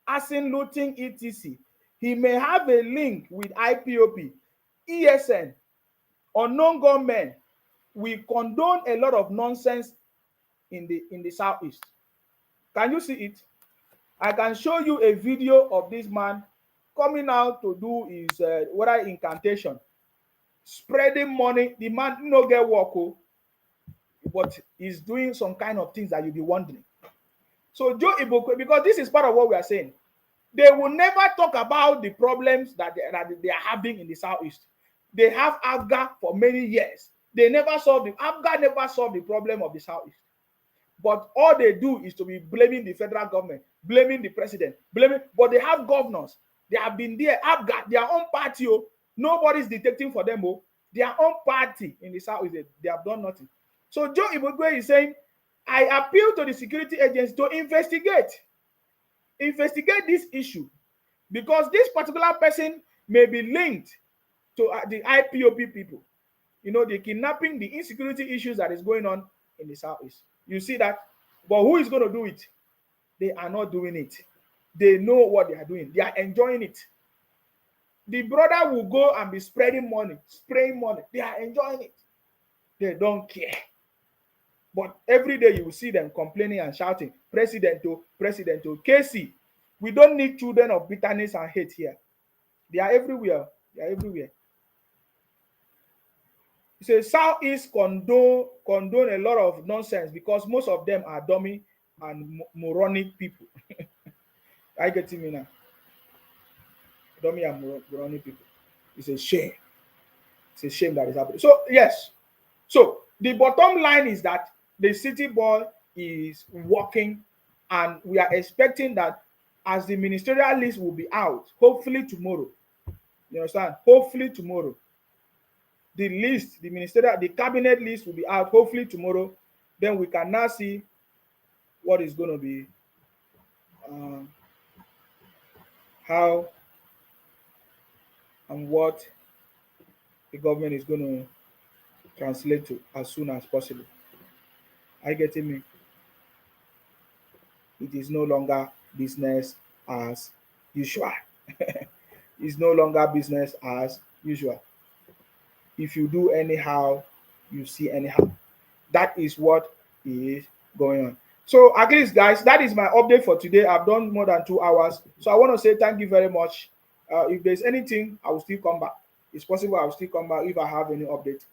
S1: arson, looting, etc. He may have a link with IPOP, ESN, unknown gunmen. We condone a lot of nonsense in the southeast. Can you see it? I can show you a video of this man coming out to do his incantation, spreading money. The man no get work, but he's doing some kind of things that you'll be wondering. So Joe Ibokwe, because this is part of what we are saying, they will never talk about the problems that they are having in the southeast. They have ABGA for many years. They never solved it. ABGA never solved the problem of the southeast. But all they do is to be blaming the federal government, blaming the president, but they have governors. They have been there, ABGA, their own party. Nobody's detecting for them. Their own party in the southeast, they have done nothing. So Joe Ibokwe is saying, I appeal to the security agents to investigate this issue, because this particular person may be linked to the IPOP people. You know, the kidnapping, the insecurity issues that is going on in the southeast. You see that? But who is going to do it? They are not doing it. They know what they are doing. They are enjoying it. The brother will go and be spreading money, spraying money. They are enjoying it. They don't care. But every day you will see them complaining and shouting, President, KC. We don't need children of bitterness and hate here. They are everywhere. They are everywhere. He says Southeast condone a lot of nonsense because most of them are dummy and moronic people. I get me now. Dummy and moronic people. It's a shame. It's a shame that is happening. So yes. So the bottom line is that the city boy is working, and we are expecting that as the ministerial list will be out, hopefully tomorrow. You understand? Hopefully tomorrow. The list, the cabinet list will be out hopefully tomorrow. Then we can now see what is going to be, how and what the government is going to translate to as soon as possible. Are you getting me? It is no longer business as usual. It's no longer business as usual. If you do anyhow, you see anyhow. That is what is going on. So at least, guys, that is my update for today. I've done more than 2 hours. So I want to say thank you very much. If there's anything, I will still come back. It's possible I will still come back if I have any update.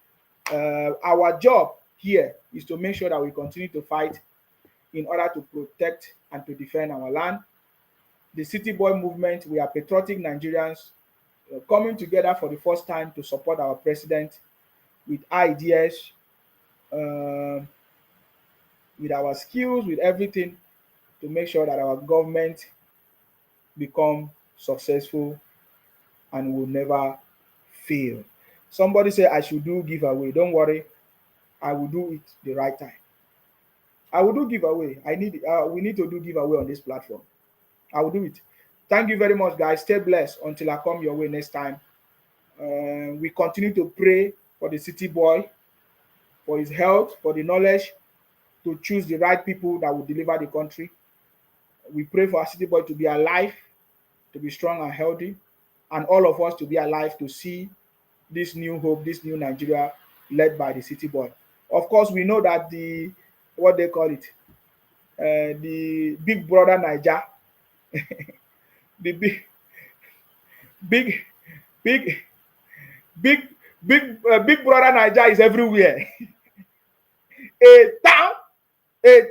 S1: Our job here is to make sure that we continue to fight in order to protect and to defend our land. The City Boy movement, we are patriotic Nigerians coming together for the first time to support our president with ideas, with our skills, with everything, to make sure that our government become successful and will never fail. Somebody say I should do giveaway. Don't worry, I will do it the right time. I will do giveaway. We need to do giveaway on this platform. I will do it. Thank you very much, guys. Stay blessed until I come your way next time. We continue to pray for the city boy, for his health, for the knowledge to choose the right people that will deliver the country. We pray for our city boy to be alive, to be strong and healthy, and all of us to be alive to see this new hope, this new Nigeria led by the city boy. Of course, we know that the big brother Niger, the big, big, big, big brother Niger is everywhere. a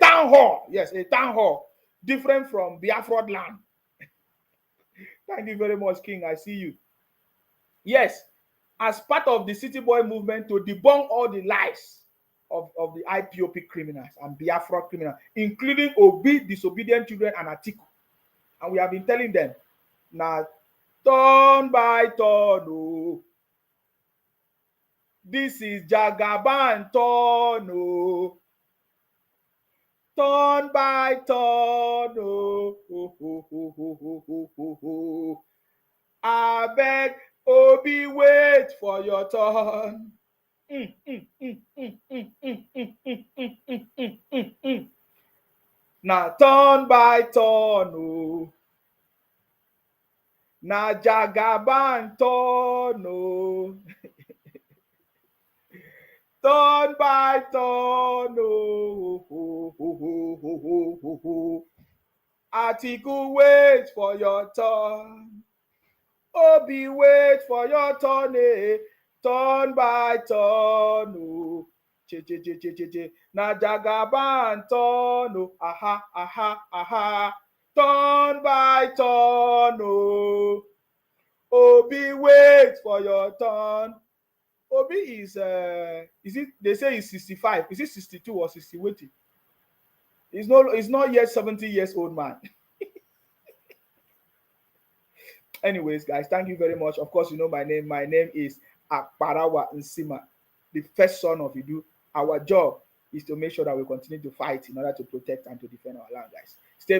S1: town hall, yes, a town hall, different from Biafra land. Thank you very much, King. I see you. Yes, as part of the city boy movement to debunk all the lies of the IPOP criminals and Biafra criminals, including disobedient children and Atiku. And we have been telling them, now, turn by turn, oh. This is Jagaban turn, oh. Turn by turn, oh. I beg, Obi, wait for your turn. Now turn by turn, oh. Now Jagaban turn, oh. Turn by turn, oh. Atiku, wait for your turn. Obi, wait for your turn, eh. Turn by turn, oh. Na Jagaban turn, oh. Aha. Turn by turn, oh. Obi, wait for your turn. Obi is it? They say he's 65. Is it 62 or 60? Waiting. He's not yet 70 years old man. Anyways, guys, thank you very much. Of course, you know my name. My name is Akparawa Nsima, the first son of Idu. Our job is to make sure that we continue to fight in order to protect and to defend our land, guys. Stay